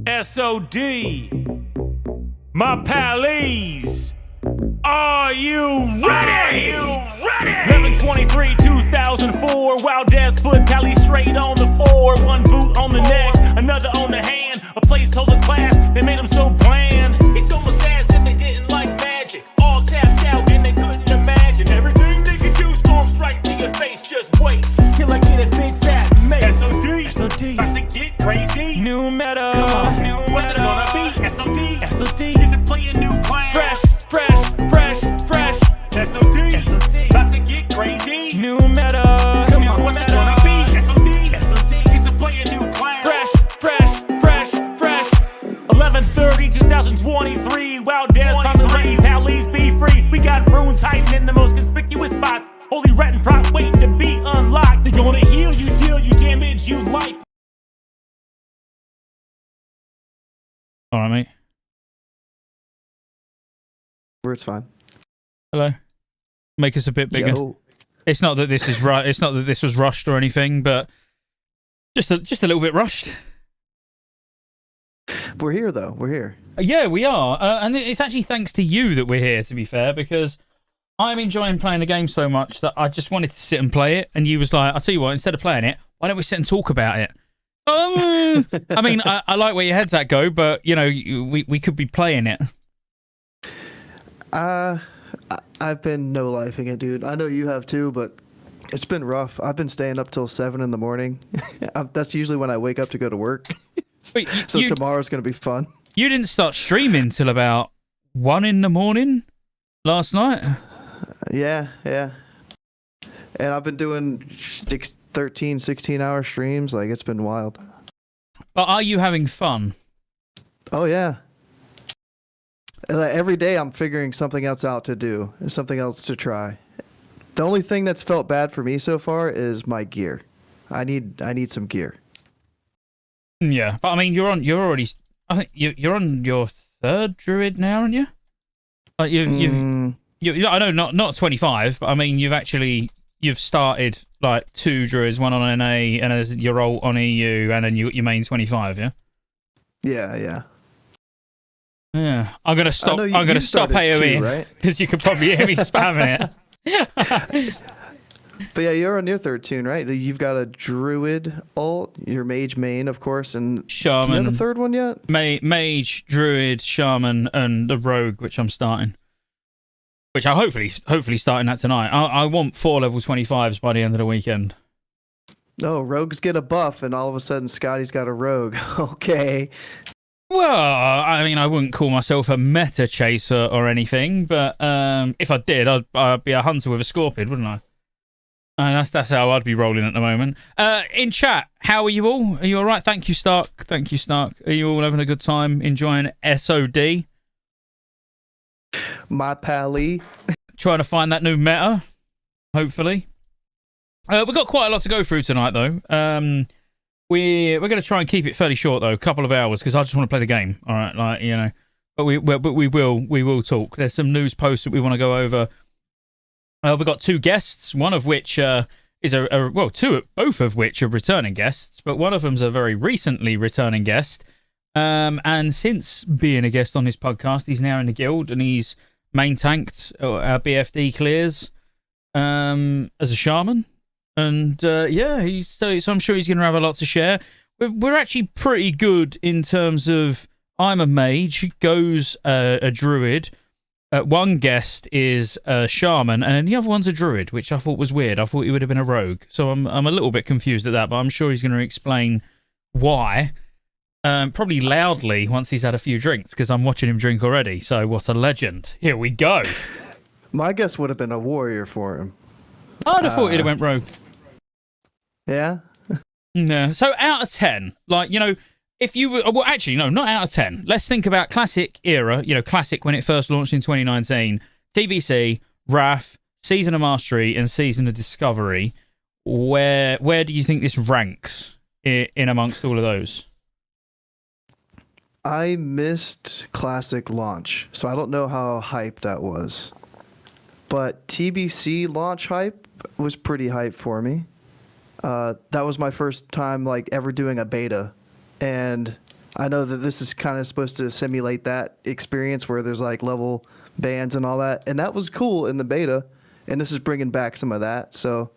SOD, my pallies, are you ready? 11/23/2004, Wild Ass put Pally straight on the floor. One boot on the neck, another on the hand. A placeholder class, they made them so bland. It's almost as if they didn't like magic. All tapped out and they couldn't imagine everything they could do. Storm strike to your face, just wait till I get a big fat mace. SOD, about to get crazy. New meta, come on, what's it gonna be? SOD, get to play a new class. Fresh. SOD, about to get crazy. New meta, come on, what's it gonna be? SOD, get to play a new class. Fresh. 11/30/2023, Wild Death found the lane, Pallies be free. We got Rune Titan in the most conspicuous spots. Holy rat and prop waiting to be unlocked. They're gonna heal you, deal you damage you like. Alright, mate. It's fine. Hello. Make us a bit bigger. Yo. It's not that this is right. It's not that this was rushed or anything, but just a little bit rushed. We're here, though. We're here. Yeah, we are, and it's actually thanks to you that we're here. To be fair, because I'm enjoying playing the game so much that I just wanted to sit and play it. And you was like, "I'll tell you what. Instead of playing it, why don't we sit and talk about it?" I mean, I like where your head's at, Go, but you know, we could be playing it. I've been no-lifing it, dude. I know you have too, but it's been rough. I've been staying up till 7 in the morning. That's usually when I wake up to go to work. Wait, so tomorrow's going to be fun. You didn't start streaming till about 1 in the morning last night? Yeah. And I've been doing 13, 16-hour streams. Like, it's been wild. But are you having fun? Oh, yeah. Every day I'm figuring something else out to do, something else to try. The only thing that's felt bad for me so far is my gear. I need some gear. Yeah, but I mean, you're already. I think you're on your 3rd Druid now, aren't you? Like you. I know not 25, but I mean you've started like 2 Druids, one on NA and as your ult on EU, and then your main 25. Yeah. Yeah. Yeah, I'm gonna stop. I'm gonna stop AOE because you could probably hear me spamming it. But yeah, you're on your 3rd tune, right? You've got a Druid ult, your Mage main, of course, and Shaman. Do you have a 3rd one yet? Mage, Druid, Shaman, and the Rogue, which I'm starting. Which I'll hopefully starting that tonight. I want 4 level 25s by the end of the weekend. Oh, Rogues get a buff, and all of a sudden Scotty's got a Rogue. Okay. Well, I mean, I wouldn't call myself a meta chaser or anything, but if I did, I'd be a hunter with a scorpion, wouldn't I? And that's how I'd be rolling at the moment. In chat, how are you all? Are you all right? Thank you, Stark. Are you all having a good time enjoying SOD? My pally. Trying to find that new meta, hopefully. We've got quite a lot to go through tonight, though. We're going to try and keep it fairly short, though, a couple of hours, because I just want to play the game. All right, like, you know, but we will talk. There's some news posts that we want to go over. We've got 2 guests, one of which is both of which are returning guests, but one of them's a very recently returning guest. And since being a guest on this podcast, he's now in the guild and he's main tanked our BFD clears as a shaman. And yeah, so I'm sure he's going to have a lot to share. We're actually pretty good in terms of I'm a mage, Go's a druid. One guest is a shaman, and then the other one's a druid, which I thought was weird. I thought he would have been a rogue, so I'm a little bit confused at that. But I'm sure he's going to explain why, probably loudly once he's had a few drinks, because I'm watching him drink already. So what a legend! Here we go. My guess would have been a warrior for him. I'd have thought he'd have went rogue. Yeah. No. So out of 10, like, you know, if you were, well, actually, no, not out of 10. Let's think about classic era, you know, classic when it first launched in 2019, TBC, Wrath, Season of Mastery, and Season of Discovery. Where do you think this ranks in amongst all of those? I missed Classic launch, so I don't know how hype that was. But TBC launch hype was pretty hype for me. That was my first time like ever doing a beta and I know that this is kind of supposed to simulate that experience where there's like level bands and all that, and that was cool in the beta, and this is bringing back some of that. So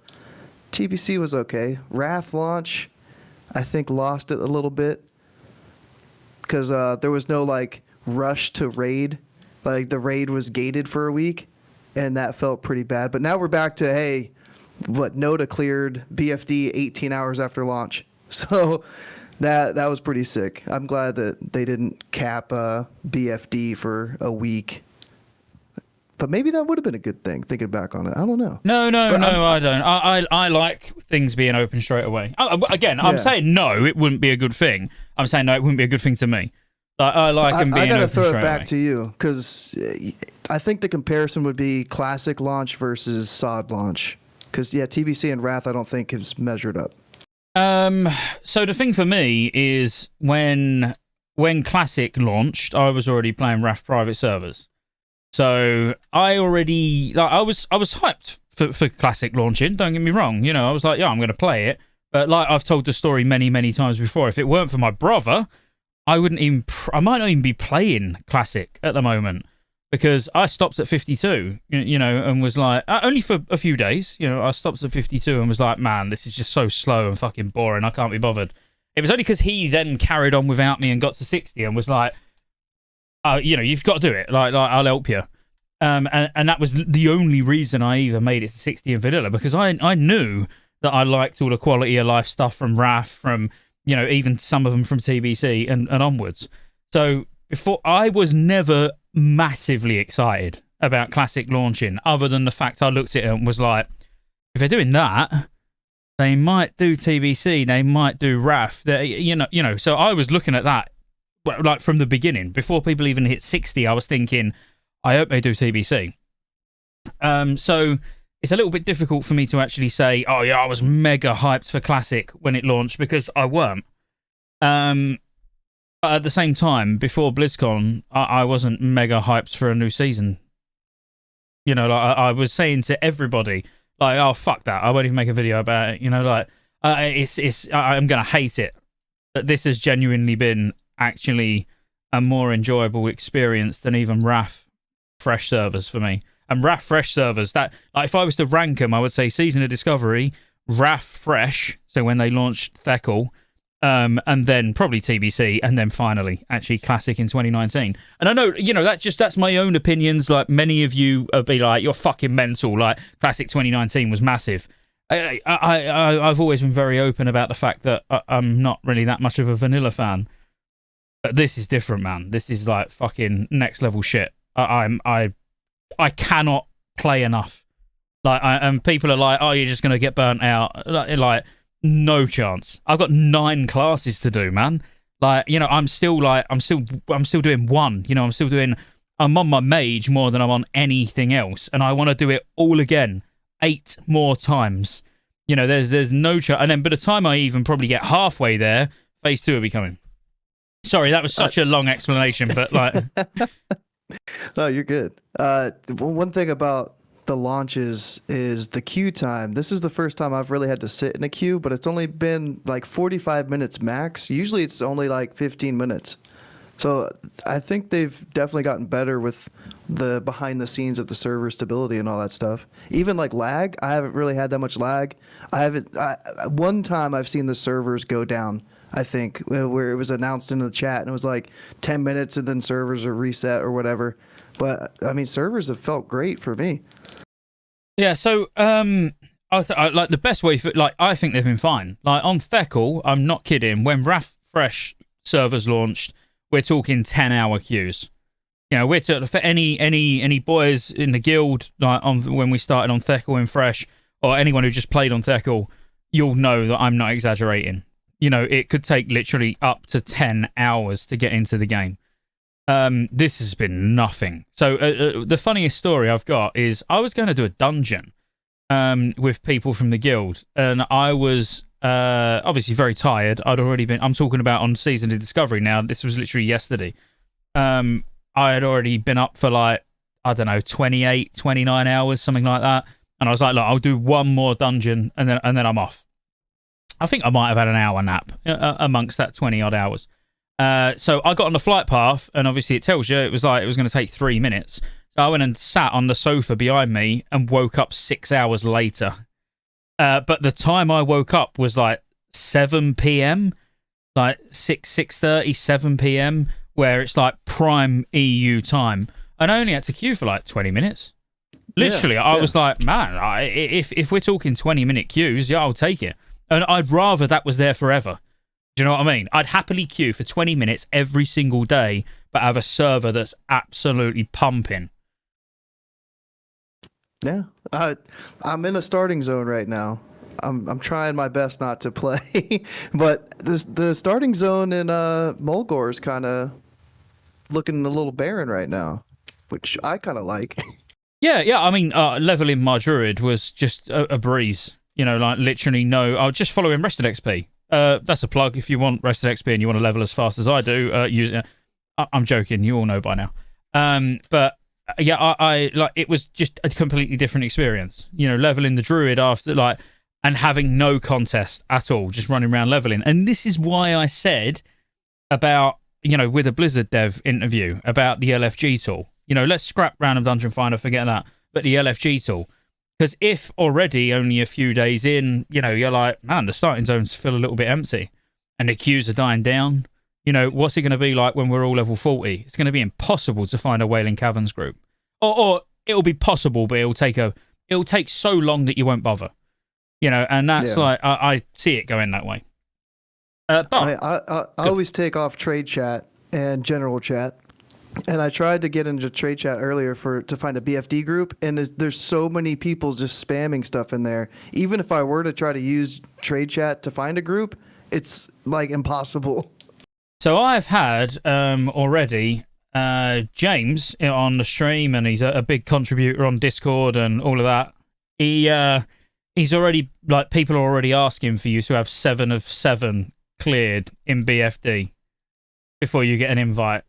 TBC was okay. Wrath launch, I think, lost it a little bit because there was no like rush to raid. Like the raid was gated for a week, and that felt pretty bad. But now we're back to, hey, what, Noda cleared BFD 18 hours after launch. So that was pretty sick. I'm glad that they didn't cap BFD for a week. But maybe that would have been a good thing, thinking back on it. I don't know. No, I don't. I like things being open straight away. Again, I'm saying no, it wouldn't be a good thing. I'm saying no, it wouldn't be a good thing to me. I like them being open straight away. I gotta throw it back to you, because I think the comparison would be Classic launch versus SOD launch. Because, yeah, TBC and Wrath I don't think is measured up. So the thing for me is when Classic launched, I was already playing Wrath private servers. So I already, like, I was hyped for Classic launching, don't get me wrong. You know, I was like, yeah, I'm going to play it. But like I've told the story many, many times before, if it weren't for my brother, I might not even be playing Classic at the moment, because I stopped at 52, you know, and was like, only for a few days, you know, I stopped at 52 and was like, man, this is just so slow and fucking boring, I can't be bothered. It was only because he then carried on without me and got to 60 and was like, you know, you've got to do it, like I'll help you. And that was the only reason I even made it to 60 in vanilla, because I knew that I liked all the quality of life stuff from Wrath, from, you know, even some of them from TBC and onwards. So before, I was never massively excited about Classic launching, other than the fact I looked at it and was like, if they're doing that, they might do TBC, they might do Wrath, you know. So I was looking at that, like, from the beginning. Before people even hit 60, I was thinking, I hope they do TBC. So it's a little bit difficult for me to actually say, oh yeah, I was mega hyped for Classic when it launched, because I weren't. But at the same time, before BlizzCon, I wasn't mega hyped for a new season. You know, like I was saying to everybody, like, oh fuck that, I won't even make a video about it. You know, like I'm gonna hate it. But this has genuinely been actually a more enjoyable experience than even Wrath fresh servers for me. And Wrath fresh servers, that, like, if I was to rank them, I would say Season of Discovery, Wrath fresh, so when they launched Thekel, and then probably TBC, and then finally actually Classic in 2019. And I know, you know, that's my own opinions. Like, many of you will be like, you're fucking mental, like Classic 2019 was massive. I've always been very open about the fact that I'm not really that much of a vanilla fan, but this is different, man. This is like fucking next level shit. I cannot play enough. Like, and people are like, oh, you're just gonna get burnt out. Like, no chance. I've got 9 classes to do, man. Like, you know, I'm still doing one. You know, I'm on my mage more than I'm on anything else, and I want to do it all again 8 more times. You know, there's no chance. And then by the time I even probably get halfway there, phase 2 will be coming. Sorry, that was such a long explanation, but like. No, you're good. One thing about the launches is the queue time. This is the first time I've really had to sit in a queue, but it's only been like 45 minutes max. Usually it's only like 15 minutes. So I think they've definitely gotten better with the behind the scenes of the server stability and all that stuff. Even like lag, I haven't really had that much lag. One time I've seen the servers go down, I think, where it was announced in the chat and it was like 10 minutes and then servers are reset or whatever. But I mean, servers have felt great for me. Yeah, so like the best way for, like, I think they've been fine. Like on Thekel, I'm not kidding. When Wrath Fresh servers launched, we're talking 10-hour queues. You know, we're for any boys in the guild, like when we started on Thekel and Fresh, or anyone who just played on Thekel, you'll know that I'm not exaggerating. You know, it could take literally up to 10 hours to get into the game. This has been nothing. So the funniest story I've got is I was going to do a dungeon with people from the guild, and I was obviously very tired. I'm talking about on Season of Discovery now. This was literally yesterday. I had already been up for like, I don't know, 28, 29 hours, something like that. And I was like, look, I'll do one more dungeon and then I'm off. I think I might have had an hour nap amongst that 20 odd hours. So I got on the flight path, and obviously it tells you it was going to take 3 minutes. So I went and sat on the sofa behind me and woke up 6 hours later. But the time I woke up was like 7 p.m., like 6:30, 7 p.m., where it's like prime EU time. And I only had to queue for like 20 minutes. Literally, I was like, man, if we're talking 20-minute queues, yeah, I'll take it. And I'd rather that was there forever. Do you know what I mean? I'd happily queue for 20 minutes every single day, but have a server that's absolutely pumping. Yeah, I'm in a starting zone right now. I'm trying my best not to play, but the starting zone in Mulgore is kind of looking a little barren right now, which I kind of like. Yeah. I mean, leveling my Druid was just a breeze. You know, like literally I'll just follow him Rested XP. That's a plug. If you want Rested XP and you want to level as fast as I do, use it. I'm joking. You all know by now. But yeah, I like it was just a completely different experience. You know, leveling the Druid after and having no contest at all, just running around leveling. And this is why I said about, with a Blizzard dev interview about the LFG tool. Let's scrap Random Dungeon Finder, forget that. But the LFG tool. Because if already only a few days in, you're like, man, the starting zones feel a little bit empty and the queues are dying down, what's it going to be like when we're all level 40? It's going to be impossible to find a Wailing Caverns group. Or it'll be possible, but it'll take so long that you won't bother. And that's I see it going that way. But I always take off trade chat and general chat. And I tried to get into trade chat earlier to find a BFD group, and there's so many people just spamming stuff in there. Even if I were to try to use trade chat to find a group, it's like impossible. So I've had already James on the stream, and he's a big contributor on Discord and all of that. He's already people are already asking for you to have 7 of 7 cleared in BFD before you get an invite.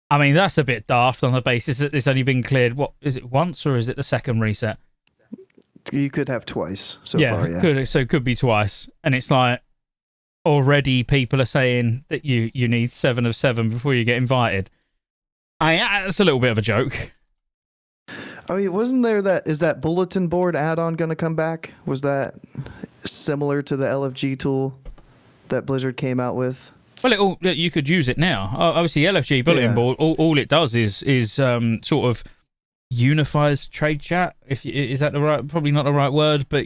I mean, that's a bit daft on the basis that it's only been cleared, what, is it once or is it the second reset? You could have twice so far, yeah. It could be twice. And it's like, already people are saying that you need 7 of 7 before you get invited. That's a little bit of a joke. I mean, is that bulletin board add-on going to come back? Was that similar to the LFG tool that Blizzard came out with? Well, you could use it now. Obviously, LFG bulletin board. All it does is sort of unifies trade chat. Is that probably not the right word, but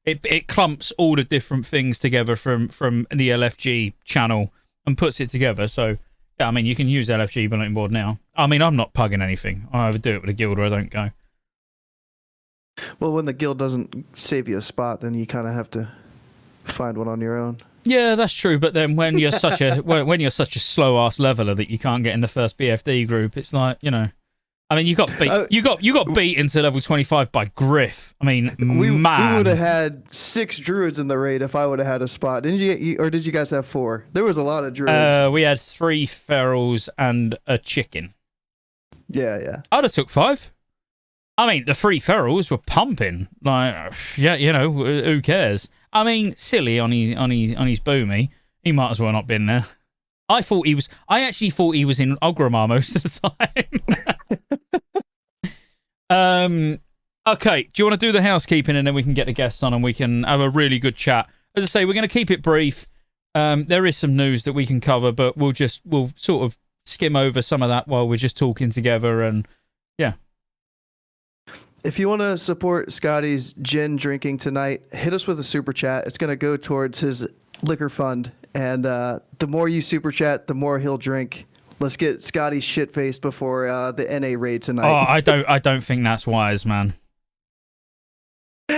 it clumps all the different things together from the LFG channel and puts it together. So yeah, I mean, you can use LFG bulletin board now. I mean, I'm not pugging anything. I either do it with a guild or I don't go. Well, when the guild doesn't save you a spot, then you kind of have to find one on your own. Yeah, that's true. But then when you're such a when you're such a slow ass leveler that you can't get in the first BFD group, it's like I mean, you got beat. You got beat into level 25 by Griff. I mean, we man, would have had 6 druids in the raid if I would have had a spot. Didn't you? Or did you guys have 4? There was a lot of druids. We had 3 ferals and a chicken. Yeah. I'd have took 5. I mean, the 3 ferals were pumping. Like, yeah, who cares? I mean, silly on his boomy. He might as well not been there. I actually thought he was in Ogrimmar most of the time. Okay, do you want to do the housekeeping and then we can get the guests on and we can have a really good chat? As I say, we're going to keep it brief. There is some news that we can cover, but we'll sort of skim over some of that while we're just talking together and yeah. If you want to support Scotty's gin drinking tonight, hit us with a super chat. It's going to go towards his liquor fund. And the more you super chat, the more he'll drink. Let's get Scotty shit-faced before the NA raid tonight. Oh, I don't think that's wise, man.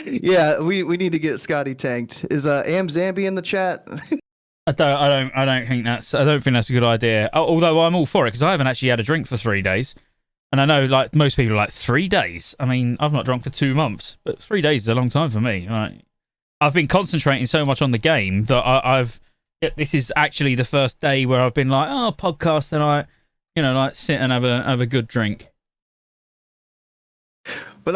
Yeah, we need to get Scotty tanked. Is Zambi in the chat? I don't think that's a good idea. Although I'm all for it because I haven't actually had a drink for 3 days. And I know, like, most people are like, 3 days? I mean, I've not drunk for 2 months, but 3 days is a long time for me. I've been concentrating so much on the game that this is actually the first day where I've been like, podcast tonight, like sit and have a good drink. But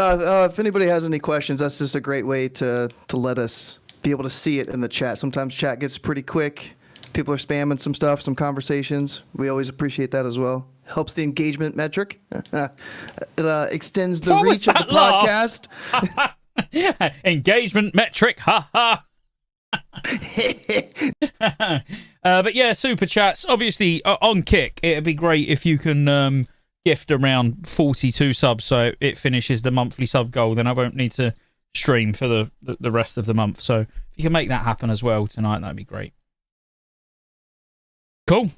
if anybody has any questions, that's just a great way to let us be able to see it in the chat. Sometimes chat gets pretty quick. People are spamming some stuff, some conversations. We always appreciate that as well. Helps the engagement metric. It extends the What was reach of the that laugh? podcast. Engagement metric, ha ha. But yeah, super chats. Obviously, on Kick, it'd be great if you can gift around 42 subs so it finishes the monthly sub goal. Then I won't need to stream for the rest of the month. So if you can make that happen as well tonight, that'd be great. Cool.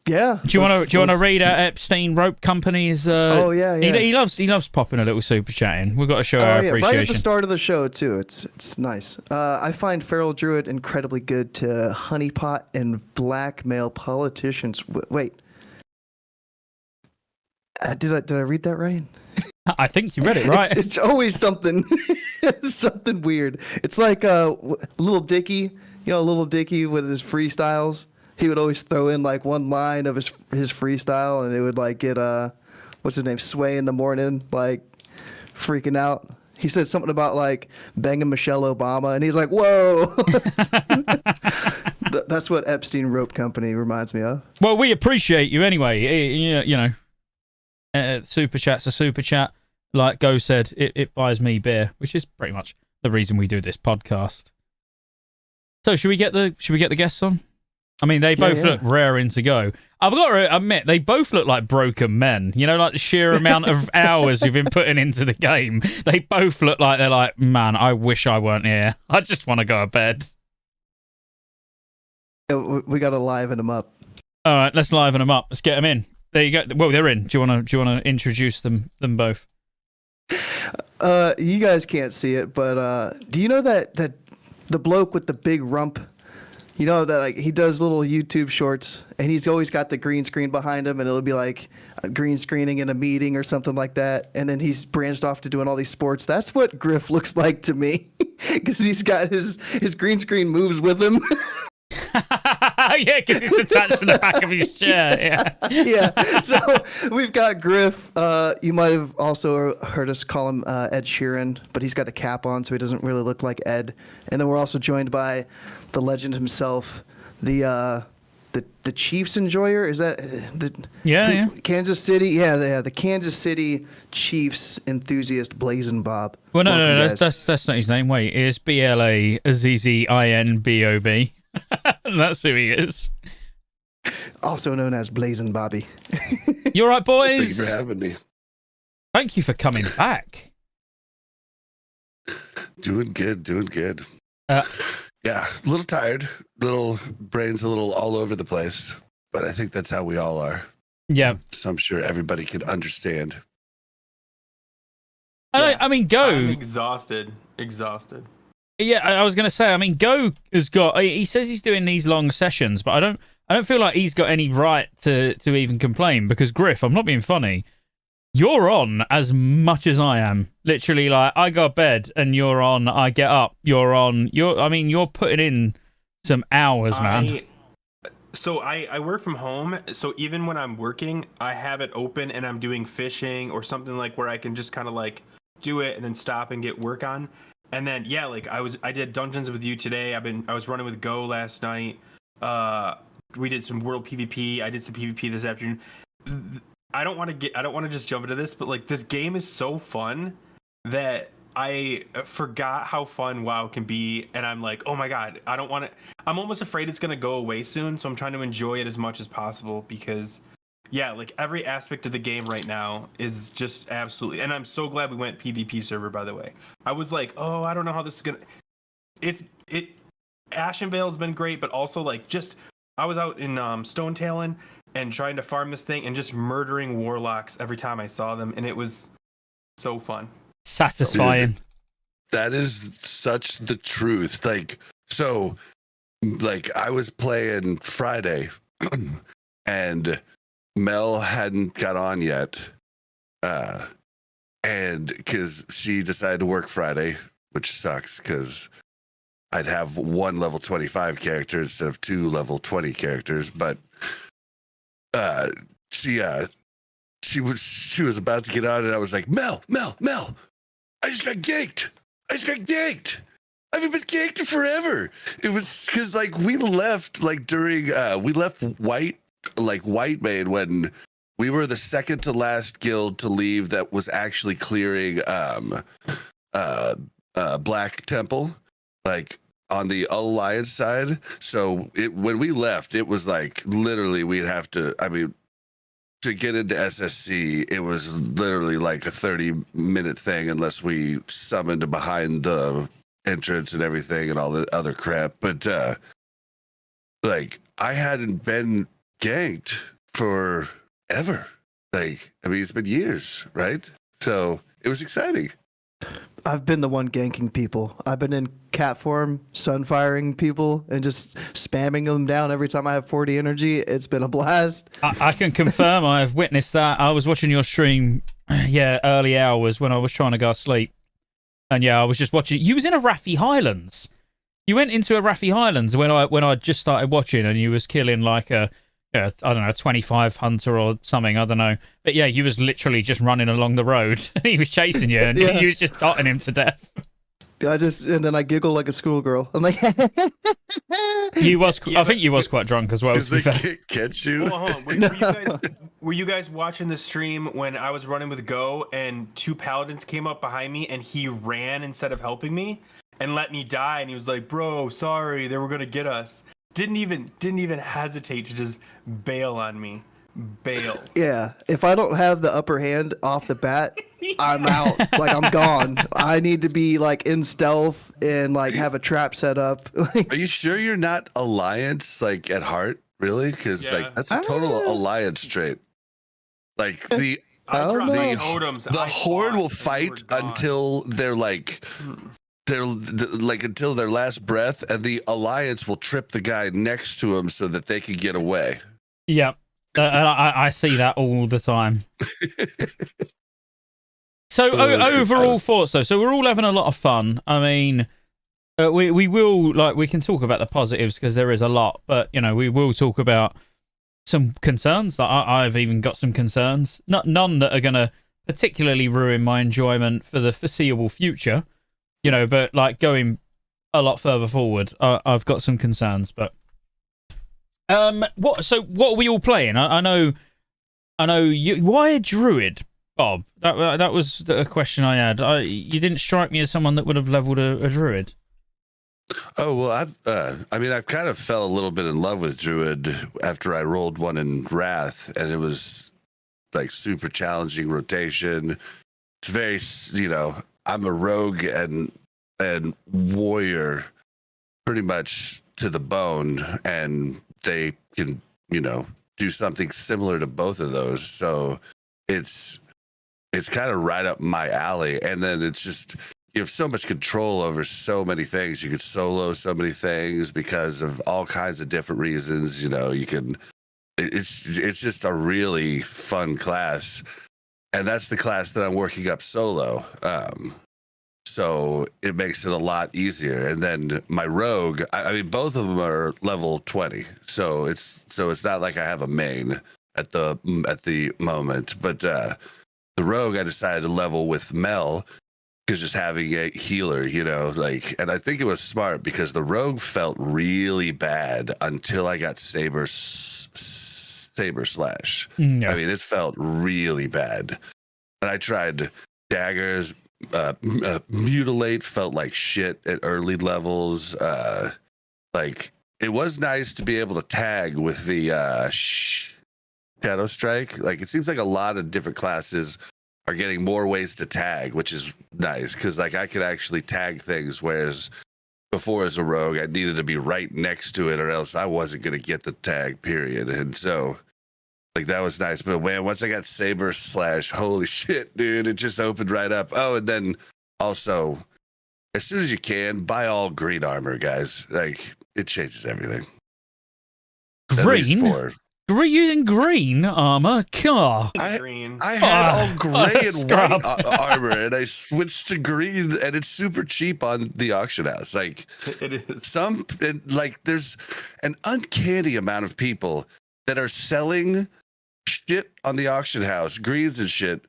Yeah. Do you want to read out Epstein Rope Company's? Oh yeah. He loves popping a little super chat in. We've got to show our appreciation. Right at the start of the show too. It's nice. I find Feral Druid incredibly good to honeypot and blackmail politicians. Wait. Did I read that right? I think you read it right. It's always something something weird. It's like Little Dicky, Little Dicky with his freestyles. He would always throw in like one line of his freestyle, and it would like get what's his name, Sway in the morning, like freaking out. He said something about like banging Michelle Obama, and he's like, "Whoa!" That's what Epstein Rope Company reminds me of. Well, we appreciate you anyway. Super chat's a super chat. Like Go said, it buys me beer, which is pretty much the reason we do this podcast. So should we get the guests on? I mean, they both look raring to go. I've got to admit, they both look like broken men. Like the sheer amount of hours we've been putting into the game. They both look like they're like, man, I wish I weren't here. I just want to go to bed. We got to liven them up. All right, let's liven them up. Let's get them in. There you go. Well, they're in. Do you want to introduce them both? You guys can't see it, but do you know that the bloke with the big rump? That like he does little YouTube shorts, and he's always got the green screen behind him, and it'll be like a green screening in a meeting or something like that. And then he's branched off to doing all these sports. That's what Griff looks like to me, because he's got his green screen moves with him. Yeah, because it's attached to the back of his chair. Yeah. Yeah. So we've got Griff. You might have also heard us call him Ed Sheeran, but he's got a cap on, so he doesn't really look like Ed. And then we're also joined by the legend himself, the Chiefs enjoyer. Is that Yeah. Kansas City? Yeah, the Kansas City Chiefs enthusiast, Blazin' Bob. Well, no, that's not his name. Wait, it's BLAZZINBOB. That's who he is. Also known as Blazin' Bobby. You all right, boys? Thank you for having me. Thank you for coming back. Doing good. Yeah, a little tired, little brains a little all over the place, but I think that's how we all are. Yeah. So I'm sure everybody can understand. I mean, Go. I'm exhausted. Yeah, I was going to say, I mean, Go has got, he says he's doing these long sessions, but I don't feel like he's got any right to even complain, because Griff, I'm not being funny, you're on as much as I am. Literally, like, I go to bed and you're on, I get up, you're on. You're putting in some hours, man. I work from home, so even when I'm working, I have it open and I'm doing fishing or something like where I can just kind of like do it and then stop and get work on. And then I did dungeons with you today. I was running with Go last night. We did some world PvP. I did some PvP this afternoon. I don't want to just jump into this, but like this game is so fun that I forgot how fun WoW can be, and I'm like, oh my god, I don't want to. I'm almost afraid it's gonna go away soon, so I'm trying to enjoy it as much as possible because, yeah, like every aspect of the game right now is just absolutely. And I'm so glad we went PvP server, by the way. I was like, oh, I don't know how this is gonna. Ashen Vale's been great, but also like just I was out in Stonetailing and trying to farm this thing and just murdering warlocks every time I saw them, and it was so fun. Satisfying. Dude, that is such the truth. Like, so, like, I was playing Friday, and Mel hadn't got on yet, and because she decided to work Friday, which sucks because I'd have one level 25 character instead of two level 20 characters, but she was about to get on, and I was like, Mel, I just got ganked. I've been ganked forever. It was because like we left like during we left white main when we were the second to last guild to leave that was actually clearing Black Temple, like on the Alliance side. So when we left, it was like literally we'd have to. I mean, to get into SSC, it was literally like a 30-minute thing unless we summoned behind the entrance and everything and all the other crap. But like I hadn't been ganked forever. Like, I mean, it's been years, right? So it was exciting. I've been the one ganking people. I've been in cat form, sunfiring people, and just spamming them down every time I have 40 energy. It's been a blast. I can confirm I've witnessed that. I was watching your stream, early hours when I was trying to go to sleep. And I was just watching. You was in a Raffi Highlands. You went into a Raffi Highlands when I just started watching, and you was killing like a, I don't know, 25 hunter or something. I don't know. But you was literally just running along the road. He was chasing you, and you was just dotting him to death. And then I giggle like a schoolgirl. I'm like, I think you was quite drunk as well. Does they catch you? Well, hold on. Were you guys watching the stream when I was running with Go and 2 paladins came up behind me and he ran instead of helping me and let me die? And he was like, "Bro, sorry, they were gonna get us." Didn't even hesitate to just bail on me. Bail. yeah, if I don't have the upper hand off the bat, I'm out. Like, I'm gone. I need to be like in stealth and like have a trap set up. Are you sure you're not Alliance like at heart? Really? Because like that's a total Alliance trait. Like the Horde will fight until they're like until their last breath, and the Alliance will trip the guy next to him so that they can get away. Yep. I see that all the time. So overall thoughts though. So we're all having a lot of fun. I mean, we will we can talk about the positives because there is a lot, but we will talk about some concerns. I've even got some concerns. None that are going to particularly ruin my enjoyment for the foreseeable future. But like going a lot further forward, I've got some concerns. But what are we all playing? I know you. Why a druid, Bob? That was a question I had. You didn't strike me as someone that would have leveled a druid. Oh well, I've kind of fell a little bit in love with druid after I rolled one in Wrath, and it was like super challenging rotation. It's very, I'm a rogue and warrior pretty much to the bone, and they can, do something similar to both of those. So it's kind of right up my alley. And then it's just, you have so much control over so many things. You could solo so many things because of all kinds of different reasons. You can, it's just a really fun class. And that's the class that I'm working up solo. So it makes it a lot easier. And then my rogue, I mean, both of them are level 20. So it's not like I have a main at the moment. But the rogue, I decided to level with Mel because just having a healer, and I think it was smart because the rogue felt really bad until I got Saber Slash. Yeah. I mean, it felt really bad. And I tried daggers. Mutilate felt like shit at early levels. Like it was nice to be able to tag with the Shadow Strike. Like it seems like a lot of different classes are getting more ways to tag, which is nice because like I could actually tag things, whereas before as a rogue I needed to be right next to it or else I wasn't going to get the tag, period. And so like that was nice, but man, once I got Saber Slash, holy shit, dude, it just opened right up. Oh, and then also, as soon as you can, buy all green armor, guys. Like it changes everything. Green? Using green armor? God. I had all gray and white armor, and I switched to green, and it's super cheap on the auction house. Like it is. There's an uncanny amount of people that are selling shit on the auction house, greens and shit,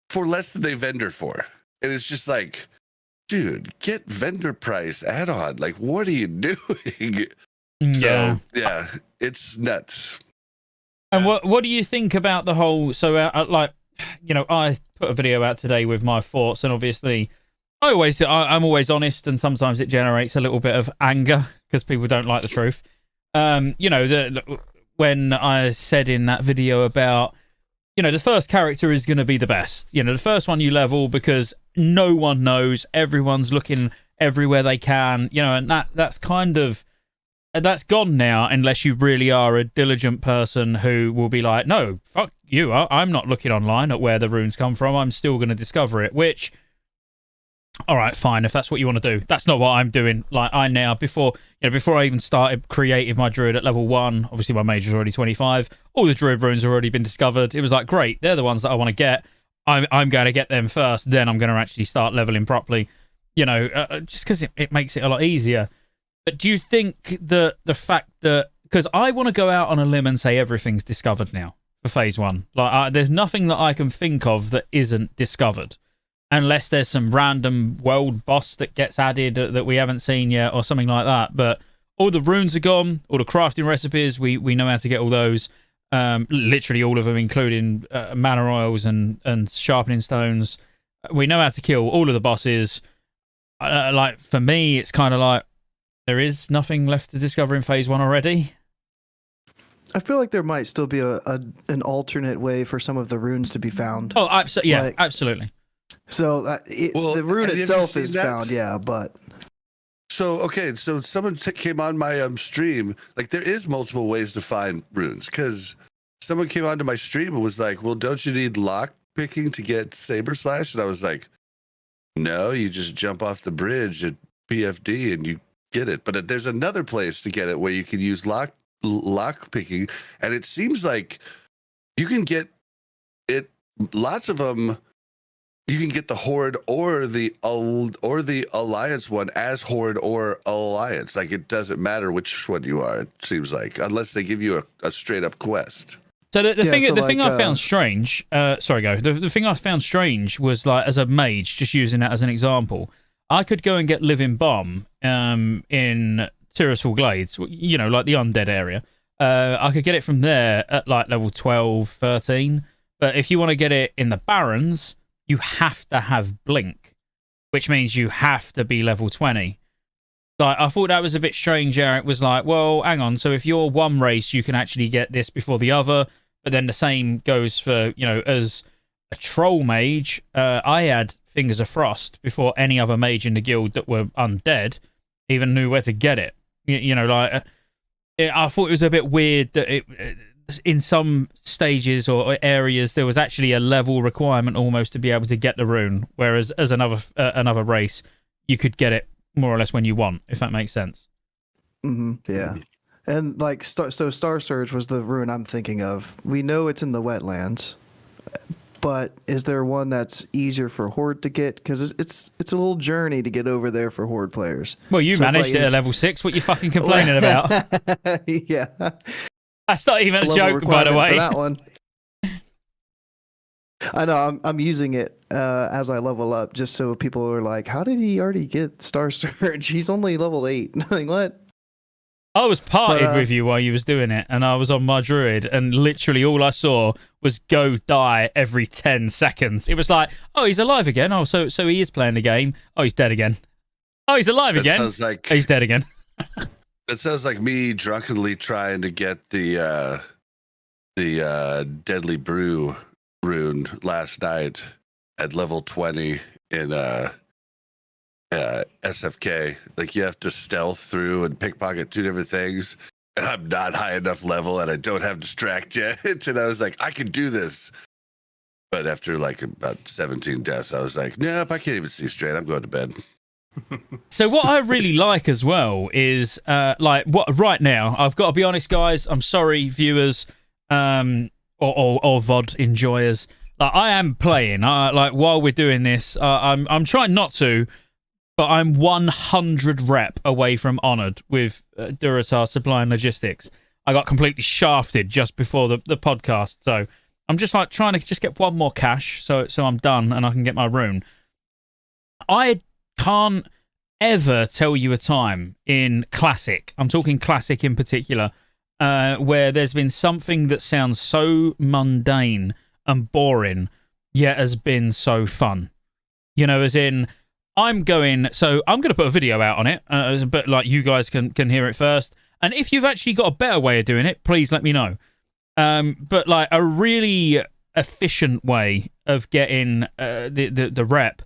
for less than they vendor for. And it's just like, dude, get vendor price add-on. Like, what are you doing? Yeah. So, yeah, it's nuts. And what do you think about the whole? So, like, I put a video out today with my thoughts, and obviously, I'm always honest, and sometimes it generates a little bit of anger because people don't like the truth. When I said in that video about, the first character is going to be the best. The first one you level because no one knows, everyone's looking everywhere they can. And that's kind of. That's gone now unless you really are a diligent person who will be like, no, fuck you. I'm not looking online at where the runes come from. I'm still going to discover it, which, all right, fine. If that's what you want to do, that's not what I'm doing. Like before I even started creating my Druid at level 1, obviously my mage was already 25. All the Druid runes have already been discovered. It was like, great. They're the ones that I want to get. I'm going to get them first. Then I'm going to actually start leveling properly, just because it makes it a lot easier. But do you think that the fact that... Because I want to go out on a limb and say everything's discovered now for Phase 1. Like, there's nothing that I can think of that isn't discovered. Unless there's some random world boss that gets added that we haven't seen yet or something like that. But all the runes are gone. All the crafting recipes, we know how to get all those. Literally all of them, including mana oils and sharpening stones. We know how to kill all of the bosses. For me, it's kind of like... There is nothing left to discover in Phase 1 already. I feel like there might still be an alternate way for some of the runes to be found. Oh, absolutely. So the rune itself is found, yeah, but... So someone came on my stream. Like, there is multiple ways to find runes, because someone came onto my stream and was like, well, don't you need lock picking to get Saber Slash? And I was like, no, you just jump off the bridge at PFD and you get it. But there's another place to get it where you can use lock picking, and it seems like you can get it. Lots of them, you can get the Horde or the Alliance one as Horde or Alliance. Like, it doesn't matter which one you are. It seems like, unless they give you a straight up quest. So the thing I found strange. Sorry, go. The thing I found strange was, like, as a mage, just using that as an example. I could go and get Living Bomb in Tirisful Glades, like the undead area. I could get it from there at like level 12, 13. But if you want to get it in the Barrens, you have to have Blink, which means you have to be level 20. Like, I thought that was a bit strange. It was like, well, hang on. So if you're one race, you can actually get this before the other. But then the same goes for, as a troll mage, I had Fingers of Frost before any other mage in the guild that were undead even knew where to get it. I thought it was a bit weird that in some stages or areas there was actually a level requirement almost to be able to get the rune, whereas as another race you could get it more or less when you want, if that makes sense. Mm-hmm, yeah. And like Star Surge was the rune I'm thinking of. We know it's in the wetlands. But is there one that's easier for Horde to get? Because it's a little journey to get over there for Horde players. Well, you managed it at level 6. What you fucking complaining about? Yeah. That's not even a joke, by the way. For that one. I know. I'm using it as I level up, just so people are like, "How did he already get Star Surge? He's only level 8." Like, what? I was parted with you while you was doing it, and I was on my Druid, and literally all I saw was go die every 10 seconds. It was like, oh, he's alive again. Oh, so he is playing the game. Oh, he's dead again. Oh, he's alive again. Sounds like, oh, he's dead again. That sounds like me drunkenly trying to get the Deadly Brew rune last night at level 20 in SFK. Like, you have to stealth through and pickpocket 2 different things, and I'm not high enough level and I don't have distract yet. And I was like, I could do this, but after like about 17 deaths I was like, nope, I can't even see straight. I'm going to bed. So what I really like as well is like what right now, I've got to be honest, guys, I'm sorry, viewers, or VOD enjoyers, like, I am playing like while we're doing this, I'm trying not to, but I'm 100 rep away from Honored with Duratar Supply and Logistics. I got completely shafted just before the podcast, so I'm just like trying to just get one more cash, so I'm done and I can get my rune. I can't ever tell you a time in Classic, I'm talking Classic in particular, where there's been something that sounds so mundane and boring, yet has been so fun. You know, as in, I'm going to put a video out on it, but like you guys can hear it first. And if you've actually got a better way of doing it, please let me know. But like a really efficient way of getting the rep,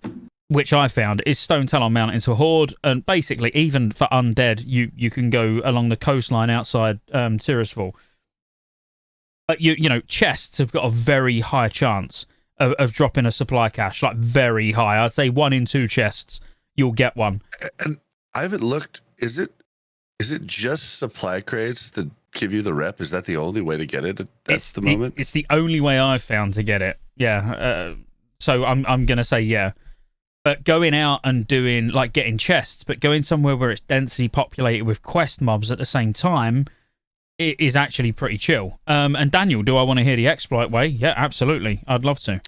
which I found, is Stone Talon Mount into a horde. And basically, even for undead, you can go along the coastline outside Tirisfal. You know, chests have got a very high chance of dropping a supply cache, like very high. I'd say 1 in 2 chests, you'll get one. And I haven't looked. Is it just supply crates that give you the rep? Is that the only way to get it at the moment? It's the only way I've found to get it. Yeah. So I'm gonna say yeah. But going out and doing like getting chests, but going somewhere where it's densely populated with quest mobs at the same time, it is actually pretty chill. And Daniel, do I want to hear the exploit way? Yeah, absolutely. I'd love to.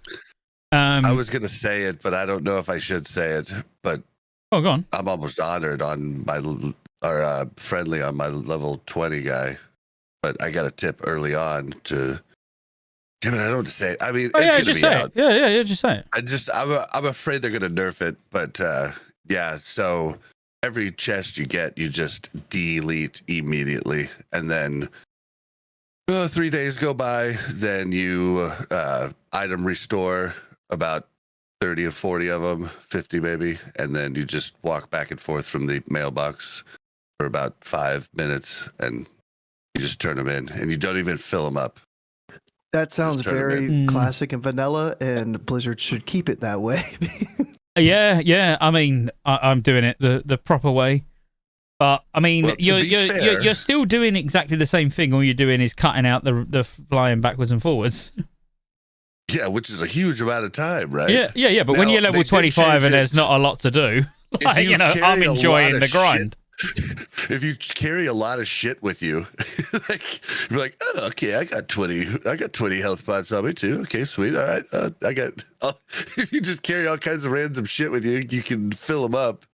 I was gonna say it, but I don't know if I should say it. But go on. I'm almost honored on my friendly on my level 20 guy, but I got a tip early on to. Damn it! I don't say it. I mean, it's gonna be out. Yeah, just say it. I'm afraid they're gonna nerf it, but yeah. So every chest you get, you just delete immediately, and then 3 days go by. Then you item restore about 30 or 40 of them, 50 maybe, and then you just walk back and forth from the mailbox for about 5 minutes, and you just turn them in, and you don't even fill them up. That sounds very classic and vanilla, and Blizzard should keep it that way. Yeah. I mean, I'm doing it the proper way, but I mean, Well, you're still doing exactly the same thing. All you're doing is cutting out the flying backwards and forwards. Yeah, which is a huge amount of time, right? Yeah. But when Now, you're level they did 25 and change there's it. not a lot to do, like, you I'm carry a enjoying lot the of grind. If you carry a lot of shit with you, like you're like, oh, okay, I got 20 health pots on me too. Okay, sweet. All right, if you just carry all kinds of random shit with you, you can fill them up,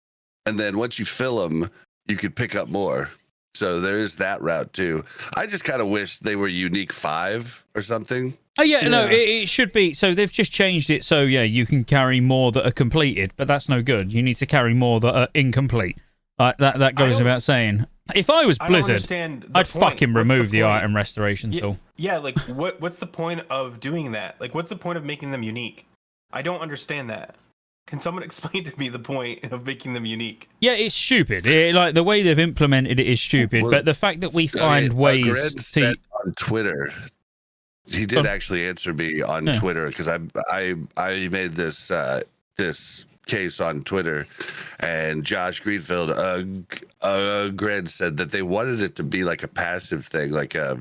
and then once you fill them, you can pick up more. So there is that route too. I just kind of wish they were unique 5 or something. Oh yeah, no, it should be. So they've just changed it. So yeah, you can carry more that are completed, but that's no good. You need to carry more that are incomplete. That goes without saying. If I was Blizzard, I'd fucking remove the item restoration tool. Yeah, like what's the point of doing that? Like, what's the point of making them unique? I don't understand that. Can someone explain to me the point of making them unique? Yeah, it's stupid. Like the way they've implemented it is stupid. But the fact that we find ways to said on Twitter, he did actually answer me on Twitter, because I made this case on Twitter, and Josh Greenfield Gred said that they wanted it to be like a passive thing, like a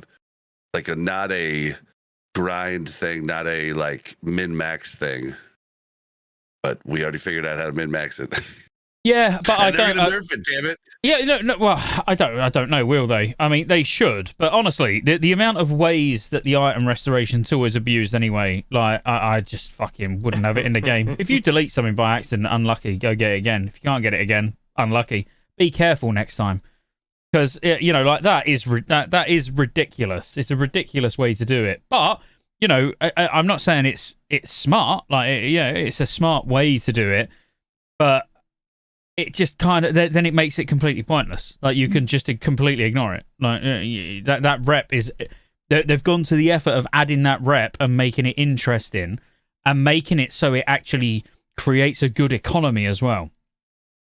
not a grind thing, not a like min-max thing. But we already figured out how to min-max it. Yeah, but I don't. They're gonna nerf it, damn it. Yeah, no. Well, I don't know. Will they? I mean, they should. But honestly, the amount of ways that the item restoration tool is abused anyway, like I just fucking wouldn't have it in the game. If you delete something by accident, unlucky, go get it again. If you can't get it again, unlucky. Be careful next time, because you know, like that is ridiculous. It's a ridiculous way to do it. But you know, I'm not saying it's smart. Like it's a smart way to do it, but it just kind of then it makes it completely pointless. Like you can just completely ignore it. Like that rep is they've gone to the effort of adding that rep and making it interesting and making it so it actually creates a good economy as well.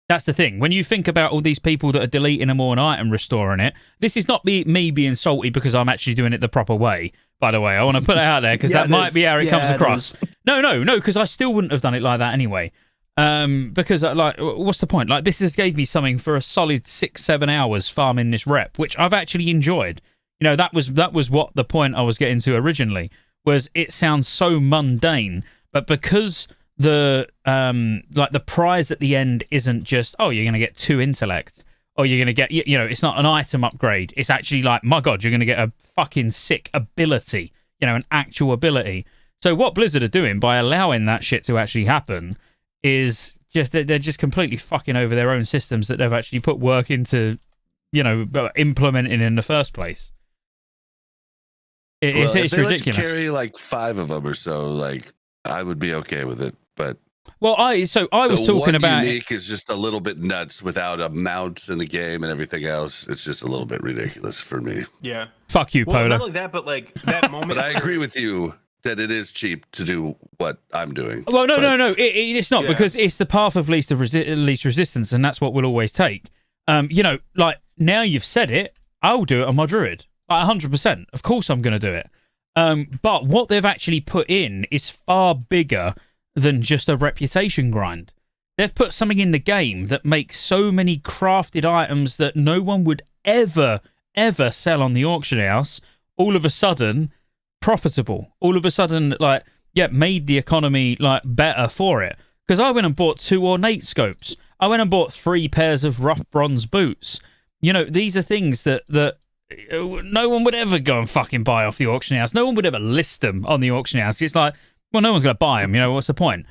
That's the thing. When you think about all these people that are deleting them all and item restoring it, this is not me being salty because I'm actually doing it the proper way. By the way, I want to put it out there because that might be how it comes across. No, because I still wouldn't have done it like that anyway. Because like, what's the point? Like, this has gave me something for a solid 6-7 hours farming this rep, which I've actually enjoyed. You know, that was what the point I was getting to originally was. It sounds so mundane, but because the like the prize at the end isn't just you're gonna get 2 intellect or you're gonna get it's not an item upgrade. It's actually like, my God, you're gonna get a fucking sick ability, an actual ability. So what Blizzard are doing by allowing that shit to actually happen is they're just completely fucking over their own systems that they've actually put work into, implementing in the first place. It's if they ridiculous. Let you carry like 5 of them or so, like I would be okay with it. But I was talking about unique is just a little bit nuts without a mount in the game and everything else. It's just a little bit ridiculous for me. Yeah. Fuck you, Well, Polo. not only that, but like that moment. But I agree with you that it is cheap to do what I'm doing. Well, no. It's not, because it's the path of least resistance, and that's what we'll always take. Like now you've said it, I'll do it on my Druid. Like 100%. Of course I'm going to do it. But what they've actually put in is far bigger than just a reputation grind. They've put something in the game that makes so many crafted items that no one would ever sell on the auction house all of a sudden profitable. All of a sudden, made the economy better for it. Because I went and bought 2 ornate scopes. I went and bought 3 pairs of rough bronze boots. These are things that no one would ever go and fucking buy off the auction house. No one would ever list them on the auction house. It's like, well, no one's going to buy them. What's the point?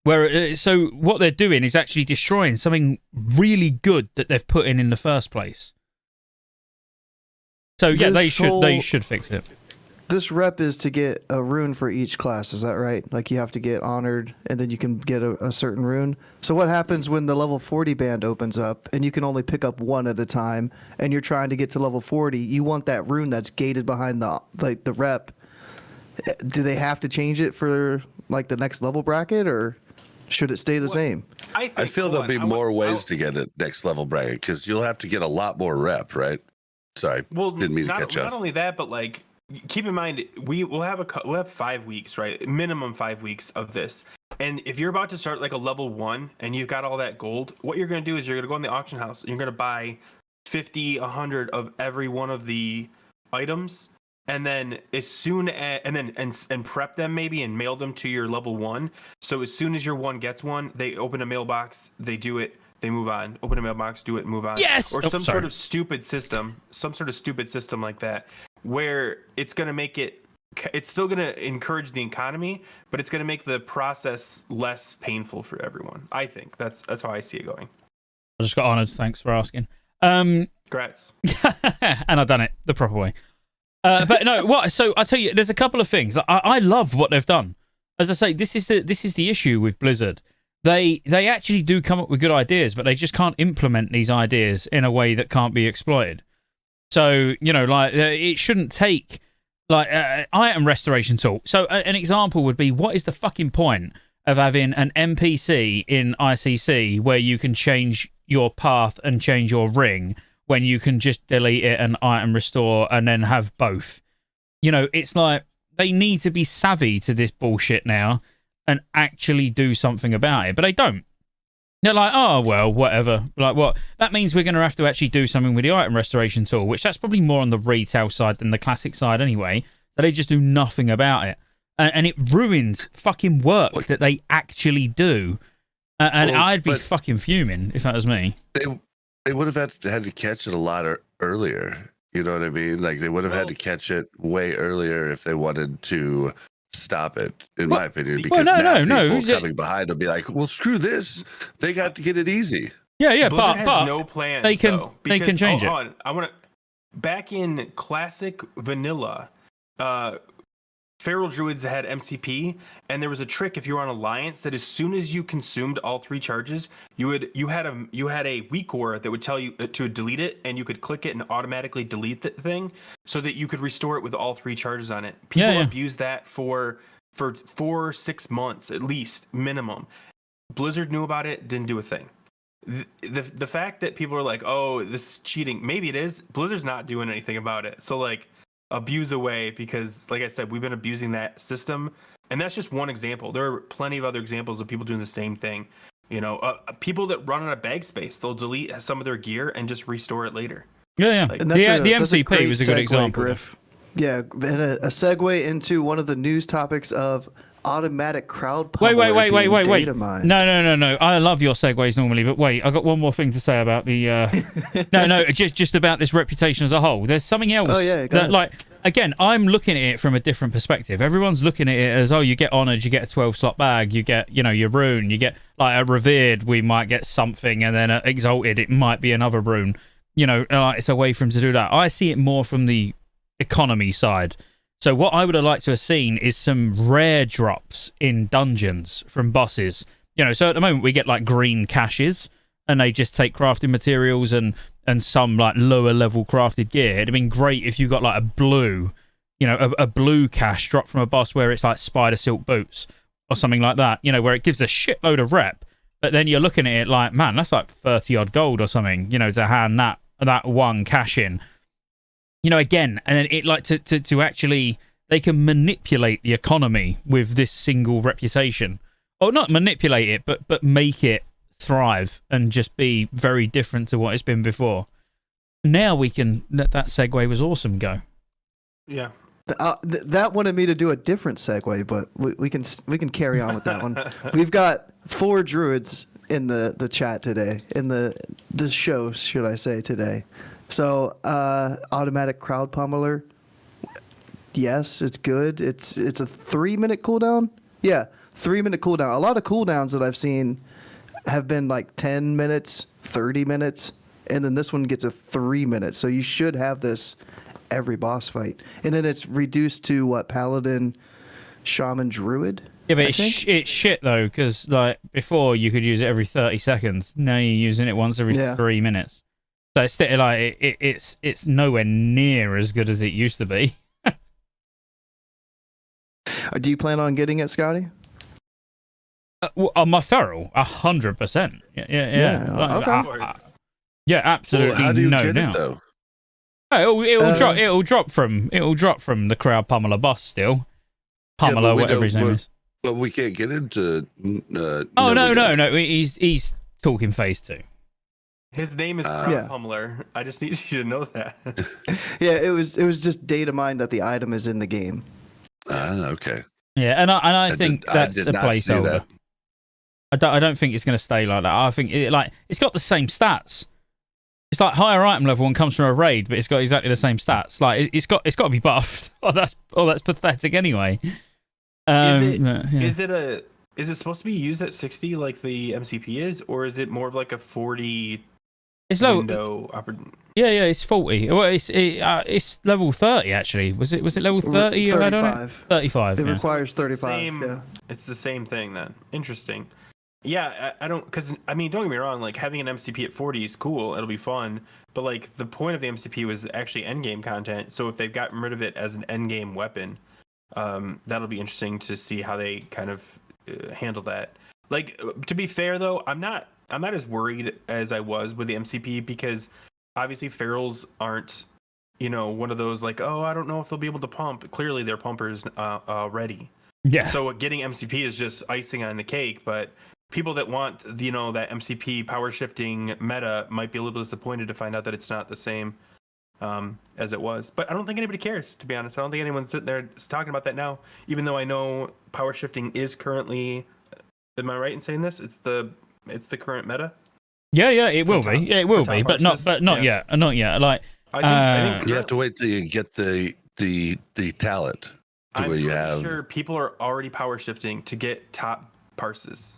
So what they're doing is actually destroying something really good that they've put in the first place. So yeah, they should fix it. This rep is to get a rune for each class. Is that right? Like you have to get honored, and then you can get a certain rune. So what happens when the level 40 band opens up, and you can only pick up 1 at a time, and you're trying to get to level 40? You want that rune that's gated behind the rep. Do they have to change it for like the next level bracket, or should it stay the same? I feel there'll be more ways to get it next level bracket, because you'll have to get a lot more rep, right? Sorry, didn't mean to catch up. Not only that, but like, keep in mind we'll have 5 weeks, right? Minimum 5 weeks of this. And if you're about to start like a level 1 and you've got all that gold, what you're going to do is you're going to go in the auction house and you're going to buy 50, 100 of every one of the items. And then and prep them maybe and mail them to your level 1. So as soon as your 1 gets one, they open a mailbox, they do it, they move on. Open a mailbox, do it, move on. Yes! Or some sort of stupid system like that, where it's going to make it's still going to encourage the economy, but it's going to make the process less painful for everyone. I think that's how I see it going. I just got honored. Thanks for asking. Congrats. And I've done it the proper way. But no, what? So I tell you, there's a couple of things. I love what they've done. As I say, this is the issue with Blizzard. They actually do come up with good ideas, but they just can't implement these ideas in a way that can't be exploited. So it shouldn't take item restoration tool. So an example would be, what is the fucking point of having an NPC in ICC where you can change your path and change your ring, when you can just delete it and item restore and then have both? It's like they need to be savvy to this bullshit now and actually do something about it, but they don't. They're like, oh, well, whatever. Like, what? That means we're going to have to actually do something with the item restoration tool, which that's probably more on the retail side than the classic side anyway. So they just do nothing about it. And it ruins fucking work that they actually do. I'd be fucking fuming if that was me. They would have had to catch it a lot earlier. You know what I mean? Like, they would have had to catch it way earlier if they wanted to stop it, in my opinion. Because people coming behind will be like, well, screw this. They got to get it easy. Yeah, Blizzard but has no plans, they can change it. I want to. Back in classic vanilla, Feral Druids had MCP, and there was a trick if you were on Alliance that as soon as you consumed all 3 charges, you had a weak ore that would tell you to delete it, and you could click it and automatically delete the thing, so that you could restore it with all 3 charges on it. People abused that for 4-6 months at least minimum. Blizzard knew about it, didn't do a thing. The fact that people are like, oh, this is cheating, maybe it is. Blizzard's not doing anything about it. So like, abuse away, because like I said, we've been abusing that system, and that's just one example. There are plenty of other examples of people doing the same thing. People that run out of bag space, they'll delete some of their gear and just restore it later. Like, the MCP was a good example. Griff. Yeah, and a segue into one of the news topics of automatic crowd wait. data mined. No. I love your segues normally, but wait, I got one more thing to say about the. No, just about this reputation as a whole. There's something else. Oh yeah, again, I'm looking at it from a different perspective. Everyone's looking at it as, oh, you get honored, you get a 12 slot bag, you get, your rune, you get like a revered, we might get something, and then exalted, it might be another rune. It's a way for him to do that. I see it more from the economy side. So what I would have liked to have seen is some rare drops in dungeons from bosses. So at the moment we get like green caches, and they just take crafting materials and some like lower level crafted gear. It'd have been great if you got like a blue, a blue cache drop from a boss where it's like spider silk boots or something like that, where it gives a shitload of rep. But then you're looking at it like, man, that's like 30 odd gold or something, to hand that one cache in. Again, and then it like to actually, they can manipulate the economy with this single reputation. Or not manipulate it, but make it thrive and just be very different to what it's been before. Now we can, that segue was awesome, go. Yeah. That wanted me to do a different segue, but we can carry on with that one. We've got 4 druids in the chat today, in the show, should I say, today. So, automatic crowd pummeler. Yes, it's good. It's a 3-minute cooldown. Yeah, 3-minute cooldown. A lot of cooldowns that I've seen have been like 10 minutes, 30 minutes, and then this one gets a 3 minutes. So you should have this every boss fight. And then it's reduced to what, paladin, shaman, druid? Yeah, but it's shit though, because like before you could use it every 30 seconds. Now you're using it once every 3 minutes. So it's still like it's nowhere near as good as it used to be. Do you plan on getting it, Scotty? On my feral, 100%. Yeah. Okay. Yeah, absolutely. Well, how do you no get doubt. it though? Oh, it'll drop from the crowd pummeler boss still. Pummeler, whatever his name is. But we can't get into. Oh no! He's talking phase 2. His name is Crowd Pummeler. I just need you to know that. Yeah, it was just data mined that the item is in the game. Okay. Yeah, and I think that's a placeholder. I don't think it's going to stay like that. I think it's got the same stats. It's like higher item level and comes from a raid, but it's got exactly the same stats. Like it's got to be buffed. That's pathetic anyway. Is it supposed to be used at 60 like the MCP is, or is it more of like a 40? It's low. Yeah, it's 40. Well, it's level 30 actually. Was it level 30? 35. 35. It requires 35. It's the same thing then. Interesting. Yeah, I don't, because I mean, don't get me wrong. Like having an MCP at 40 is cool. It'll be fun. But like the point of the MCP was actually endgame content. So if they've gotten rid of it as an endgame weapon, that'll be interesting to see how they kind of handle that. Like to be fair though, I'm not as worried as I was with the MCP, because obviously ferals aren't, one of those like, oh, I don't know if they'll be able to pump. Clearly they're pumpers already. Yeah. So getting MCP is just icing on the cake, but people that want, that MCP power shifting meta might be a little disappointed to find out that it's not the same as it was. But I don't think anybody cares, to be honest. I don't think anyone's sitting there talking about that now, even though I know power shifting is currently, am I right in saying this? It's the current meta. Yeah, it will be. Yeah, it will be, but not yet. Not yet. Like I think you have to wait till you get the talent. I'm pretty sure people are already power shifting to get top parses.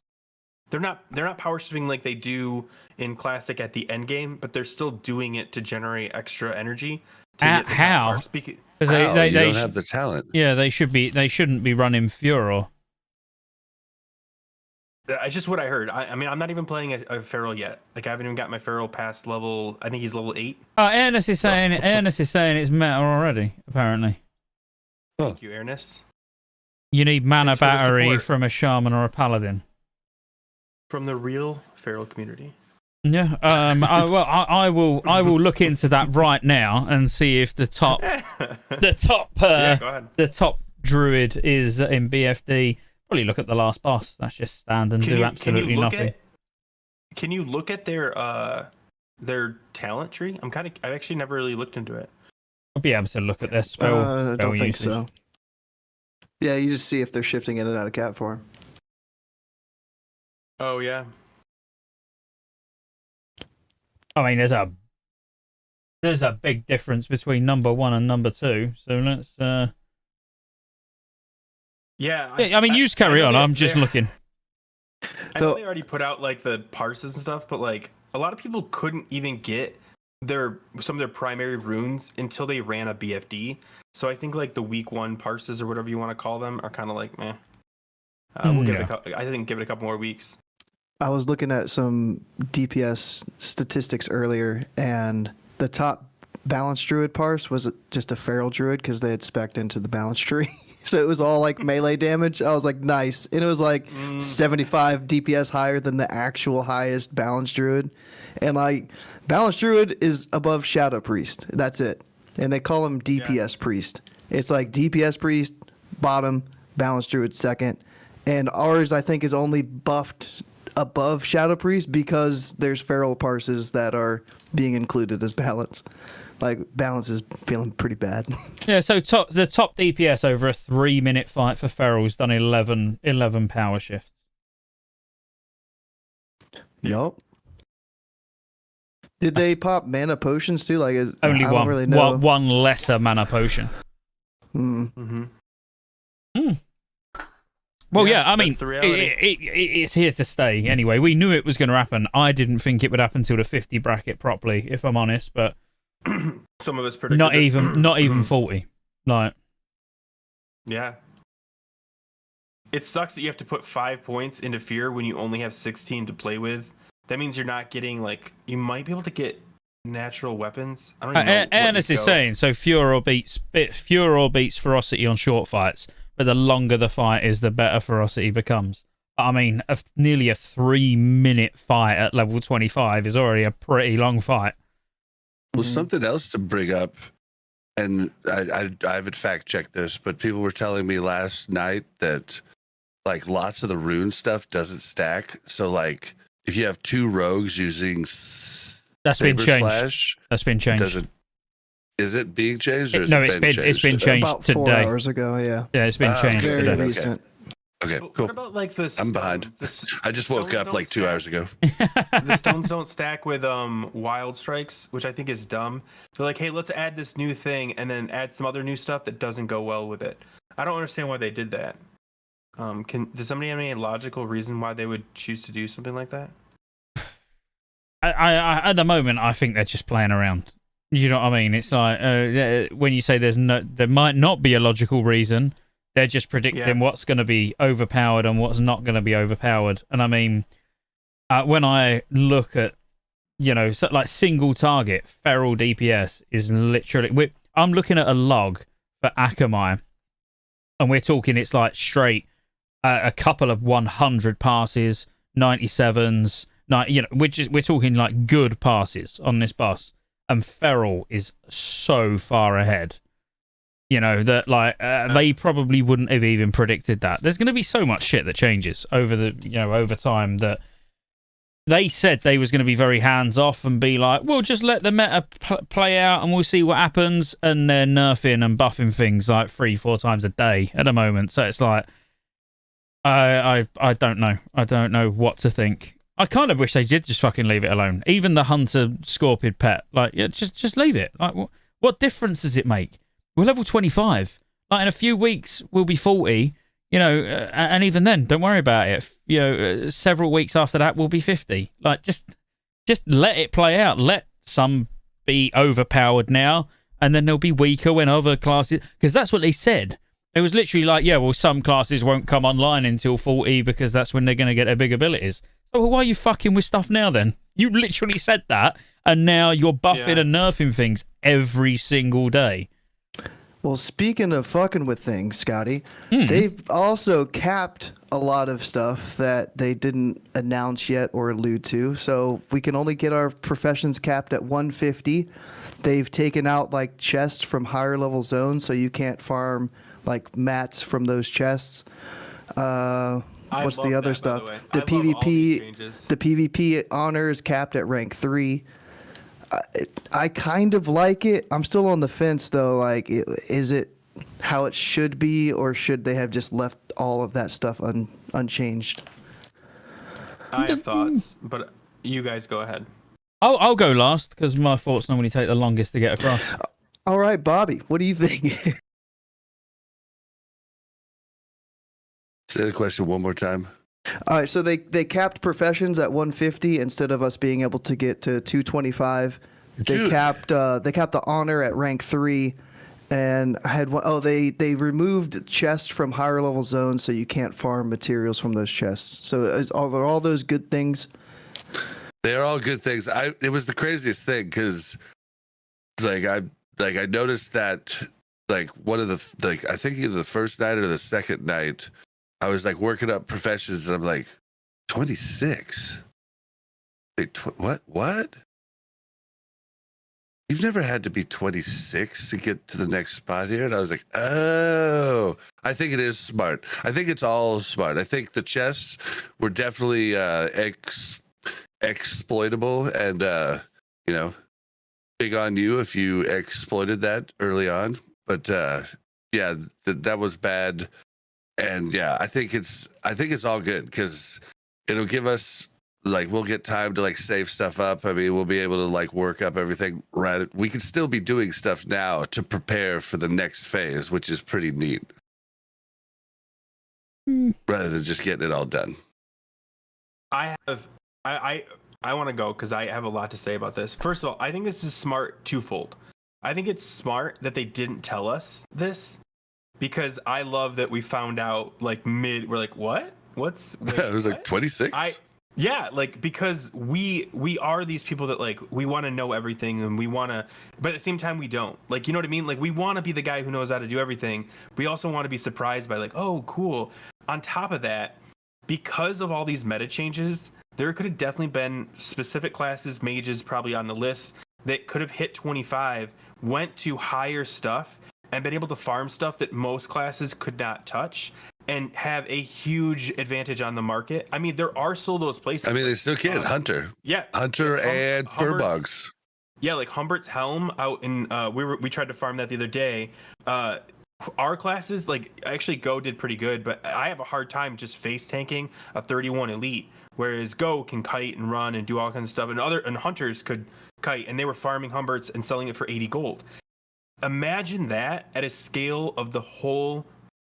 They're not power shifting like they do in classic at the end game, but they're still doing it to generate extra energy. How? Because they don't have the talent. Yeah, they shouldn't be running Furor. It's just what I heard. I mean, I'm not even playing a feral yet. Like I haven't even got my feral past level. I think he's level 8. Ernest is saying it's meta already. Apparently. Thank you, Ernest. You need mana Thanks for the battery support. from a shaman or a paladin. From the real feral community. Yeah. I will look into that right now and see if the top druid is in BFD. Probably look at the last boss. That's just stand and do absolutely nothing. Can you look at their talent tree? I've actually never really looked into it. I'll be able to look at their spell. I don't think usage. so. Yeah, you just see if they're shifting in and out of cat form. Oh yeah. I mean, there's a there's a big difference between number 1 and number 2. So let's. Yeah, I mean, you carry on. I'm just looking. I know they already put out like the parses and stuff, but like a lot of people couldn't even get some of their primary runes until they ran a BFD. So I think like the week 1 parses or whatever you want to call them are kind of like meh. We'll give it I think give it a couple more weeks. I was looking at some DPS statistics earlier, and the top balanced druid parse was just a feral druid because they had spec'd into the balance tree. So it was all like melee damage. I was like, nice. And it was like 75 DPS higher than the actual highest balanced druid. And like, balanced druid is above Shadow Priest. That's it. And they call him DPS Priest. It's like DPS Priest, bottom, balanced druid second. And ours, I think, is only buffed above Shadow Priest because there's feral parses that are being included as balance. Like, balance is feeling pretty bad. Yeah, so the top DPS over a 3-minute fight for Feral's done 11 power shifts. Yup. Did they pop mana potions too? Like, Only I one. don't really know. One lesser mana potion. Well, yeah, I mean, it's here to stay anyway. We knew it was going to happen. I didn't think it would happen till the 50 bracket properly, if I'm honest, but some of us predicted not even 40. Like, yeah. It sucks that you have to put 5 points into fear when you only have 16 to play with. That means you're not getting, like, you might be able to get natural weapons. I don't even know. Ernest is saying, so Furor beats Ferocity on short fights, but the longer the fight is, the better Ferocity becomes. I mean, nearly a 3-minute fight at level 25 is already a pretty long fight. Well, something else to bring up, and I haven't fact checked this, but people were telling me last night that like lots of the rune stuff doesn't stack. So like if you have 2 rogues using that's been changed. Slash, that's been changed. Is it being changed? Or it's been changed about today. 4 hours ago. Yeah. Yeah, it's been changed very today. recent. Okay, But cool. what about like the I'm behind. I just woke up like 2 hours ago. The stones don't stack with wild strikes, which I think is dumb. They're like, hey, let's add this new thing and then add some other new stuff that doesn't go well with it. I don't understand why they did that. Does somebody have any logical reason why they would choose to do something like that? I at the moment, I think they're just playing around. You know what I mean? It's like when you say there might not be a logical reason. They're just predicting what's going to be overpowered and what's not going to be overpowered. And I mean, when I look at, like single target, feral DPS is literally... I'm looking at a log for Akamai, and we're talking it's like straight a couple of 100 passes, 97s, we're talking like good passes on this bus. And feral is so far ahead. That like they probably wouldn't have even predicted that. There's going to be so much shit that changes over over time that they said they was going to be very hands off and be like, we'll just let the meta play out and we'll see what happens. And they're nerfing and buffing things like 3-4 times a day at the moment. So it's like, I don't know. I don't know what to think. I kind of wish they did just fucking leave it alone. Even the hunter scorpion pet, like, yeah, just leave it. Like, what difference does it make? We're level 25. Like, in a few weeks, we'll be 40, and even then, don't worry about it. Several weeks after that, we'll be 50. Like, just let it play out. Let some be overpowered now, and then they'll be weaker when other classes... Because that's what they said. It was literally like, yeah, well, some classes won't come online until 40 because that's when they're going to get their big abilities. So why are you fucking with stuff now, then? You literally said that, and now you're buffing and nerfing things every single day. Well, speaking of fucking with things, Scotty, they've also capped a lot of stuff that they didn't announce yet or allude to. So we can only get our professions capped at 150. They've taken out like chests from higher level zones, so you can't farm like mats from those chests. What's the other stuff? The PvP honor is capped at rank 3. I kind of like it. I'm still on the fence though. Like, is it how it should be, or should they have just left all of that stuff unchanged? I have thoughts, but you guys go ahead. I'll go last because my thoughts normally take the longest to get across. All right, Bobby, what do you think? Say the question one more time. All right, so they capped professions at 150 instead of us being able to get to 225. They Dude. capped the honor at rank 3, and had one, they removed chests from higher level zones, so you can't farm materials from those chests. So it's all those good things. They're all good things. It was the craziest thing because I noticed that like one of the I think either the first night or the second night I was like working up professions and I'm like 26. Like, what? You've never had to be 26 to get to the next spot here? And I was like, oh, I think it is smart. I think it's all smart. I think the chests were definitely exploitable and, big on you if you exploited that early on. But that was bad. And yeah, I think it's all good because it'll give us we'll get time to save stuff up. I mean, we'll be able to work up everything right. We can still be doing stuff now to prepare for the next phase, which is pretty neat. Rather than just getting it all done. I want to go because I have a lot to say about this. First of all, I think this is smart twofold. I think it's smart that they didn't tell us this because I love that we found out we're like, what? Wait, it was what? 26. Because we are these people that we want to know everything and we want to, but at the same time we don't. You know what I mean? We want to be the guy who knows how to do everything. We also want to be surprised by oh, cool. On top of that, because of all these meta changes, there could have definitely been specific classes, mages probably on the list that could have hit 25, went to higher stuff and been able to farm stuff that most classes could not touch and have a huge advantage on the market. I mean, there are still those places. I mean, they still can. Hunter. Yeah. Hunter and Furbogs. Yeah, Humbert's Helm out in, we tried to farm that the other day. Our classes, actually Go did pretty good, but I have a hard time just face tanking a 31 elite, whereas Go can kite and run and do all kinds of stuff, and Hunters could kite, and they were farming Humberts and selling it for 80 gold. Imagine that at a scale of the whole,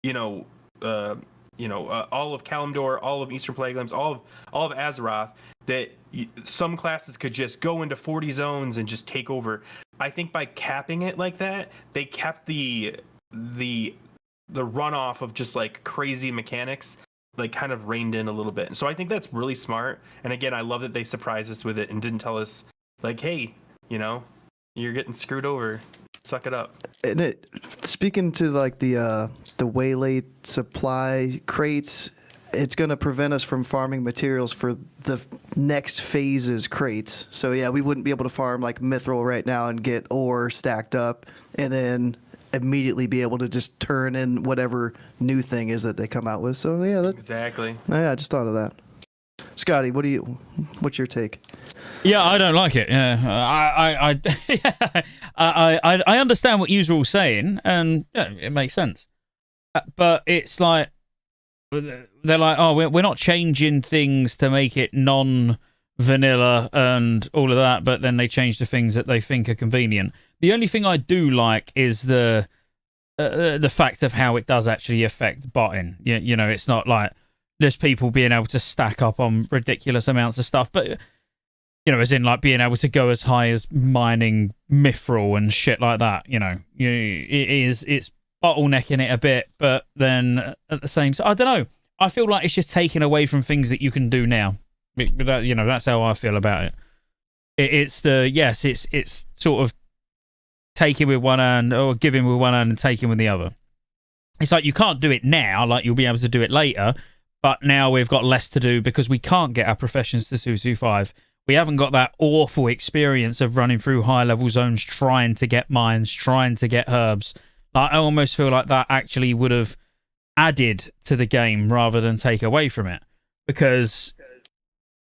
all of Kalimdor, all of Eastern Plaguelands, all of Azeroth, that some classes could just go into 40 zones and just take over. I think by capping it like that, they kept the runoff of just crazy mechanics kind of reined in a little bit. So I think that's really smart. And again, I love that they surprised us with it and didn't tell us hey, you're getting screwed over. Suck it up. And speaking to the waylaid supply crates, it's going to prevent us from farming materials for the next phase's crates. So yeah, we wouldn't be able to farm Mithril right now and get ore stacked up and then immediately be able to just turn in whatever new thing is that they come out with. So yeah, exactly. Yeah, I just thought of that. Scotty, what's your take? Yeah, I don't like it. Yeah, I understand what you're all saying, and yeah, it makes sense. But it's they're like, oh, we're not changing things to make it non-vanilla and all of that, but then they change the things that they think are convenient. The only thing I do like is the fact of how it does actually affect botting. It's not just people being able to stack up on ridiculous amounts of stuff, but as in being able to go as high as mining mithril and shit like that. It's bottlenecking it a bit, but then at the same time, I don't know. I feel like it's just taking away from things that you can do now. That's how I feel about it. It's sort of taking with one hand or giving with one hand and taking with the other. It's you can't do it now, you'll be able to do it later, but now we've got less to do because we can't get our professions to 225. We haven't got that awful experience of running through high-level zones, trying to get mines, trying to get herbs. I almost feel like that actually would have added to the game rather than take away from it. Because,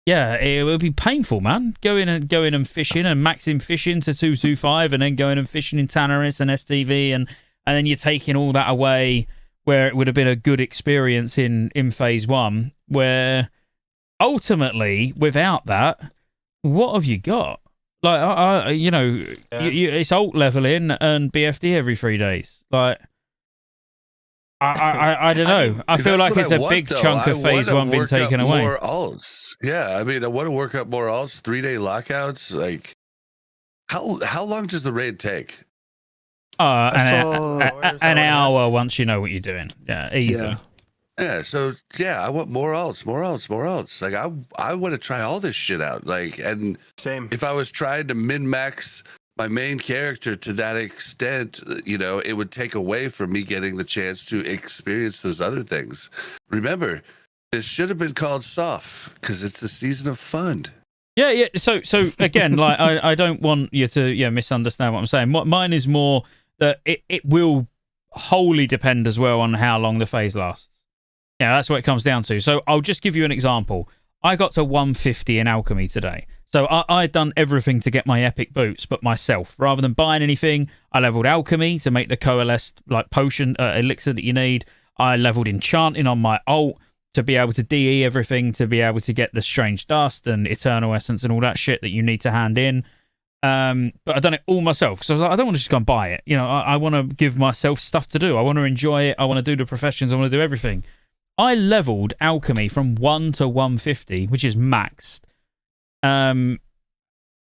yeah, it would be painful, man. Going and fishing and maxing fishing to 225 and then going and fishing in Tanneris and STV and then you're taking all that away where it would have been a good experience in Phase 1, where ultimately, without that, what have you got? Like, you know, it's alt leveling and BFD every 3 days. Like, I don't know. I feel like it's a big chunk of phase 1 been taken away. More alts. Yeah, I mean, I want to work up more alts. 3-day lockouts. Like, how long does the raid take? An hour once you know what you're doing. Yeah, easy. Yeah, so I want more alts. Like I want to try all this shit out. Like, and same. If I was trying to min-max my main character to that extent, you know, it would take away from me getting the chance to experience those other things. Remember, this should have been called soft because it's the season of fun. Yeah. So again, like I don't want you to misunderstand what I'm saying. Mine is more that it will wholly depend as well on how long the phase lasts. Yeah, that's what it comes down to. So I'll just give you an example. I got to 150 in alchemy today. So I'd done everything to get my epic boots, but myself. Rather than buying anything, I leveled alchemy to make the coalesced like potion elixir that you need. I leveled enchanting on my ult to be able to DE everything, to be able to get the strange dust and eternal essence and all that shit that you need to hand in. But I've done it all myself because I was like, I don't want to just go and buy it. You know, I want to give myself stuff to do. I want to enjoy it. I want to do the professions. I want to do everything. I leveled alchemy from 1 to 150, which is maxed. And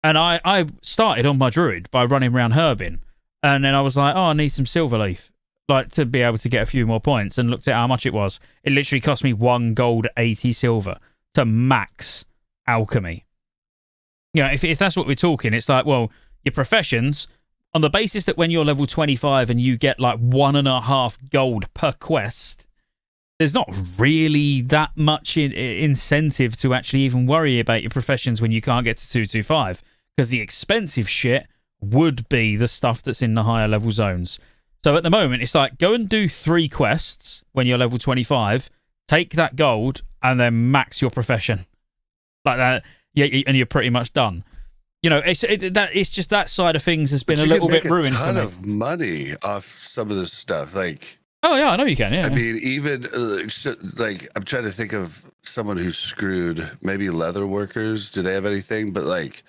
I started on my druid by running around herbing, and then I was like, I need some silver leaf, like to be able to get a few more points, and looked at how much it was. It literally cost me 1 gold, 80 silver to max alchemy. You know, if that's what we're talking, it's like, well, your professions, on the basis that when you're level 25 and you get like 1.5 gold per quest, there's not really that much incentive to actually even worry about your professions when you can't get to 225, because the expensive shit would be the stuff that's in the higher level zones. So at the moment, it's like, go and do 3 quests when you're level 25, take that gold, and then max your profession. Like that, and you're pretty much done. You know, it's just that side of things has been a little bit ruined for me. You can make a ton of money off some of this stuff, like... Oh, yeah, I know you can, yeah. I mean, even, like, I'm trying to think of someone who's screwed. Maybe leather workers. Do they have anything? But, like,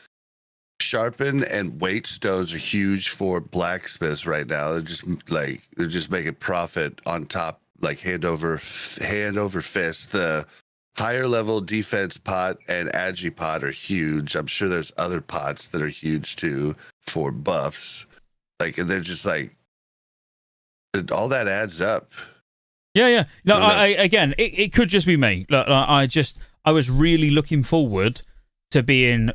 sharpen and weight stones are huge for blacksmiths right now. They're just making profit on top, like, hand over fist. The higher level defense pot and agi pot are huge. I'm sure there's other pots that are huge, too, for buffs. Like, and they're just, like, all that adds up. Yeah. No, again, it could just be me. I was really looking forward to being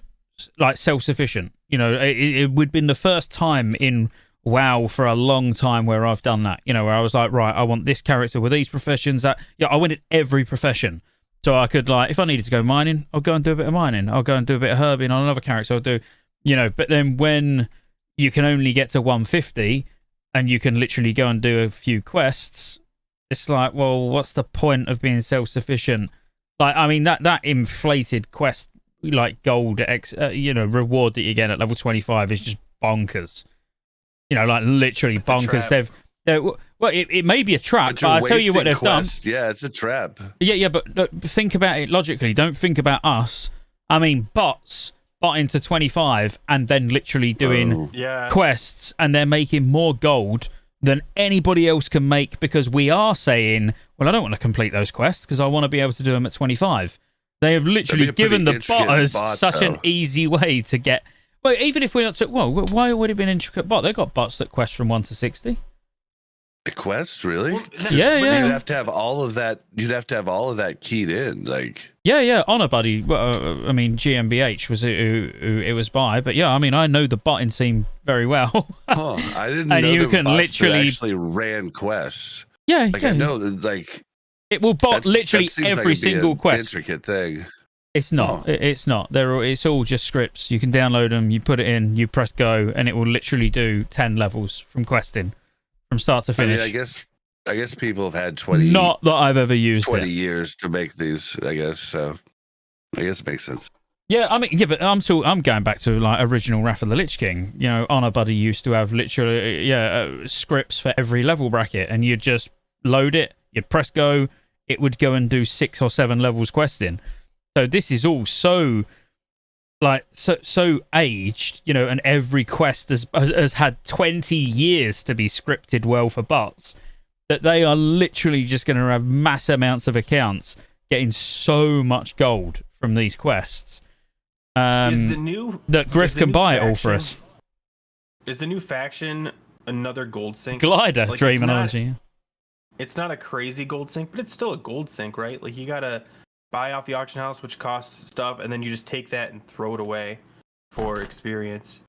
like self-sufficient. You know, it would have been the first time in WoW for a long time where I've done that. You know, where I was like, right, I want this character with these professions. I wanted every profession, so I could, like, if I needed to go mining, I'll go and do a bit of mining. I'll go and do a bit of herbing on another character. I'll do, you know. But then when you can only get to 150. And you can literally go and do a few quests, it's like, well, what's the point of being self-sufficient? Like, I mean, that inflated quest, like gold, reward that you get at level 25 is just bonkers. You know, like literally it's bonkers. It may be a trap, but I'll tell you what they've done. Yeah, it's a trap. Yeah, but think about it logically. Don't think about us. I mean, bots bot into 25 and then literally doing quests, and they're making more gold than anybody else can make, because we are saying, well, I don't want to complete those quests because I want to be able to do them at 25. They have literally given the botters such an easy way to get... Well, even if we're not... why would it be an intricate bot? They've got bots that quest from 1 to 60. The quest, really? Well, yeah. You'd have to have all of that. You'd have to have all of that keyed in, like. Yeah. Honor Buddy. I mean, GmbH was who it was by, but yeah, I mean, I know the botting scene very well. I didn't know you there can bots literally that actually ran quests. Yeah, like I know, like it will bot literally every single quest. Intricate thing. It's not. It's not. It's all just scripts. You can download them. You put it in. You press go, and it will literally do 10 levels from questing. From start to finish. I mean, I guess people have had 20. Not that I've ever used 20 years to make these. I guess so. I guess it makes sense. Yeah, I mean, but I'm going back to like original Wrath of the Lich King. You know, Honor Buddy used to have literally scripts for every level bracket, and you'd just load it. You'd press go. It would go and do 6 or 7 levels questing. So this is all so like so aged, you know, and every quest has had 20 years to be scripted well for bots, that they are literally just going to have mass amounts of accounts getting so much gold from these quests. That Griff can buy it all for us. Is the new faction another gold sink? Glider, like, dream analogy. It's not a crazy gold sink, but it's still a gold sink, right? Like, you gotta buy off the auction house, which costs stuff, and then you just take that and throw it away for experience.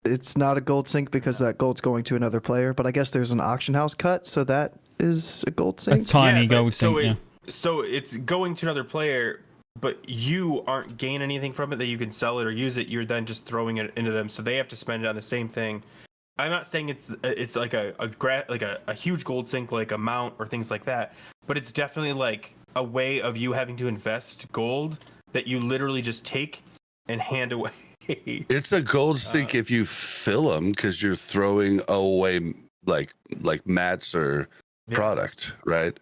It's not a gold sink because that gold's going to another player, but I guess there's an auction house cut, so that is a gold A sink. tiny but- gold so sink. So it's going to another player, but you aren't gaining anything from it that you can sell it or use it. You're then just throwing it into them, so they have to spend it on the same thing. I'm not saying it's like a huge gold sink, like a mount or things like that, but it's definitely like a way of you having to invest gold that you literally just take and hand away. It's a gold sink if you fill them because you're throwing away like mats or product, right?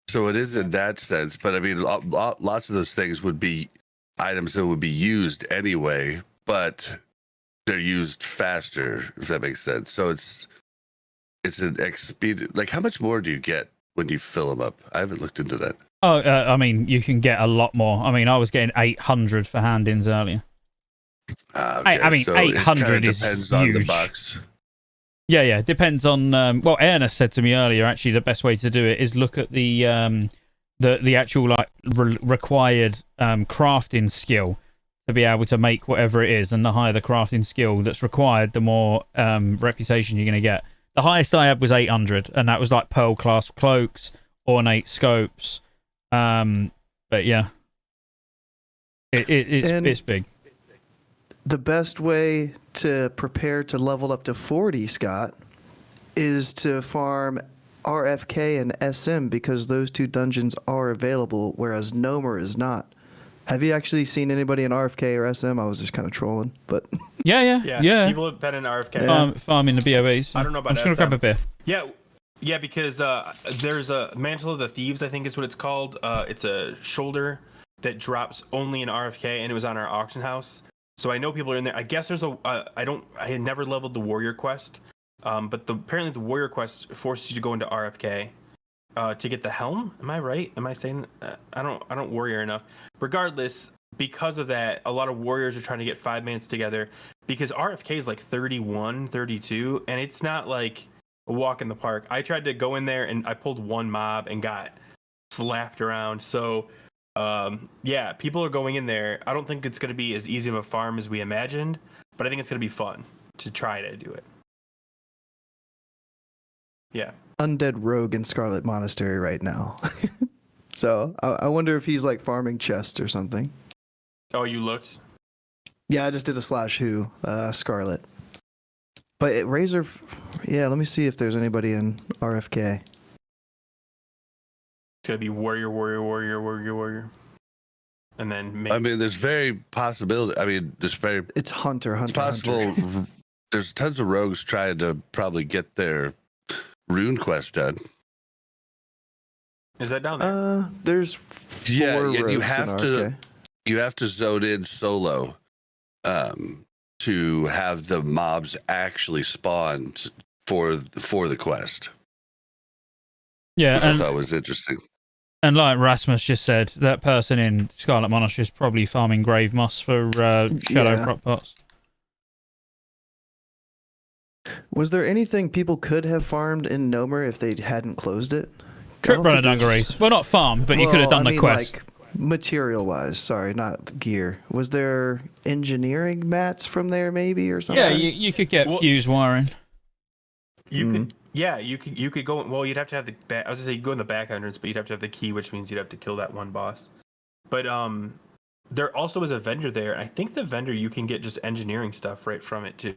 So it is in that sense, but I mean, lots of those things would be items that would be used anyway, but they're used faster, if that makes sense. So it's an expedient. Like, how much more do you get when you fill them up? I haven't looked into that. Oh, I mean, you can get a lot more. I mean, I was getting 800 for hand-ins earlier. Okay. I mean, So 800 is depends on the huge. box. Yeah, depends on. Well, Ernest said to me earlier. Actually, the best way to do it is look at the actual like required crafting skill to be able to make whatever it is, and the higher the crafting skill that's required, the more reputation you're going to get. The highest I had was 800, and that was like pearl class cloaks, ornate scopes. But yeah, it's big. The best way to prepare to level up to 40, Scott, is to farm RFK and SM because those two dungeons are available, whereas Nomer is not. Have you actually seen anybody in RFK or SM? I was just kind of trolling, but Yeah. People have been in RFK. Farming the BOEs. I don't know about I'm just gonna SM. grab a beer. Yeah, because there's a Mantle of the Thieves, I think is what it's called. It's a shoulder that drops only in RFK, and it was on our auction house. So I know people are in there. I guess there's I had never leveled the Warrior Quest, but apparently the Warrior Quest forces you to go into RFK to get the helm. Am I right? Am I saying I don't warrior enough? Regardless, because of that, a lot of warriors are trying to get 5 minutes together because RFK is like 31, 32, and it's not like a walk in the park. I tried to go in there and I pulled one mob and got slapped around. So yeah, people are going in there. I don't think it's going to be as easy of a farm as we imagined, but I think it's going to be fun to try to do it. Yeah. Undead Rogue in Scarlet Monastery right now. So I wonder if he's like farming chests or something. Oh, you looked? Yeah, I just did a /who Scarlet. But Razor, yeah, let me see if there's anybody in RFK. It's going to be warrior. And then I mean, there's very possibility. I mean, It's Hunter. it's possible. There's tons of rogues trying to probably get their rune quest done. Is that down there? There's four rogues you in have RFK. you have to zone in solo to have the mobs actually spawn for the quest. Yeah, Which I thought was interesting. And like Rasmus just said, that person in Scarlet Monastery is probably farming grave moss for shadow prop pots. Was there anything people could have farmed in Nomer if they hadn't closed it? Trip runner dungarees. Well, not farm, but you could have done the quest. Like, material-wise, sorry, not gear. Was there engineering mats from there, maybe, or something? Yeah, you could get fuse wiring. You could. Yeah, you could go. Well, you'd have to have the back. I was gonna say you go in the back entrance, but you'd have to have the key, which means you'd have to kill that one boss. But there also is a vendor there. I think the vendor you can get just engineering stuff right from it too.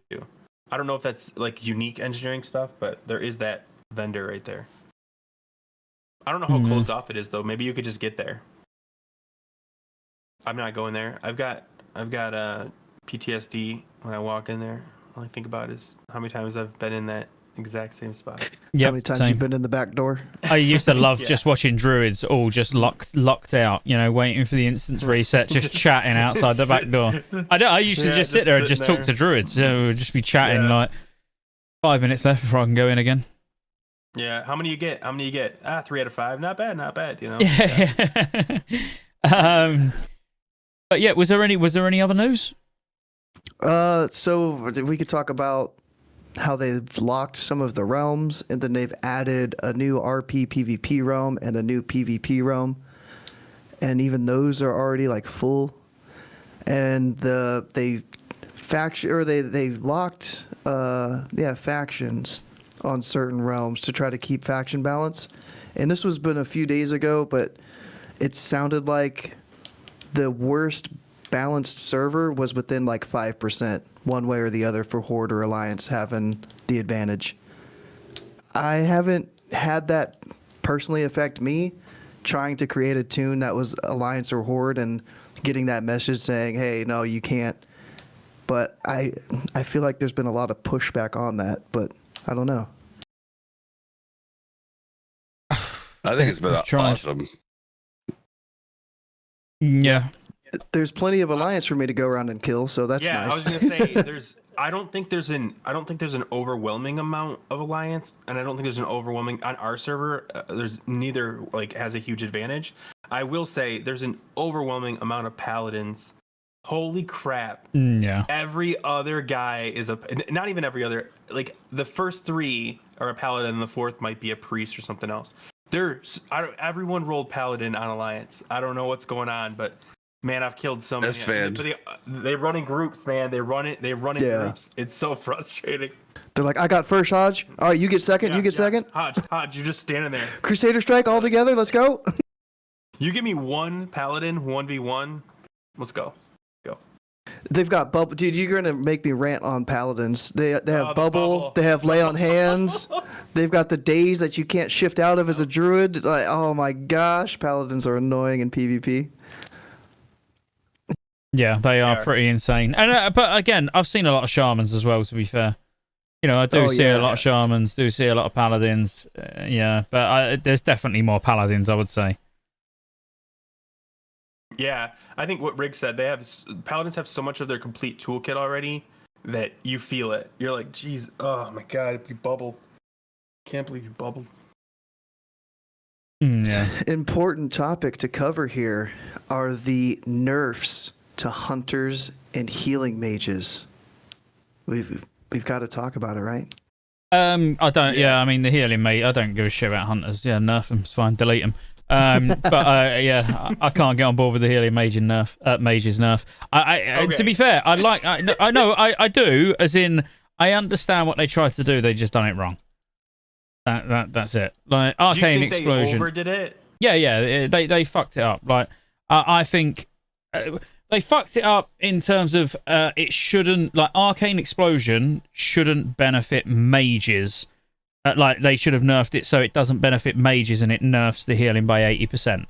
I don't know if that's like unique engineering stuff, but there is that vendor right there. I don't know how closed off it is though. Maybe you could just get there. I'm not going there. I've got PTSD when I walk in there. All I think about is how many times I've been in that exact same spot. How Yep, many times same. you've been in the back door? I used to love Yeah. just watching druids all just locked out, you know, waiting for the instance reset, just chatting outside the back door. I used to Yeah, just sit there and sitting just talk to druids. So we'd just be chatting Yeah. like 5 minutes left before I can go in again. Yeah. How many you get? 3 out of 5. Not bad. You know. Yeah. But yeah, was there any other news? So we could talk about how they've locked some of the realms, and then they've added a new RP PvP realm and a new PvP realm, and even those are already like full. And they locked factions on certain realms to try to keep faction balance. And this was been a few days ago, but it sounded like the worst balanced server was within like 5%, one way or the other, for Horde or Alliance having the advantage. I haven't had that personally affect me trying to create a tune that was Alliance or Horde and getting that message saying, hey, no, you can't. But I feel like there's been a lot of pushback on that, but I don't know. I think it's been I've tried. awesome. Yeah. There's plenty of Alliance for me to go around and kill, so that's Yeah, nice. I was gonna say I don't think there's an overwhelming amount of Alliance, and I don't think there's an overwhelming on our server. There's neither like has a huge advantage. I will say there's an overwhelming amount of Paladins. Holy crap! Yeah. Every other guy is not even every other, like the first 3 are a Paladin, and the 4th might be a priest or something else. Everyone rolled Paladin on Alliance. I don't know what's going on, but man, I've killed so many. That's fan. They run in groups, man. They run in Yeah. groups. It's so frustrating. They're like, I got first, Hodge. All right, you get second, you get second. Hodge, you're just standing there. Crusader Strike all together, let's go. You give me one Paladin, 1v1. Let's go. They've got bubble, dude. You're gonna make me rant on paladins. They have the bubble. bubble. They have lay on hands. They've got the days that you can't shift out of as a druid. Like, oh my gosh, paladins are annoying in PvP. Yeah, they are Yeah. pretty insane. And but again, I've seen a lot of shamans as well. To be fair, you know, I do Oh, see yeah. a lot of shamans, do see a lot of paladins. Yeah, but there's definitely more paladins, I would say. Yeah, I think what Rick said, Paladins have so much of their complete toolkit already that you feel it. You're like, geez, oh my god, you bubbled. Can't believe you bubbled. Yeah. Important topic to cover here are the nerfs to hunters and healing mages. We've got to talk about it, right? I don't. Yeah, I mean the healing mate. I don't give a shit about hunters. Yeah, nerf them. It's fine. Delete them. But yeah, I can't get on board with the healing mages nerf. To be fair, I do. As in, I understand what they tried to do. They just done it wrong. That's it. Like Do you arcane think explosion. they overdid it? Yeah. They fucked it up. Like I think they fucked it up in terms of it shouldn't, like arcane explosion shouldn't benefit mages. Like they should have nerfed it so it doesn't benefit mages and it nerfs the healing by 80%.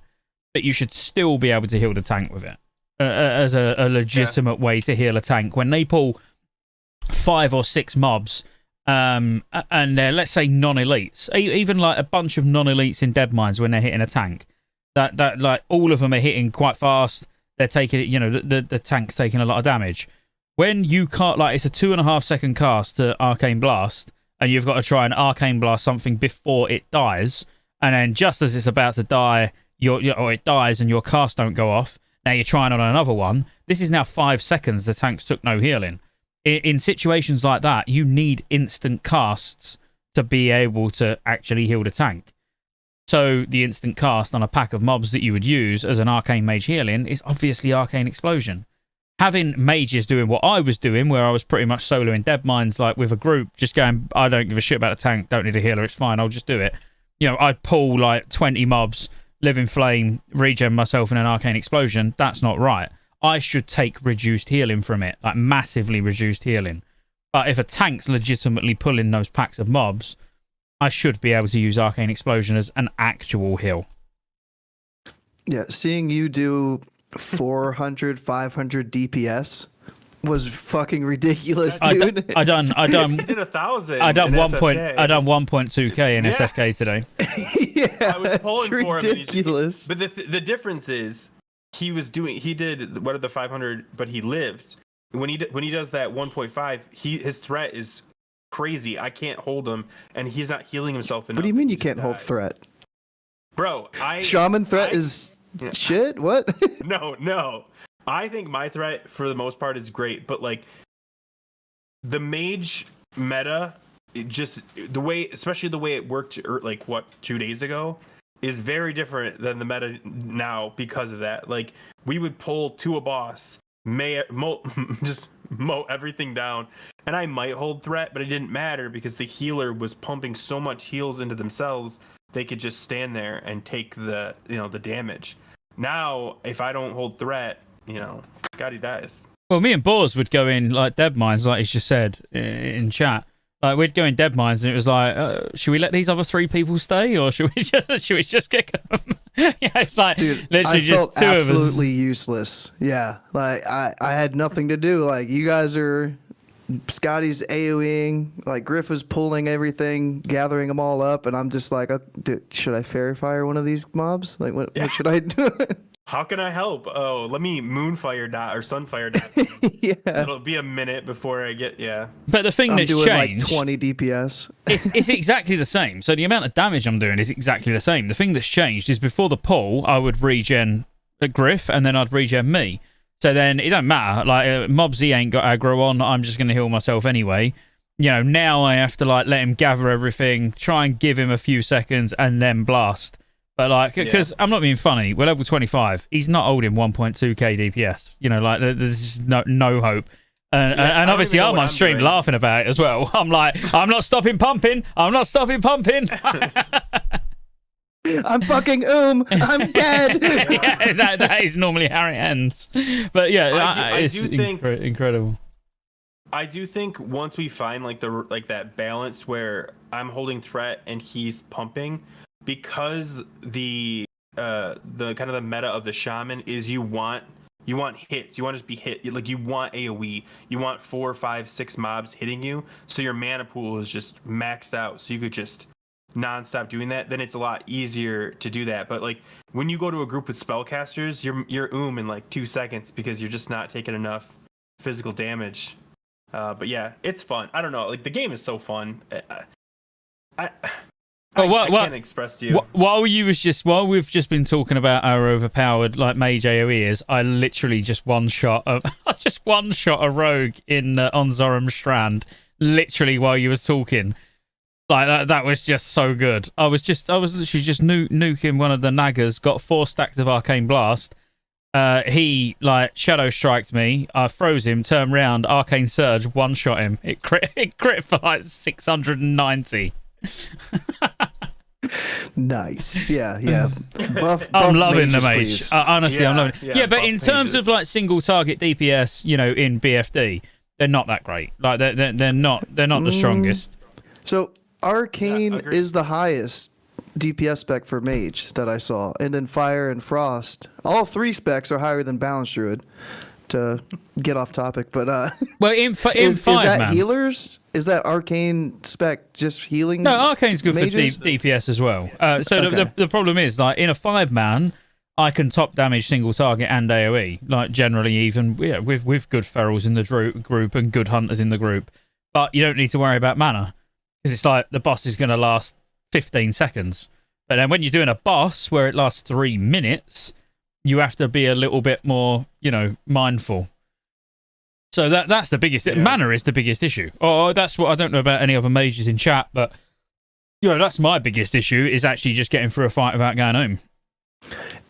But you should still be able to heal the tank with it as a legitimate way to heal a tank. When they pull 5 or 6 mobs, and they're, let's say, non-elites, even like a bunch of non-elites in dead mines when they're hitting a tank, that like all of them are hitting quite fast. They're taking, you know, the tank's taking a lot of damage. When you can't, like, it's a 2.5 second cast to arcane blast, and you've got to try and arcane blast something before it dies, and then just as it's about to die, or it dies and your cast don't go off, now you're trying on another one. This is now 5 seconds the tanks took no healing. In situations like that, you need instant casts to be able to actually heal the tank. So the instant cast on a pack of mobs that you would use as an arcane mage healing is obviously arcane explosion. Having mages doing what I was doing, where I was pretty much soloing dead mines, like with a group, just going, I don't give a shit about the tank, don't need a healer, it's fine, I'll just do it. You know, I'd pull like 20 mobs, live in flame, regen myself in an arcane explosion. That's not right. I should take reduced healing from it, like massively reduced healing. But if a tank's legitimately pulling those packs of mobs, I should be able to use arcane explosion as an actual heal. Yeah, seeing you do 400, 500 DPS was fucking ridiculous, I dude. done He did 1,000. I done in 1.2k in Yeah. SFK today. Yeah, I was pulling it's for him. And ridiculous. but the difference is he did what are the 500, but he lived. When he does that 1.5, his threat is crazy. I can't hold him, and he's not healing himself enough. What do you mean He you just can't hold dies. threat? Bro? Shaman threat is Yeah. shit. What? No. I think my threat for the most part is great, but like the mage meta, it just the way, especially the way it worked, like 2 days ago, is very different than the meta now because of that. Like we would pull to a boss, just mow everything down, and I might hold threat, but it didn't matter because the healer was pumping so much heals into themselves they could just stand there and take the damage. Now, if I don't hold threat, Scotty dies. Well, me and Boars would go in like dead mines, like he's just said in chat. Like we'd go in dead mines, and it was like, should we let these other 3 people stay, or should we just kick them? Yeah, it's like, Dude, literally I just felt 2 of us. absolutely useless. Yeah, like I had nothing to do. Like you guys are, Scotty's AoEing, like Griff was pulling everything, gathering them all up, and I'm just like, dude, should I fairy fire one of these mobs? Like what should I do? How can I help? Oh, let me moonfire dot or sunfire dot. Yeah, It'll be a minute before I get But the thing I'm that's doing changed, like 20 DPS. it's exactly the same. So the amount of damage I'm doing is exactly the same. The thing that's changed is before the pull, I would regen Griff, and then I'd regen me. So then it don't matter. Like mobs he ain't got aggro on. I'm just gonna heal myself anyway. Now I have to like let him gather everything, try and give him a few seconds, and then blast. But like, because I'm not being funny, we're level 25. He's not holding 1.2k DPS. Like there's just no hope. And obviously I'm on stream laughing about it as well. I'm like, I'm not stopping pumping. I'm not stopping pumping. I'm fucking I'm dead. Yeah, that is normally how it ends. But yeah, I do think incredible. I do think once we find like that balance where I'm holding threat and he's pumping, because the kind of the meta of the shaman is you want hits, you want to just be hit, like you want AoE, you want 4, 5, 6 mobs hitting you, so your mana pool is just maxed out, so you could just non-stop doing that. Then it's a lot easier to do that. But like when you go to a group with spellcasters, you're in like 2 seconds because you're just not taking enough physical damage. But yeah, it's fun. I don't know, like the game is so fun. I can't express to you. While we've just been talking about our overpowered like mage AoEers, I literally just one shot a rogue in on Zoram Strand. Literally while you was talking, like that was just so good. I was literally just nuking one of the naggers. Got 4 stacks of arcane blast. He like shadow striked me. I froze him. Turned round, arcane surge, one shot him. It crit for like 690. Nice. Yeah. Buff I'm loving the mages, mage. Honestly, I'm loving it. Yeah, but buff in terms mages. of like single target DPS, in BFD, they're not that great. Like they're not the strongest. So Arcane Yeah, agreed. is the highest DPS spec for mage that I saw, and then Fire and Frost. All 3 specs are higher than Balance Druid. To get off topic, but Well, in is 5 that man. healers? Is that Arcane spec just healing? No, Arcane's good mages? for DPS as well. So Okay. the problem is, like, in a 5 man, I can top damage single target and AoE. Like, generally, even with good ferals in the group and good hunters in the group. But you don't need to worry about mana. Because it's like the boss is going to last 15 seconds. But then when you're doing a boss where it lasts 3 minutes, you have to be a little bit more, mindful. So that's the biggest. Yeah. Mana is the biggest issue. Oh, that's what I don't know about any other mages in chat, but that's my biggest issue is actually just getting through a fight without going home.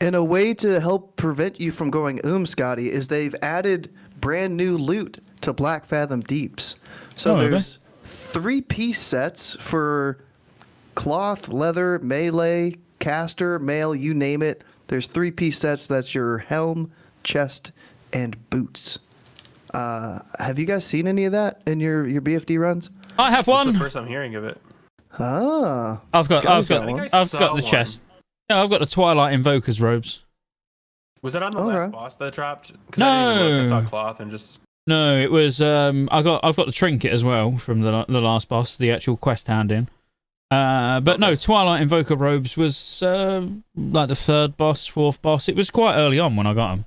And a way to help prevent you from going Scotty, is they've added brand new loot to Black Fathom Deeps. So there's 3-piece sets for cloth, leather, melee, caster, mail, you name it. There's 3-piece sets. That's your helm, chest, and boots. Have you guys seen any of that in your BFD runs? I have This is one. the first I'm hearing of it. Ah, I've got Scotty's I've one. got the chest. Yeah, I've got the Twilight Invoker's robes. Was that on the Okay. last boss that dropped? 'Cause I didn't even look. I saw cloth and just. No, it was I've got the trinket as well from the last boss, the actual quest handing. But no, Twilight Invoker robes was like the third boss, fourth boss. It was quite early on when I got them.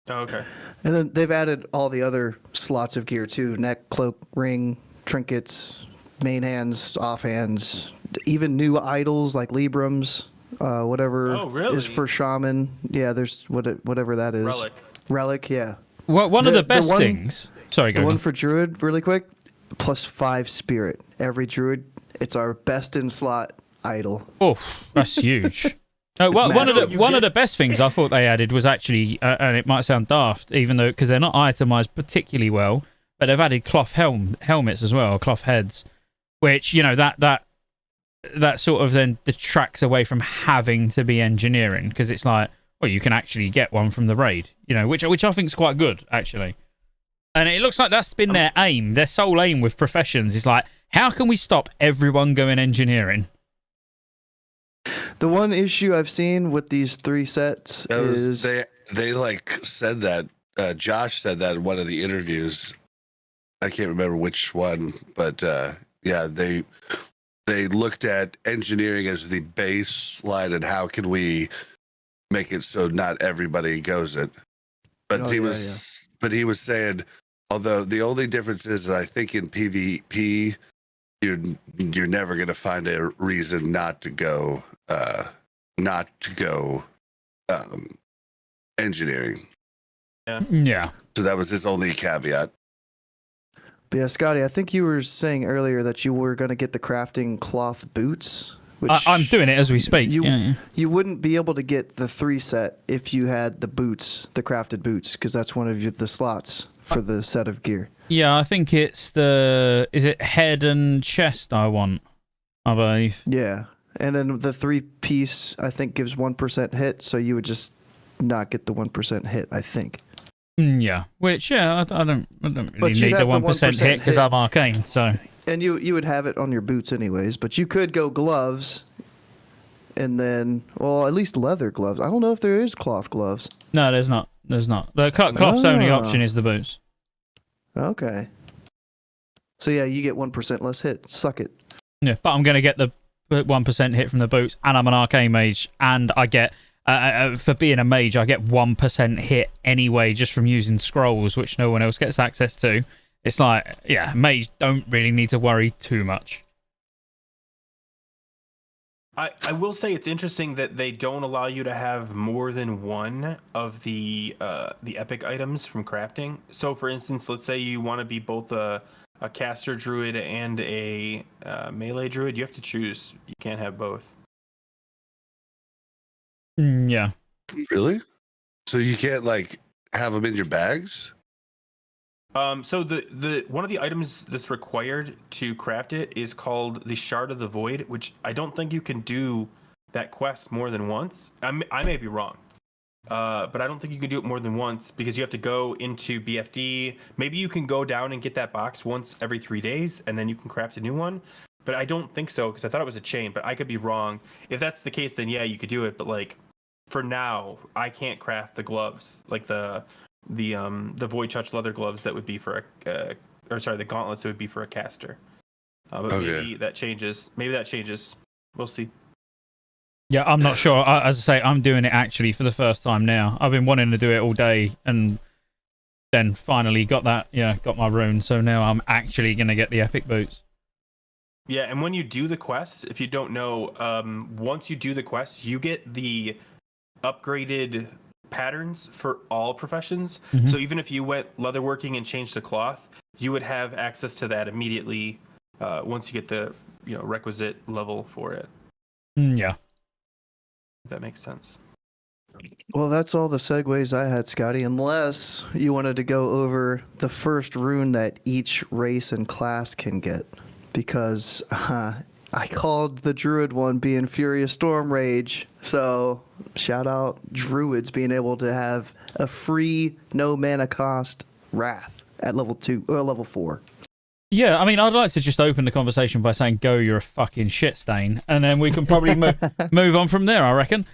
Oh, okay. And then they've added all the other slots of gear too: neck, cloak, ring, trinkets, main hands, off hands, even new idols like Librams, whatever Oh, really? is for shaman. Yeah, there's whatever that is. Relic, yeah. Well, one of the best one- things. Sorry, The go one on. for Druid, really quick, +5 spirit. Every Druid, it's our best in slot idol. Oh, that's huge. No, well, one of the best things I thought they added was actually, and it might sound daft, even though because they're not itemized particularly well, but they've added cloth helmets as well, cloth heads, which that sort of then detracts away from having to be engineering because it's like, well, you can actually get one from the raid, which I think is quite good actually. And it looks like that's been their aim, their sole aim with professions is like, how can we stop everyone going engineering? The one issue I've seen with these 3 sets is they like said that Josh said that in one of the interviews. I can't remember which one, but yeah, they looked at engineering as the baseline and how can we make it so not everybody goes it. But he was saying, although the only difference is I think in PvP you're never going to find a reason not to go engineering. Yeah. So that was his only caveat. But yeah, Scotty, I think you were saying earlier that you were going to get the crafting cloth boots. Which I'm doing it as we speak. You wouldn't be able to get the 3 set if you had the boots, the crafted boots, because that's one of the slots for the set of gear. Yeah, I think it's is it head and chest I want, I believe. Yeah. And then the 3-piece, I think, gives 1% hit, so you would just not get the 1% hit, I think. Yeah, which, I don't really you'd need the have the 1% hit because hit. I'm arcane, so... And you would have it on your boots anyways, but you could go gloves, and then, well, at least leather gloves. I don't know if there is cloth gloves. No, there's not. The cloth's only option is the boots. Okay. So yeah, you get 1% less hit. Suck it. Yeah, but I'm going to get the 1% hit from the boots, and I'm an arcane mage, and I get... for being a mage, I get 1% hit anyway just from using scrolls, which no one else gets access to. It's like, yeah, mage don't really need to worry too much. I will say it's interesting that they don't allow you to have more than one of the epic items from crafting. So, for instance, let's say you want to be both a caster druid and a melee druid. You have to choose. You can't have both. Yeah. Really? So you can't like have them in your bags? So the one of the items that's required to craft it is called the Shard of the Void, which I don't think you can do that quest more than once. I may be wrong, but I don't think you can do it more than once because you have to go into BFD. Maybe you can go down and get that box once every 3 days, and then you can craft a new one. But I don't think so because I thought it was a chain, but I could be wrong. If that's the case, then yeah, you could do it. But like for now, I can't craft the gloves like the void touch leather gloves that would be for the gauntlets that would be for a caster. But maybe that changes. We'll see. Yeah, I'm not sure. As I say, I'm doing it actually for the first time now. I've been wanting to do it all day and then finally got my rune. So now I'm actually going to get the epic boots. Yeah, and when you do the quest, if you don't know, once you do the quest, you get the upgraded patterns for all professions. Mm-hmm. So even if you went leatherworking and changed to cloth, you would have access to that immediately once you get the requisite level for it. Yeah. If that makes sense. Well, that's all the segues I had, Scotty, unless you wanted to go over the first rune that each race and class can get. Because I called the Druid one being Furious Storm Rage. So shout out Druids being able to have a free, no mana cost Wrath at level 2 or level 4. Yeah, I mean, I'd like to just open the conversation by saying, go, you're a fucking shit stain. And then we can probably move on from there, I reckon.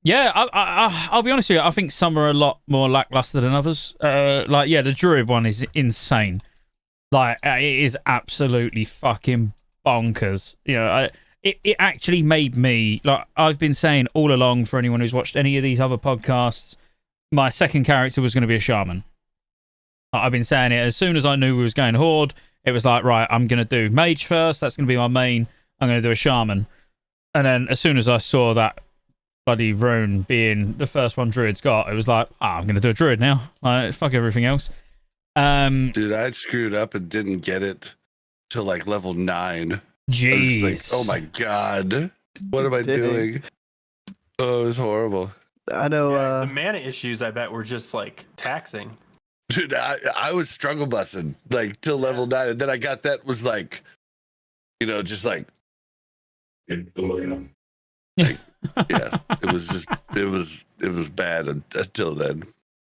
Yeah, I'll be honest with you. I think some are a lot more lackluster than others. The Druid one is insane. Like, it is absolutely fucking bonkers. You know, it actually made me, like, I've been saying all along, for anyone who's watched any of these other podcasts, my second character was going to be a shaman. I've been saying it as soon as I knew we was going Horde. It was like, right, I'm going to do mage first. That's going to be my main. I'm going to do a shaman. And then as soon as I saw that bloody rune being the first one Druid's got, it was like, I'm going to do a Druid now. Like, fuck everything else. Dude, I screwed up and didn't get it till like level 9. Jeez. I was like, oh my god, what am I doing? Oh, it was horrible. I know. The mana issues, I bet, were just like taxing. Dude, I was struggle busting like till level 9, and then I got that was like, just like, yeah, it was bad until then.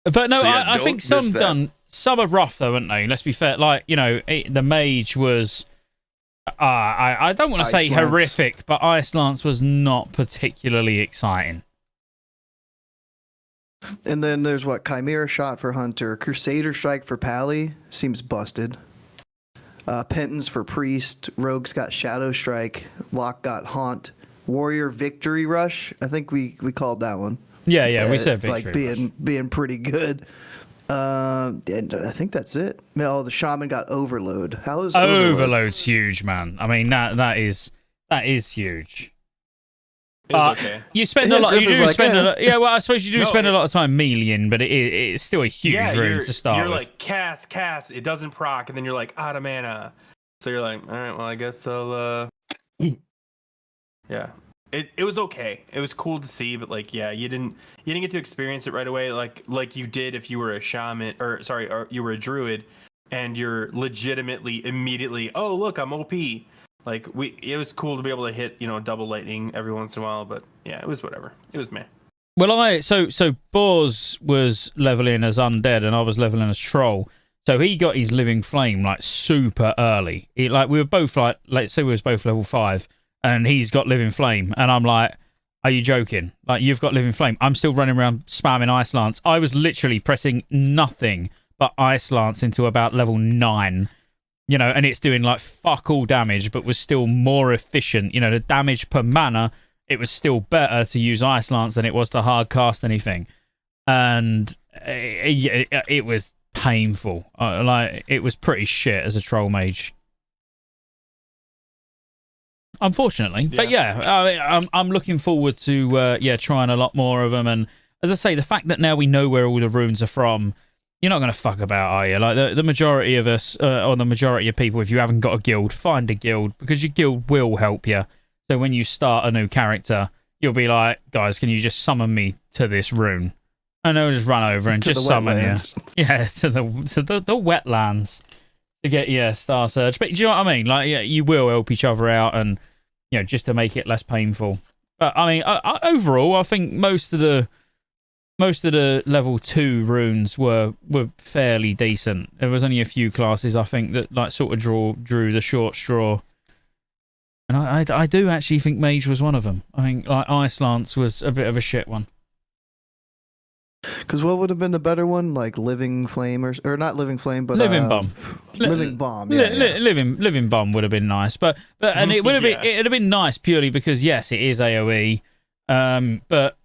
But no, So, yeah, I think some are rough though, aren't they? Let's be fair. Like, the mage was, I don't want to say Ice Lance. horrific, but Ice Lance was not particularly exciting. And then there's Chimera Shot for Hunter, Crusader Strike for Pally, seems busted. Penance for Priest, Rogue's got Shadow Strike, Locke got Haunt, Warrior Victory Rush. I think we called that one. Yeah, we said It's like victory. being pretty good. And I think that's it. No, the Shaman got Overload. How is Overload's huge, man. I mean, that is huge. It was okay. You spend Yeah, a lot. You Griff is do like, spend yeah. a lot. Yeah, well, I suppose you do No, spend a lot of time meleeing, but it's still a huge Yeah, room to start you're with. like, cast, it doesn't proc, and then you're like, out of mana. So you're like, all right, well, I guess I'll, yeah. It was okay. It was cool to see, but like, yeah, you didn't get to experience it right away, like you did if you were a shaman, or you were a druid, and you're legitimately immediately, oh look, I'm OP. Like it was cool to be able to hit, double lightning every once in a while, but yeah, it was whatever. It was meh. Well, so Boz was leveling as undead, and I was leveling as troll. So he got his living flame like super early. We were both like, let's say we was both level 5. And he's got living flame, and I'm like, are you joking? Like, you've got living flame. I'm still running around spamming Ice Lance. I was literally pressing nothing but Ice Lance into about level 9, and it's doing like fuck all damage, but was still more efficient. The damage per mana, it was still better to use Ice Lance than it was to hard cast anything. And it was painful. It was pretty shit as a troll mage. Unfortunately, but I'm looking forward to trying a lot more of them. And as I say, the fact that now we know where all the runes are from, you're not going to fuck about, are you? Like the majority of us, or the majority of people, if you haven't got a guild, find a guild, because your guild will help you. So when you start a new character, you'll be like, guys, can you just summon me to this rune? And they'll just run over and just summon you. Yeah, to the wetlands to get Star Surge. But do you know what I mean? Like, yeah, you will help each other out, and just to make it less painful. But I mean, overall, I think most of the level 2 runes were fairly decent. There was only a few classes I think that like sort of drew the short straw. And I do actually think Mage was one of them. I think like Ice Lance was a bit of a shit one. Because what would have been the better one? Like Living Flame or not Living Flame, but Living Bomb. Living Bomb. Yeah, Living Bomb would have been nice, but and it would have been it'd have been nice purely because yes, it is AOE, but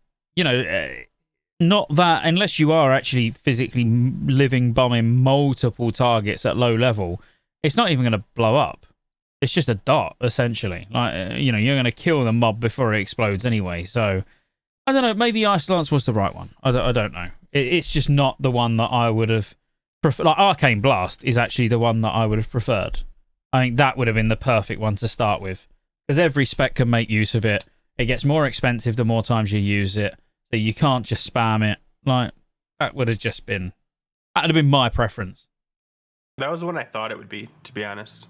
not that unless you are actually physically living bombing multiple targets at low level, it's not even going to blow up. It's just a dot essentially. Like you're going to kill the mob before it explodes anyway. So I don't know. Maybe Ice Lance was the right one. I don't know. It's just not the one that I would have preferred. Like Arcane Blast is actually the one that I would have preferred. I think that would have been the perfect one to start with, because every spec can make use of it. It gets more expensive the more times you use it, so you can't just spam it. Like that would have been my preference. That was the one I thought it would be, to be honest.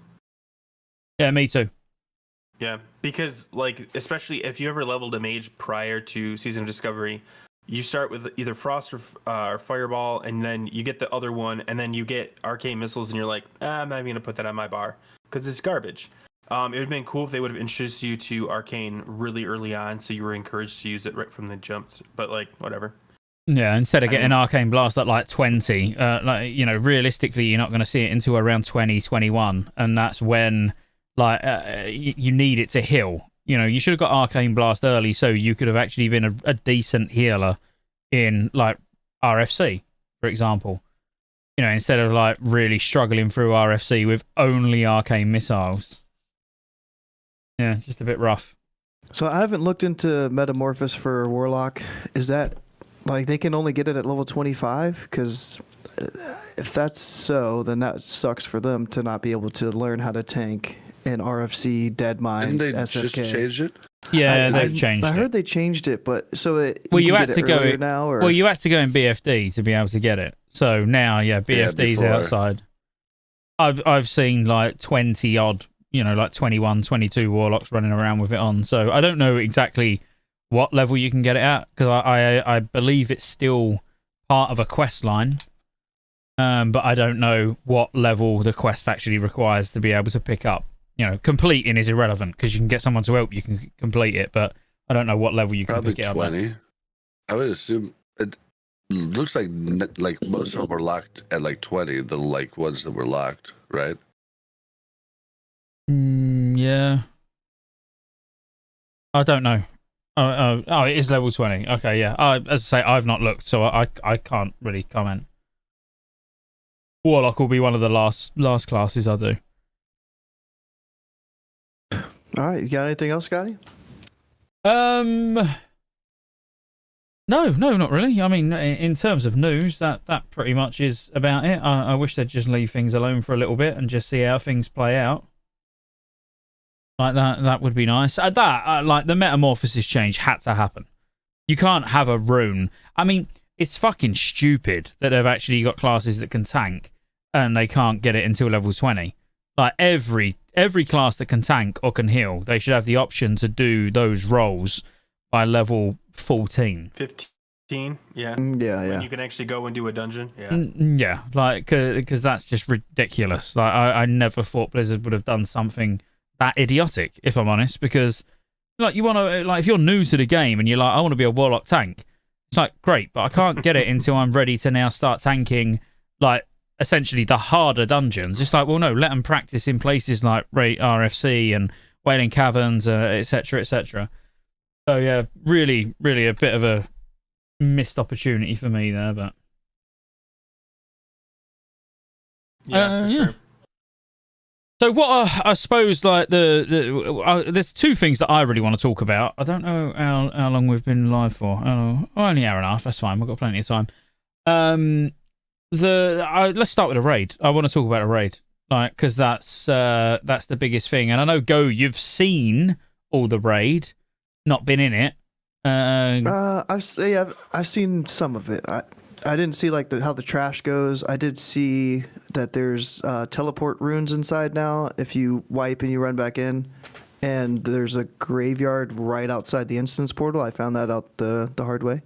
Yeah, me too. Yeah, because like especially if you ever leveled a mage prior to Season of Discovery, you start with either Frost or Fireball, and then you get the other one, and then you get Arcane Missiles, and you're like, I'm not even gonna put that on my bar because it's garbage. It would have been cool if they would have introduced you to Arcane really early on, so you were encouraged to use it right from the jumps. But like, whatever. Yeah, instead of getting Arcane Blast at like 20, like, you know, realistically, you're not going to see it until around 20, 21, and that's when like you need it to heal. You know, you should have got Arcane Blast early, so you could have actually been a decent healer in like RFC, for example. You know, instead of like really struggling through RFC with only arcane missiles. Yeah, just a bit rough. So I haven't looked into Metamorphosis for Warlock. Is that like they can only get it at level 25? Because if that's so, then that sucks for them to not be able to learn how to tank in RFC, Dead Mines, Didn't they SFK. just change it? Yeah, they've changed I it. heard they changed it, but so You had get to it go earlier now, or well, you had to go in BFD to be able to get it. So now, yeah, BFD's before. outside. I've seen like 20 odd, you know, like 21, 22 warlocks running around with it on. So I don't know exactly what level you can get it at, because I believe it's still part of a quest line. But I don't know what level the quest actually requires to be able to pick up. You know, completing is irrelevant because you can get someone to help you can complete it, but I don't know what level you can Probably pick it up. 20. I would assume it looks like most of them were locked at like 20. The like ones that were locked, right? Yeah. I don't know. Oh, it is level 20. Okay, yeah. As I say, I've not looked, so I can't really comment. Warlock will be one of the last classes I do. all right. You got anything else, Scotty? No, not really. I mean, in terms of news, that pretty much is about it. I wish they'd just leave things alone for a little bit and just see how things play out. Like that would be nice. Like the Metamorphosis change had to happen. You can't have a rune. I mean, it's fucking stupid that they've actually got classes that can tank and they can't get it until level 20. Like every class that can tank or can heal, they should have the option to do those roles by level 14. 15, yeah. Yeah, When yeah. you can actually go and do a dungeon. Yeah. Yeah, like, because that's just ridiculous. Like, I never thought Blizzard would have done something that idiotic, if I'm honest, because, like, you want to, like, if you're new to the game and you're like, I want to be a Warlock tank, it's like, great, but I can't get it until I'm ready to now start tanking, like, essentially the harder dungeons. It's like, well, no, let them practice in places like RFC and Wailing Caverns, etc., etc. So, yeah, really, really a bit of a missed opportunity for me there, but... Yeah, for sure. So what I suppose, like, there's two things that I really want to talk about. I don't know how long we've been live for. Only an hour and a half. That's fine. We've got plenty of time. Let's start with a raid. I want to talk about a raid, like, because that's the biggest thing. And I know, Go, you've seen all the raid, not been in it. I've seen some of it. I didn't see like how the trash goes. I did see that there's teleport runes inside now. If you wipe and you run back in, and there's a graveyard right outside the instance portal. I found that out the hard way.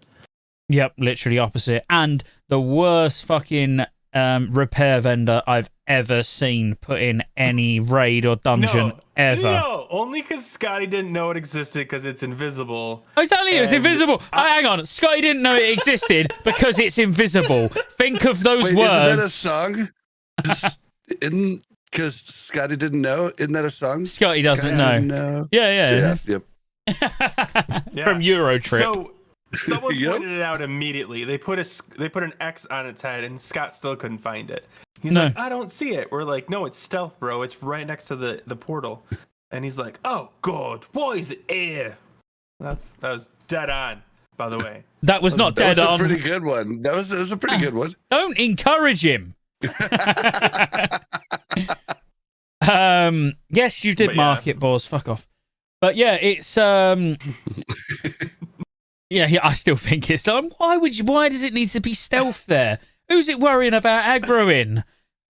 Yep, literally opposite. And the worst fucking repair vendor I've ever seen put in any raid or dungeon ever. No, only because Scotty didn't know it existed because it's invisible. Oh, exactly, it's invisible. Hang on, Scotty didn't know it existed because it's invisible. Think of those Wait, words. isn't that a song? Because Scotty didn't know. Isn't that a song? Scotty doesn't know. Didn't know. Yeah. Yep. Yeah. From Eurotrip. So someone Yep. pointed it out immediately. They put an X on its head, and Scott still couldn't find it. He's No. like, I don't see it. We're like, no, it's stealth, bro. It's right next to the portal. And he's like, oh god, why is it here? That was dead on, by the way. That was not That dead was a on. pretty good one. That was a pretty good one. Don't encourage him. Yes, you did But mark it, Boz. Fuck off. But yeah, it's yeah, I still think it's why does it need to be stealth there? Who's it worrying about aggroing?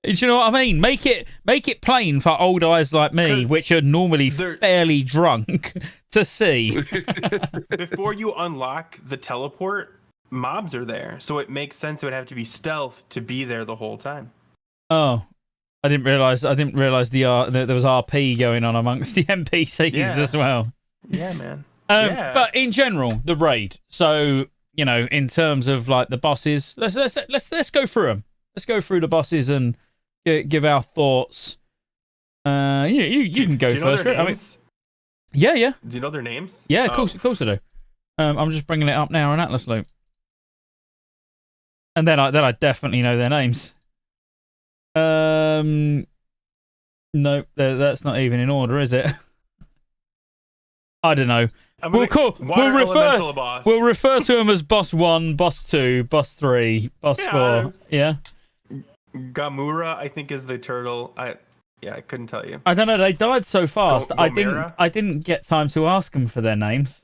Do you know what I mean? Make it plain for old eyes like me, 'Cause which are normally fairly drunk, to see. Before you unlock the teleport, mobs are there. So it makes sense it would have to be stealth to be there the whole time. Oh, I didn't realize that there was RP going on amongst the NPCs as well. Yeah, man. But in general, the raid. So in terms of like the bosses, let's go through them. Let's go through the bosses and give our thoughts. You can go do you know first. their names? Yeah. Do you know their names? Yeah, of course I do. I'm just bringing it up now on Atlas Loop. And then I definitely know their names. No, that's not even in order, is it? I don't know. We'll refer to them as Boss 1, Boss 2, Boss 3, Boss 4. Yeah. Gamura, I think, is the turtle. I couldn't tell you. I don't know. They died so fast. I Gomera? didn't get time to ask them for their names.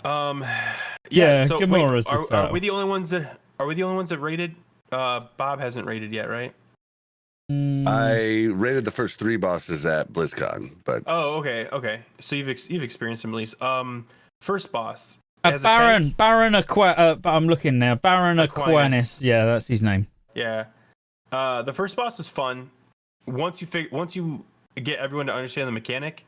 Yeah. So Gamora's wait, the turtle. are we the only ones that rated? Bob hasn't rated yet, right? I rated the first 3 bosses at BlizzCon, but okay. So you've experienced them at least. First boss. Baron I'm looking now. Baron Aquinas. Yeah, that's his name. Yeah. The first boss is fun. Once you get everyone to understand the mechanic,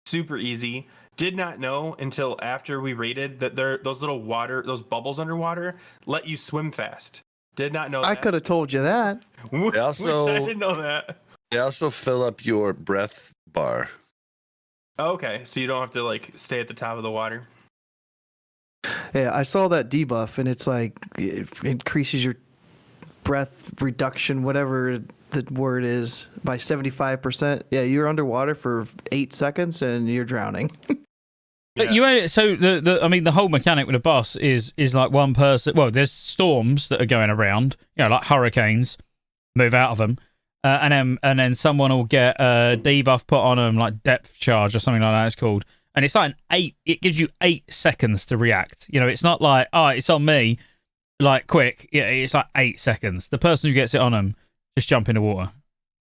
super easy. Did not know until after we raided that those bubbles underwater let you swim fast. Did not know that. I could have told you that. They also, Wish I didn't know that. they also fill up your breath bar. Okay, so you don't have to like stay at the top of the water. Yeah, I saw that debuff, and it's like it increases your breath reduction, whatever the word is, by 75%. Yeah, you're underwater for 8 seconds and you're drowning. But the whole mechanic with a boss is like one person. Well, there's storms that are going around, like hurricanes, move out of them, and then someone will get a debuff put on them, like depth charge or something like that. It's called, and it's like it gives you 8 seconds to react. It's not like it's on me, like quick. Yeah, it's like 8 seconds. The person who gets it on them just jump in the water,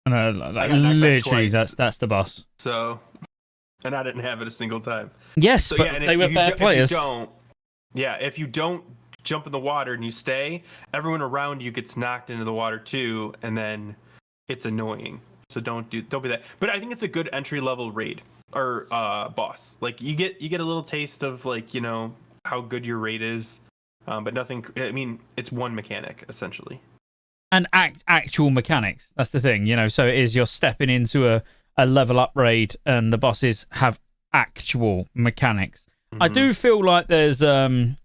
and literally that's the boss. So. And I didn't have it a single time. Yes, so, but they were bad players. If you don't jump in the water and you stay, everyone around you gets knocked into the water too, and then it's annoying. So don't be that. But I think it's a good entry level raid or boss. Like you get a little taste of how good your raid is, but nothing. I mean, it's one mechanic essentially. And actual mechanics. That's the thing, So it is you're stepping into a level up raid, and the bosses have actual mechanics. Mm-hmm. I do feel like there's some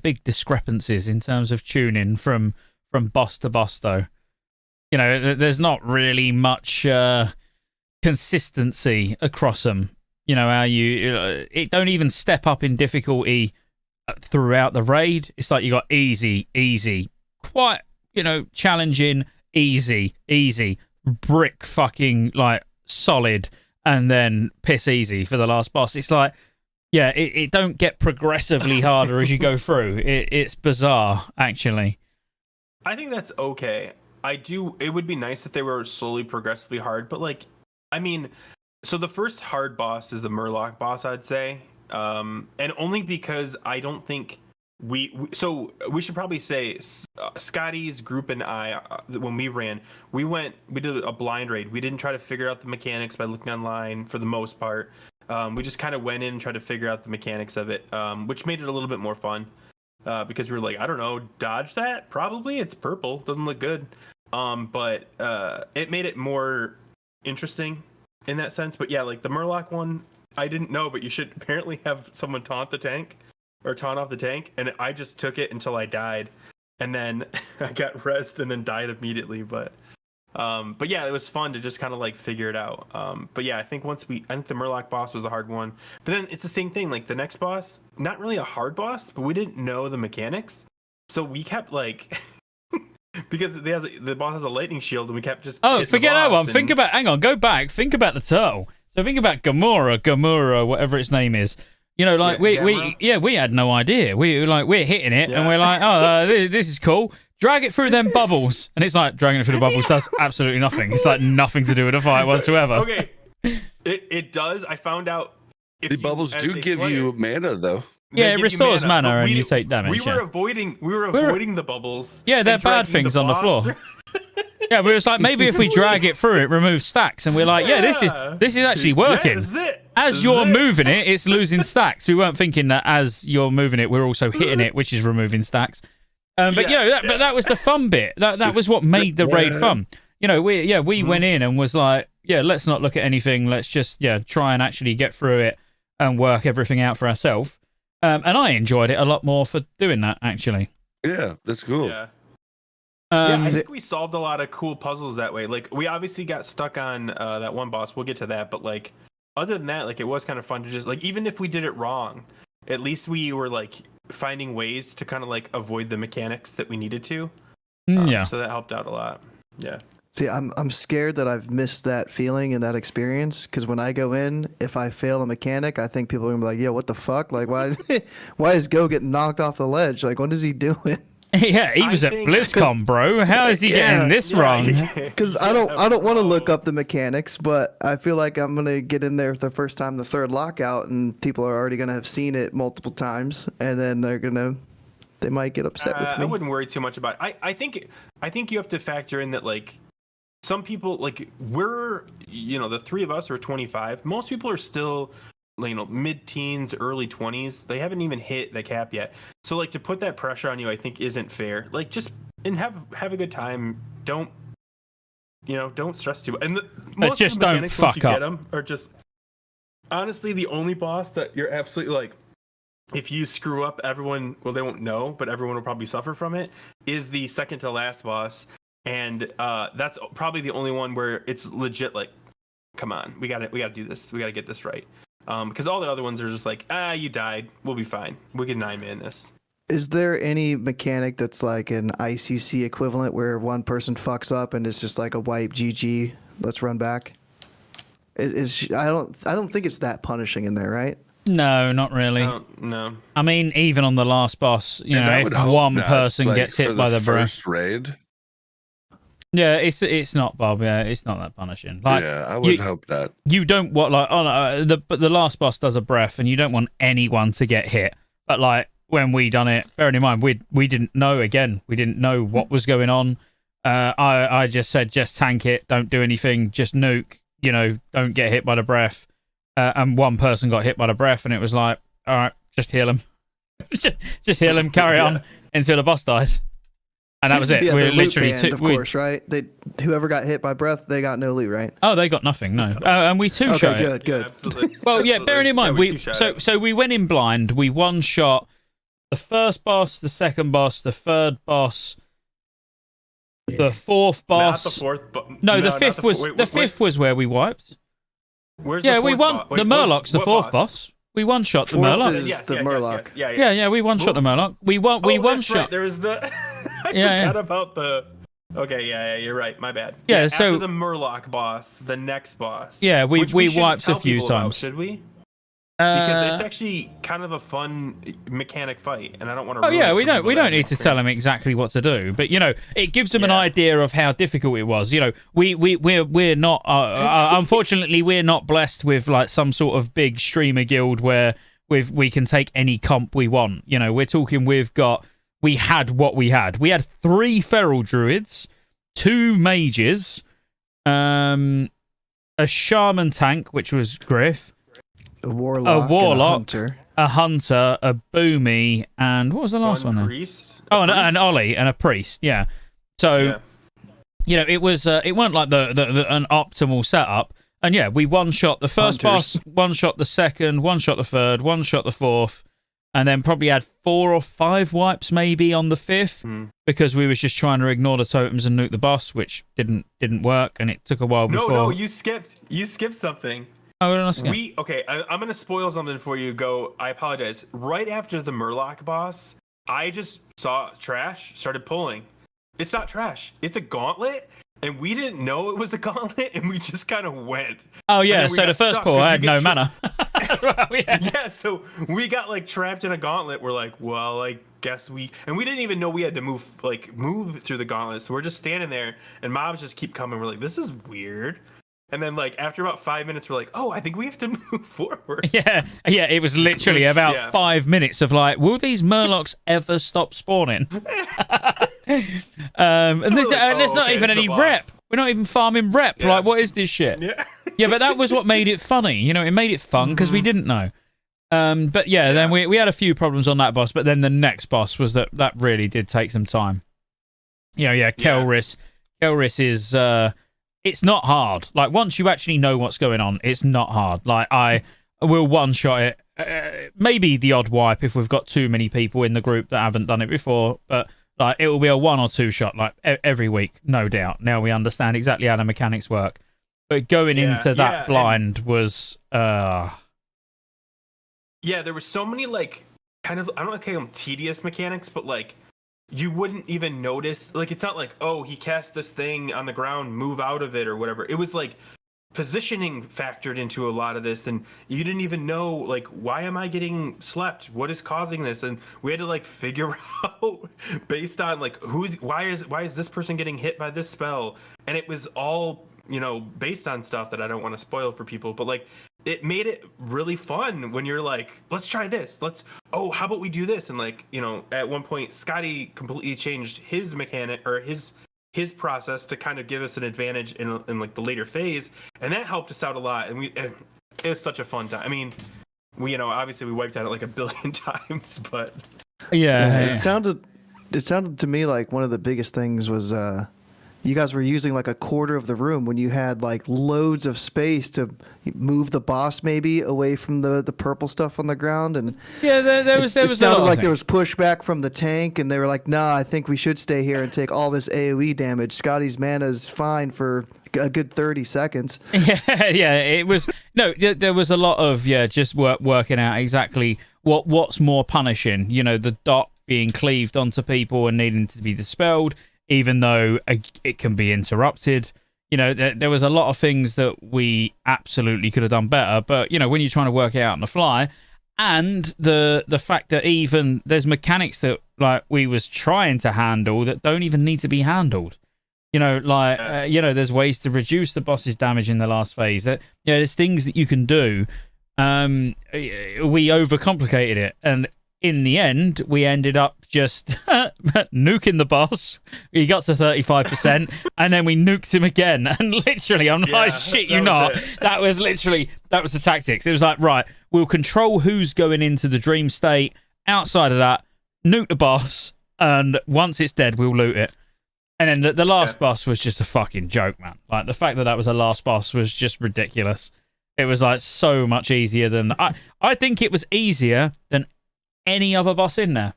big discrepancies in terms of tuning from boss to boss, though. There's not really much consistency across them. How it don't even step up in difficulty throughout the raid. It's like you got easy, quite challenging, easy. Brick fucking like solid, and then piss easy for the last boss. It's like, it don't get progressively harder as you go through. It's bizarre, actually. I think that's okay. It would be nice if they were slowly progressively hard, but so the first hard boss is the Murloc boss, I'd say, and only because I don't think we should probably say Scotty's group and I, when we ran, we did a blind raid. We didn't try to figure out the mechanics by looking online for the most part. We just kind of went in and tried to figure out the mechanics of it, which made it a little bit more fun, because we were like, I don't know, dodge that? Probably. It's purple. Doesn't look good. But it made it more interesting in that sense. But yeah, like the Murloc one, I didn't know, but you should apparently have someone taunt the tank. Or taunt off the tank, and I just took it until I died, and then I got rezzed and then died immediately. But yeah, it was fun to just kind of like figure it out. But yeah, I think I think the Murloc boss was a hard one. But then it's the same thing. Like the next boss, not really a hard boss, but we didn't know the mechanics, so we kept like because the boss has a lightning shield, and we kept just forget that one. Go back. Think about the turtle. So think about Gamura, whatever its name is. We had no idea. We're hitting it, and we're like, this is cool. Drag it through them bubbles, and it's like dragging it through the bubbles does absolutely nothing. It's like nothing to do with the fight whatsoever. Okay, it does. I found out the bubbles do give you mana, though. Yeah, it restores mana, and you take damage. We were avoiding the bubbles. Yeah, they're bad things on the floor. Yeah, but it was like maybe if we drag it through, it removes stacks, and we're like, yeah, this is actually working. Yeah, this is it. As This you're is it. moving it, it's losing stacks. We weren't thinking that as you're moving it, we're also hitting it, which is removing stacks. But but that was the fun bit. That was what made the raid fun. We went in and was like, let's not look at anything. Let's just try and actually get through it and work everything out for ourselves. And I enjoyed it a lot more for doing that, actually. Yeah, that's cool. Yeah. I think we solved a lot of cool puzzles that way. Like, we obviously got stuck on that one boss. We'll get to that. But, like, other than that, like, it was kind of fun to just, like, even if we did it wrong, at least we were, like, finding ways to kind of, like, avoid the mechanics that we needed to. So that helped out a lot. Yeah. See, I'm scared that I've missed that feeling and that experience, because when I go in, if I fail a mechanic, I think people are going to be like, yeah, what the fuck? Like, why is Go getting knocked off the ledge? Like, what is he doing? Yeah, he was at BlizzCon, bro. How is he getting this wrong? Because I don't want to look up the mechanics, but I feel like I'm gonna get in there for the first time, the third lockout, and people are already gonna have seen it multiple times, and then they might get upset with me. I wouldn't worry too much about it. I think you have to factor in that, like, some people, like, we're, the three of us are 25. Most people are still, mid-teens, early 20s. They haven't even hit the cap yet. So, like, to put that pressure on you, I think isn't fair. Like, just have a good time. Don't stress too much. And most just of the don't mechanics, once you fuck up. get them, are just honestly the only boss that you're absolutely like, if you screw up, everyone, well, they won't know, but everyone will probably suffer from it, is the second to last boss. And that's probably the only one where it's legit, like, come on, we gotta do this. We gotta get this right. Because all the other ones are just like, you died. We'll be fine. We can 9-man this. Is there any mechanic that's like an ICC equivalent where one person fucks up and it's just like a wipe, GG, let's run back? I don't think it's that punishing in there, right? No, not really. No. I mean, even on the last boss, if one person gets hit by the first raid. Yeah, it's not, Bob. Yeah, it's not that punishing. Like, yeah, I would hope that. You don't want the last boss does a breath, and you don't want anyone to get hit. But like when we done it, bearing in mind we didn't know. Again, we didn't know what was going on. I just said just tank it, don't do anything, just nuke. Don't get hit by the breath. And one person got hit by the breath, and it was like, all right, just heal him, just heal him, carry on until the boss dies. And that was it. Yeah, we literally of course, right? Whoever got hit by breath, they got no loot, right? Oh, they got nothing. No, and we two-shot good. Yeah, absolutely. Well, yeah. Bearing in mind, two-shot so we went in blind. We one-shot the first boss, the second boss, the third boss, the fourth boss. Not the fourth. The fifth was the fifth was where we wiped. Where's Yeah, the we fourth won. The Murloc's the fourth boss. We one-shot the Murloc. Is the Murloc. Yeah, we one-shot the Murloc. We one-shot. Right. There was the. I forgot about the. Okay, yeah, you're right. My bad. Yeah, so after the Murloc boss, the next boss. Yeah, we shouldn't wiped tell a few people about, times. should we? Because it's actually kind of a fun mechanic fight, and I don't want to. Oh yeah, we don't need to tell them exactly what to do, but it gives them an idea of how difficult it was. We're not unfortunately we're not blessed with like some sort of big streamer guild where we can take any comp we want. We're talking we had what we had. We had 3 feral druids, 2 mages, a shaman tank, which was Griff. A warlock, a hunter, a boomy, and what was the last one? Priest. An Ollie and a priest. Yeah. So, it was it weren't like the an optimal setup. And yeah, we one-shot the first boss, one-shot the second, one-shot the third, one-shot the fourth, and then probably had 4 or 5 wipes maybe on the 5th because we was just trying to ignore the totems and nuke the boss, which didn't work, and it took a while before. No, you skipped something. I'm gonna spoil something for you. Go. I apologize. Right after the Murloc boss, I just saw trash. Started pulling. It's not trash. It's a gauntlet, and we didn't know it was a gauntlet, and we just kind of went. Oh yeah. So the first pull, I had no mana. Yeah. So we got like trapped in a gauntlet. We're like, well, I guess we didn't even know we had to move through the gauntlet. So we're just standing there, and mobs just keep coming. We're like, this is weird. And then like after about 5 minutes, we're like, oh, I think we have to move forward. Yeah, it was literally about 5 minutes of like, will these murlocs ever stop spawning? And there's not even any rep. We're not even farming rep. Yeah. Like, what is this shit? Yeah. Yeah, but that was what made it funny. You know, it made it fun because we didn't know. But then we had a few problems on that boss, but then the next boss was that really did take some time. You know, Kelris. Kelris is it's not hard. Like, once you actually know what's going on, it's not hard. Like, I will one-shot it. Maybe the odd wipe if we've got too many people in the group that haven't done it before, but like it will be a 1 or 2 shot like every week, no doubt. Now we understand exactly how the mechanics work. But going into that blind was yeah, there were so many like kind of, I don't want to call them tedious mechanics, but like you wouldn't even notice. Like, it's not like, oh, he cast this thing on the ground, move out of it or whatever. It was like positioning factored into a lot of this, and you didn't even know, like, why am I getting slept? What is causing this? And we had to like figure out based on like why is this person getting hit by this spell? And it was all, you know, based on stuff that I don't want to spoil for people, but like it made it really fun when you're like, let's try this. How about we do this? And like, you know, at one point, Scotty completely changed his mechanic or his process to kind of give us an advantage in like the later phase. And that helped us out a lot. And it was such a fun time. I mean, we obviously we wiped out it like 1 billion times, but it sounded to me like one of the biggest things was you guys were using like a quarter of the room when you had like loads of space to move the boss maybe away from the purple stuff on the ground. And there was it sounded like there was pushback from the tank, and they were like, nah, I think we should stay here and take all this AoE damage. Scotty's mana's fine for a good 30 seconds. It was there was a lot of just working out exactly what's more punishing, you know, the dot being cleaved onto people and needing to be dispelled, even though it can be interrupted. You know, there was a lot of things that we absolutely could have done better, but you know, when you're trying to work it out on the fly, and the fact that even there's mechanics that like we was trying to handle that don't even need to be handled. You know, like there's ways to reduce the boss's damage in the last phase. That there's things that you can do. We overcomplicated it, and in the end, we ended up just nuking the boss. He got to 35%, and then we nuked him again. And literally, I'm like, shit you not. That was the tactics. It was like, right, we'll control who's going into the dream state. Outside of that, nuke the boss, and once it's dead, we'll loot it. And then the last boss was just a fucking joke, man. Like, the fact that was the last boss was just ridiculous. It was like so much easier than... I think it was easier than any other boss in there.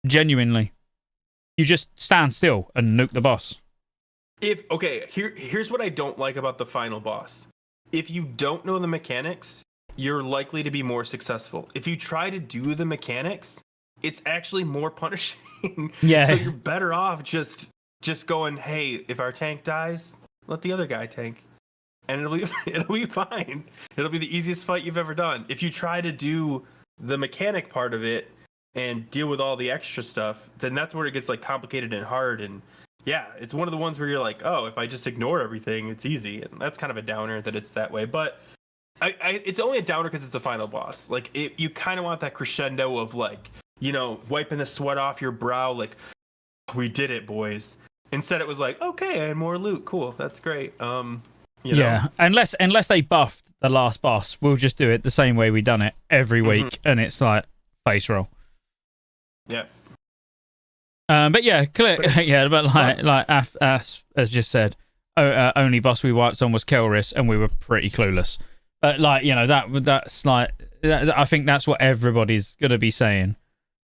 Genuinely. You just stand still and nuke the boss. Here's what I don't like about the final boss. If you don't know the mechanics, you're likely to be more successful. If you try to do the mechanics, it's actually more punishing. Yeah. So you're better off just going, hey, if our tank dies, let the other guy tank. And it'll be fine. It'll be the easiest fight you've ever done. If you try to do the mechanic part of it and deal with all the extra stuff, then that's where it gets like complicated and hard. And yeah, it's one of the ones where you're like, oh, if I just ignore everything, it's easy. And that's kind of a downer that it's that way. But it's only a downer because it's the final boss. Like, you kind of want that crescendo of like, you know, wiping the sweat off your brow, like, we did it, boys. Instead, it was like, okay, I had more loot. Cool, that's great. Yeah, unless they buffed the last boss, we'll just do it the same way we done it every week, and it's like face roll. Yeah. But yeah, clear. Yeah, but like as just said, only boss we wiped on was Kelris, and we were pretty clueless. But like, you know, that's like, I think that's what everybody's gonna be saying.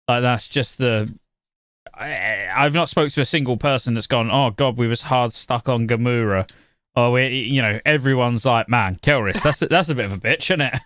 Like, that's just I've not spoke to a single person that's gone, oh god, we was hard stuck on Gamura. Oh, everyone's like, man, Kelris, that's a bit of a bitch, isn't it?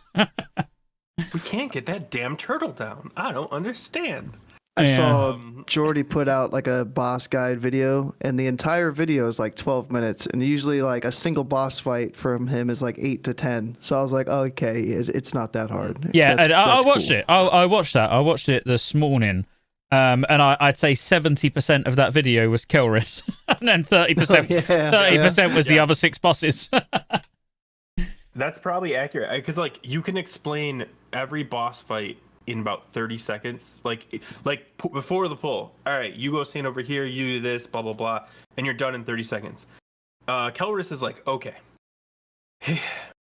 We can't get that damn turtle down. I don't understand. I saw Jordy put out like a boss guide video, and the entire video is like 12 minutes, and usually like a single boss fight from him is like 8 to 10. So I was like, okay, it's not that hard. Yeah, and I watched it. I watched that. I watched it this morning. And I'd say 70% of that video was Kelris, and then 30% was the other 6 bosses. That's probably accurate because like you can explain every boss fight in about 30 seconds. Before the pull. All right, you go stand over here, you do this, blah blah blah, and you're done in 30 seconds. Kelris is like, okay,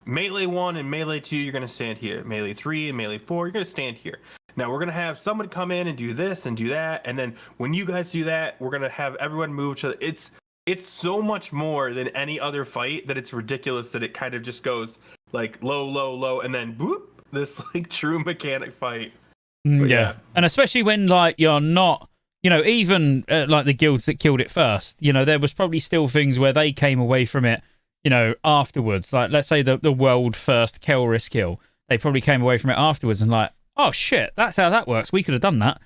melee 1 and melee 2, you're gonna stand here. Melee 3 and melee 4, you're gonna stand here. Now we're gonna have someone come in and do this and do that, and then when you guys do that, we're gonna have everyone move to. It's so much more than any other fight that it's ridiculous that it kind of just goes like low, low, low, and then boop, this like true mechanic fight. Yeah. And especially when like you're not, even like the guilds that killed it first, there was probably still things where they came away from it, afterwards. Like let's say the world first Kelris kill, they probably came away from it afterwards and like, oh shit, that's how that works. We could have done that.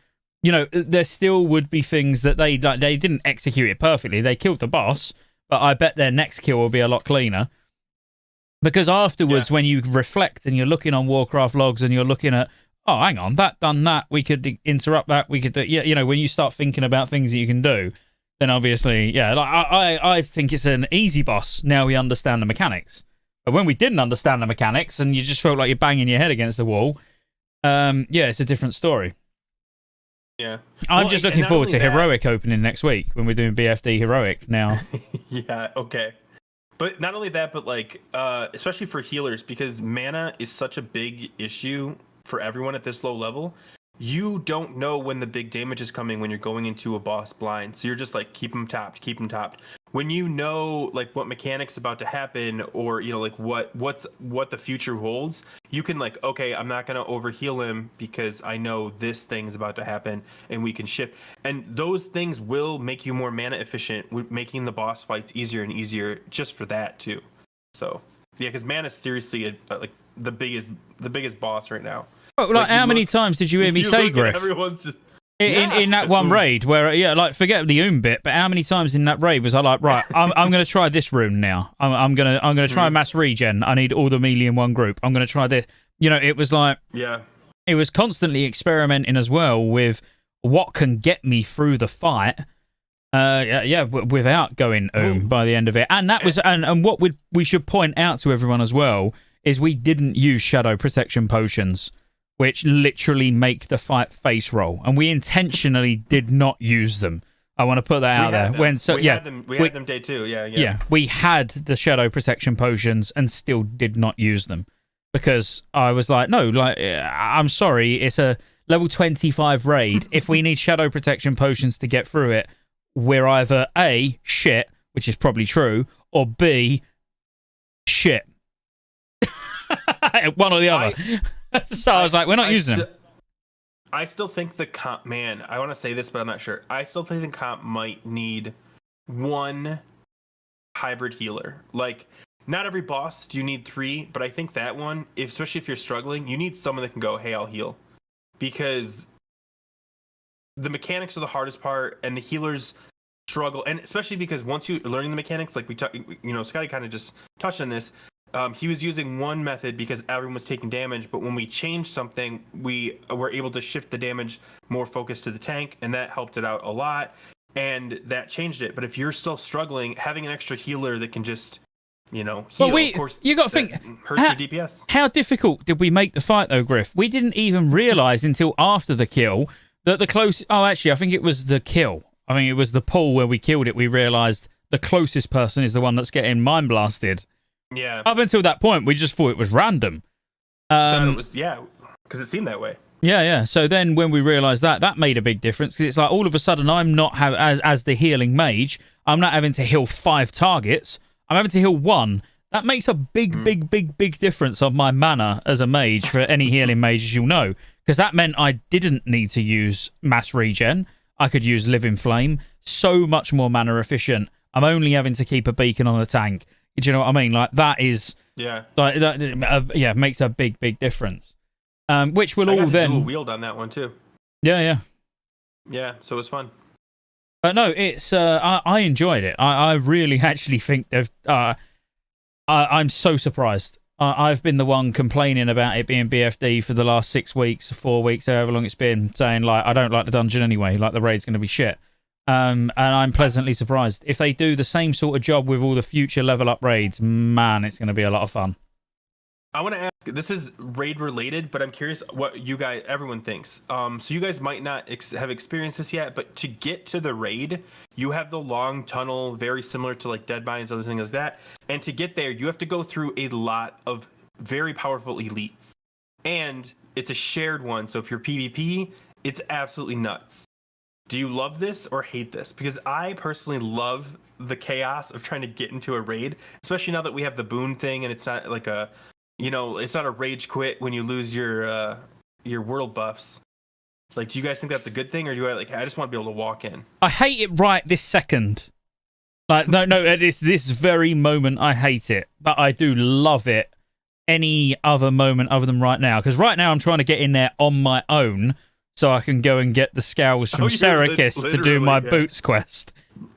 There still would be things that they didn't execute it perfectly. They killed the boss, but I bet their next kill will be a lot cleaner. Because afterwards, when you reflect and you're looking on Warcraft logs and you're looking at, oh, hang on, that done that, we could interrupt that, we could, when you start thinking about things that you can do, then obviously, I think it's an easy boss. Now we understand the mechanics. But when we didn't understand the mechanics and you just felt like you're banging your head against the wall, it's a different story. Yeah. I'm just looking forward to Heroic opening next week when we're doing BFD Heroic now. Yeah, okay. But not only that, but like, especially for healers, because mana is such a big issue for everyone at this low level. You don't know when the big damage is coming when you're going into a boss blind. So you're just like, keep them topped. When you know like what mechanics about to happen or like what the future holds, you can like, okay, I'm not gonna overheal him because I know this thing's about to happen and we can shift. And those things will make you more mana efficient, making the boss fights easier and easier just for that too. So yeah, because mana is seriously like the biggest boss right now. Oh, like how many times did you hear me say, Griff? In that one raid where, forget the bit, but how many times in that raid was I like, right, I'm going to try this rune now. I'm going to try mass regen. I need all the melee in one group. I'm going to try this. It was like, it was constantly experimenting as well with what can get me through the fight. Without going by the end of it. And that was, and what we should point out to everyone as well is we didn't use shadow protection potions, which literally make the fight face roll, and we intentionally did not use them. I want to put that out there. We had them day 2. Yeah. We had the shadow protection potions and still did not use them because I was like, no, I'm sorry, it's a level 25 raid. If we need shadow protection potions to get through it, we're either A, shit, which is probably true, or B, shit. One or the other. So I was like, we're not using them. I still think the comp, man, I want to say this, but I'm not sure. I still think the comp might need one hybrid healer. Like, not every boss do you need 3, but I think that one, especially if you're struggling, you need someone that can go, hey, I'll heal. Because the mechanics are the hardest part, and the healers struggle. And especially because once you're learning the mechanics, like Scotty kind of just touched on this, he was using one method because everyone was taking damage, but when we changed something, we were able to shift the damage more focused to the tank, and that helped it out a lot, and that changed it. But if you're still struggling, having an extra healer that can just, heal, of course, you got to think, hurts your DPS. How difficult did we make the fight, though, Griff? We didn't even realize until after the kill that the close... Oh, actually, I think it was the kill. I think it was the pull where we killed it. We realized the closest person is the one that's getting mind blasted. Yeah. Up until that point, we just thought it was random. Because it seemed that way. Yeah. So then when we realised that made a big difference because it's like all of a sudden I'm not as the healing mage, I'm not having to heal 5 targets. I'm having to heal 1. That makes a big difference on my mana as a mage for any healing mage, as you'll know. Because that meant I didn't need to use mass regen. I could use living flame. So much more mana efficient. I'm only having to keep a beacon on the tank. Do you know what I mean? Like that is, makes a big difference. Which will all then dual wield on that one too. Yeah. So it was fun. But no, it's I enjoyed it. I really actually think they've. I'm so surprised. I've been the one complaining about it being BFD for the last 6 weeks, 4 weeks, however long it's been, saying like I don't like the dungeon anyway. Like the raid's going to be shit. And I'm pleasantly surprised. If they do the same sort of job with all the future level up raids, man, it's going to be a lot of fun. I want to ask. This is raid related, but I'm curious what everyone thinks. So you guys might not have experienced this yet, but to get to the raid, you have the long tunnel, very similar to like Dead by and other things like that. And to get there, you have to go through a lot of very powerful elites, and it's a shared one. So if you're PvP, it's absolutely nuts. Do you love this or hate this? Because I personally love the chaos of trying to get into a raid, especially now that we have the boon thing, and it's not like a it's not a rage quit when you lose your world buffs. Like, do you guys think that's a good thing, or do I just want to be able to walk in? I hate it right this second. Like, no, it's this very moment I hate it, but I do love it any other moment other than right now. Because right now I'm trying to get in there on my own so I can go and get the scowls from Serikis to do my boots quest.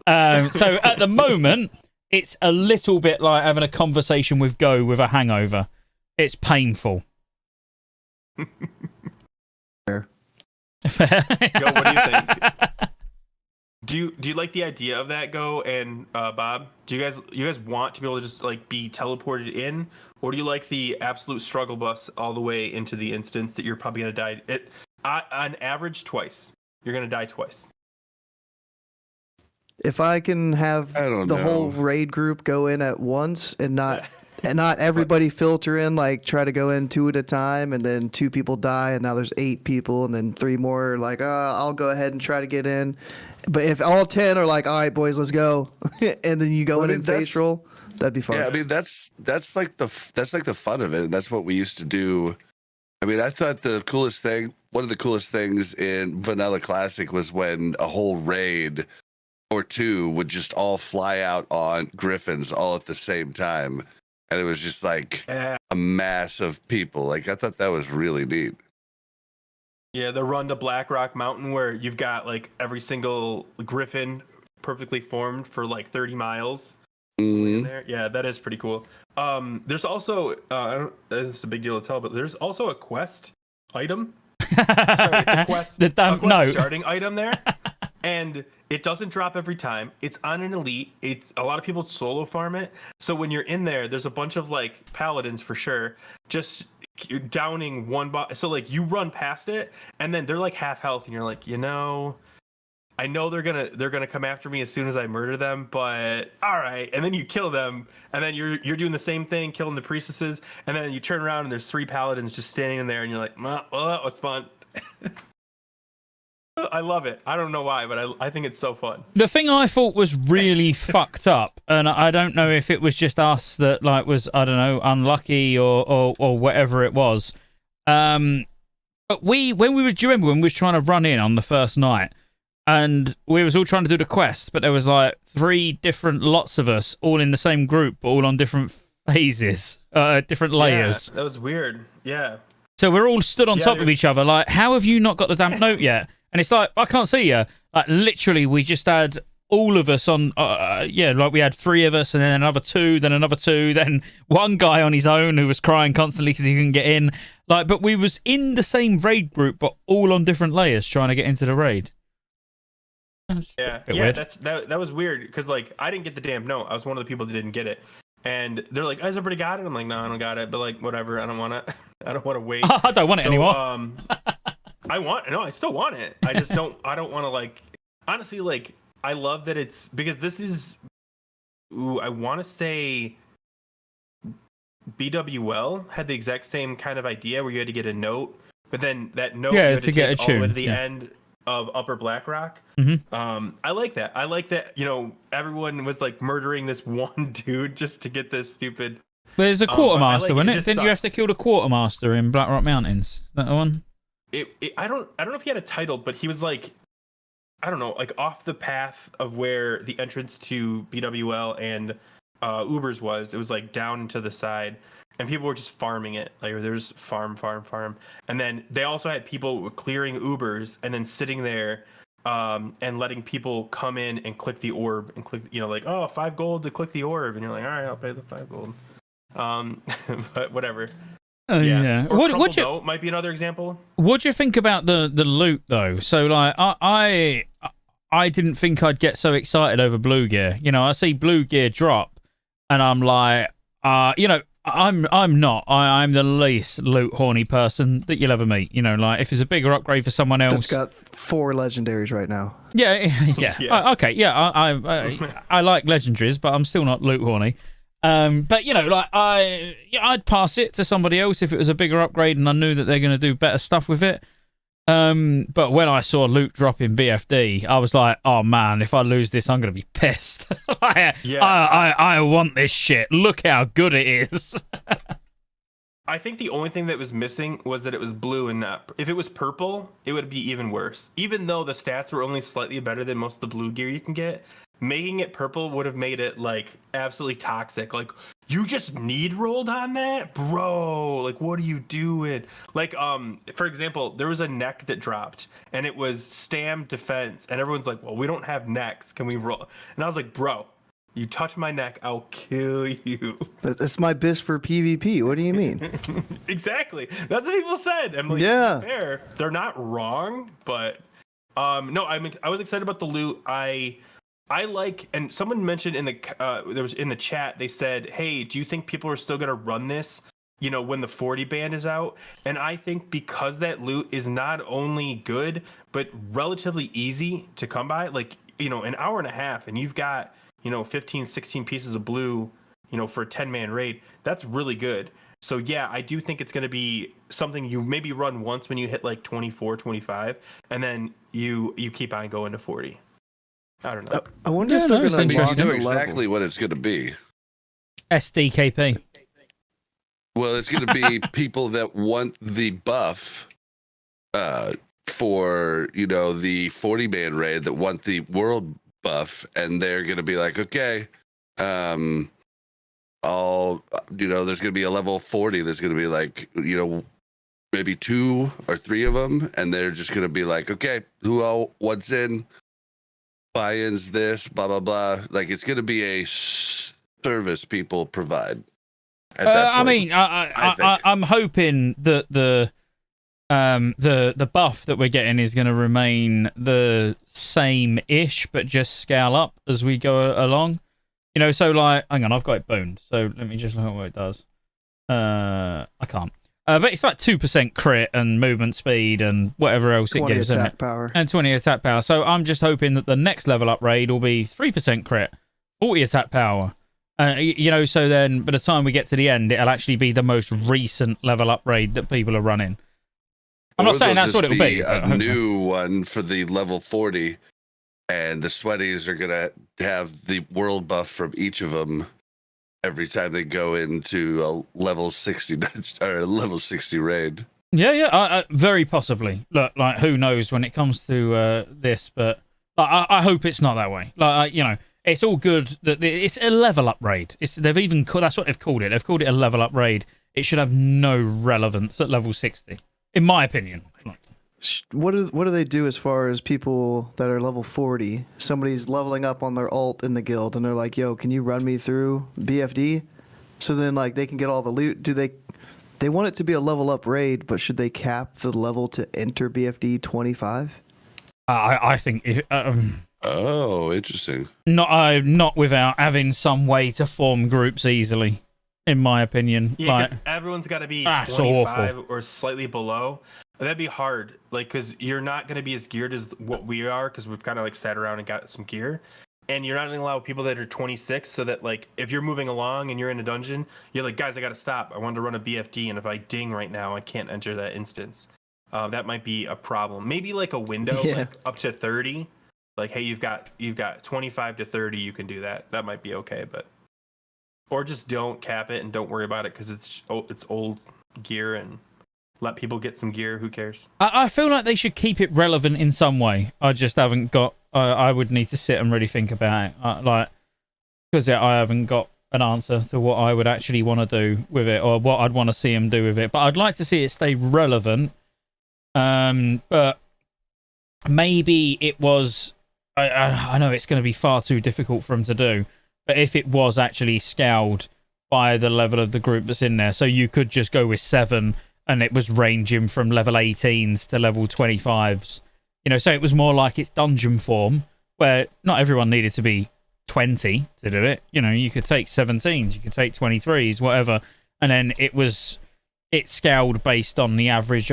So at the moment, it's a little bit like having a conversation with Go with a hangover. It's painful. Fair. Go, what do you think? Do you like the idea of that, Go and Bob? Do you guys want to be able to just like be teleported in, or do you like the absolute struggle bus all the way into the instance that you're probably gonna die? On average, twice. You're gonna die twice. If I can have the whole raid group go in at once and not everybody filter in, like try to go in 2 at a time, and then 2 people die, and now there's 8 people, and then 3 more like, I'll go ahead and try to get in. But if all 10 are like, all right, boys, let's go, and then you go in and face roll, that'd be fun. Yeah, I mean that's like the fun of it. That's what we used to do. I mean, I thought one of the coolest things in Vanilla Classic was when a whole raid or 2 would just all fly out on griffins all at the same time. And it was just like a mass of people. Like, I thought that was really neat. Yeah, the run to Black Rock Mountain where you've got like every single griffin perfectly formed for like 30 miles. In there. Yeah, that is pretty cool. There's also, it's a big deal to tell, but there's also a quest item. Sorry, it's a quest starting item there. And it doesn't drop every time. It's on an elite. It's a lot of people solo farm it. So when you're in there, there's a bunch of like paladins for sure, just downing one bot. So like you run past it, and then they're like half health, and you're like, I know they're gonna come after me as soon as I murder them, but all right. And then you kill them, and then you're doing the same thing, killing the priestesses, and then you turn around and there's 3 paladins just standing in there, and you're like, well, that was fun. I love it. I don't know why, but I think it's so fun. The thing I thought was really fucked up, and I don't know if it was just us that like was, I don't know, unlucky or whatever it was. But do you remember when we was trying to run in on the first night, and we was all trying to do the quest, but there was like 3 different lots of us all in the same group, but all on different phases, different layers. Yeah, that was weird. Yeah. So we're all stood on top of each other, like, how have you not got the damn note yet? And it's like, I can't see you. Like, literally, we just had all of us on, like we had 3 of us, and then another 2, then another 2, then one guy on his own who was crying constantly because he couldn't get in. Like, but we was in the same raid group, but all on different layers trying to get into the raid. Yeah, that was weird because like I didn't get the damn note. I was one of the people that didn't get it, and they're like, "Has everybody got it?" I'm like, "No, I don't got it." But like, whatever. I don't want to. I don't want to wait. I don't want it anymore. I still want it. I just don't. I don't want to like. Honestly, like I love that it's because this is. Ooh, I want to say. BWL had the exact same kind of idea where you had to get a note, but then that note you had to get all the way to the end of Upper Blackrock. Mm-hmm. I like that. I like that, everyone was like murdering this one dude just to get this stupid. But there's a quartermaster, wasn't it? Didn't you have to kill the quartermaster in Blackrock Mountains? Is that the one? I don't know if he had a title, but he was like, I don't know, like off the path of where the entrance to BWL and Uber's was. It was like down to the side. And people were just farming it. Like there's farm. And then they also had people clearing Ubers and then sitting there and letting people come in and click the orb and click, like, oh, 5 gold to click the orb. And you're like, all right, I'll pay the 5 gold. But whatever. Yeah. What you might be another example. What do you think about the loot though? So like I didn't think I'd get so excited over blue gear. I see blue gear drop and I'm like, I'm not. I'm the least loot horny person that you'll ever meet. You know, like if it's a bigger upgrade for someone else. That's got 4 legendaries right now. Yeah, yeah. Yeah. Okay, yeah. I like legendaries, but I'm still not loot horny. But you know, like I'd pass it to somebody else if it was a bigger upgrade and I knew that they're going to do better stuff with it. But when I saw loot drop in BFD, I was like, oh man, if I lose this, I'm going to be pissed. I want this shit. Look how good it is. I think the only thing that was missing was that it was blue and not. If it was purple, it would be even worse. Even though the stats were only slightly better than most of the blue gear you can get, making it purple would have made it like absolutely toxic. Like, you just need rolled on that, bro. Like, what are you doing? Like, for example, there was a neck that dropped, and it was stam defense, and everyone's like, "Well, we don't have necks. Can we roll?" And I was like, "Bro, you touch my neck, I'll kill you." That's my bis for PvP. What do you mean? Exactly. That's what people said. I'm like, Yeah. fair. They're not wrong, but no, I was excited about the loot. I like, and someone mentioned in the chat, they said, hey, do you think people are still going to run this, you know, when the 40 band is out? And I think because that loot is not only good, but relatively easy to come by, like, you know, an hour and a half, and you've got, you know, 15, 16 pieces of blue, you know, for a 10-man raid, that's really good. So yeah, I do think it's going to be something you maybe run once when you hit like 24, 25, and then you keep on going to 40. I don't know. I wonder Yeah, if they're no, it's going to interesting. You lock know the level. exactly what it's going to be. SDKP. Well, it's going to be people that want the buff for, you know, the 40-man raid, that want the world buff, and they're going to be like, okay, I'll, you know, there's going to be a level 40. There's going to be like, you know, maybe 2 or 3 of them, and they're just going to be like, okay, who all wants in? Buy-ins, this, blah blah blah. Like, it's going to be a service people provide. At that I point. mean, I'm hoping that the buff that we're getting is going to remain the same-ish, but just scale up as we go along. You know, so like, hang on, I've got it boned, so let me just look at what it does. I can't. But it's like 2% crit and movement speed and whatever else it 20 gives, isn't attack it? power. And 20 attack power. So I'm just hoping that the next level up raid will be 3% crit, 40 attack power. You know, so then by the time we get to the end, it'll actually be the most recent level up raid that people are running. I'm not Or saying there'll that's what just it'll be. A but hopefully. new one for the level 40, and the sweaties are gonna have the world buff from each of them every time they go into a level 60 or a level 60 raid. Yeah, very possibly. Look, like, who knows when it comes to this, but like, I hope it's not that way. Like, you know, it's all good that it's a level up raid. They've even that's what they've called it. They've called it a level up raid. It should have no relevance at level 60, in my opinion. What do they do as far as people that are level 40? Somebody's leveling up on their alt in the guild, and they're like, "Yo, can you run me through BFD?" So then, like, they can get all the loot. Do they want it to be a level up raid, but should they cap the level to enter BFD 25? I think if Oh, interesting. not without having some way to form groups easily, in my opinion. Yeah, Like, because everyone's got to be so 25 or slightly below. That'd be hard, like, because you're not going to be as geared as what we are, because we've kind of like sat around and got some gear, and you're not going to allow people that are 26, so that, like, if you're moving along and you're in a dungeon, you're like, guys, I got to stop. I wanted to run a BFD, and if I ding right now, I can't enter that instance. That might be a problem. Maybe like a window, Yeah. like up to 30. Like, hey, you've got 25 to 30, you can do that. That might be okay, but or just don't cap it and don't worry about it because it's old gear, and let people get some gear. Who cares? I feel like they should keep it relevant in some way. I just haven't got. I would need to sit and really think about it, like, because I haven't got an answer to what I would actually want to do with it, or what I'd want to see them do with it. But I'd like to see it stay relevant. But maybe it was. I know it's going to be far too difficult for them to do, but if it was actually scaled by the level of the group that's in there, so you could just go with 7 and it was ranging from level 18s to level 25s, you know, so it was more like its dungeon form, where not everyone needed to be 20 to do it. You know, you could take 17s, you could take 23s, whatever, and then it scaled based on the average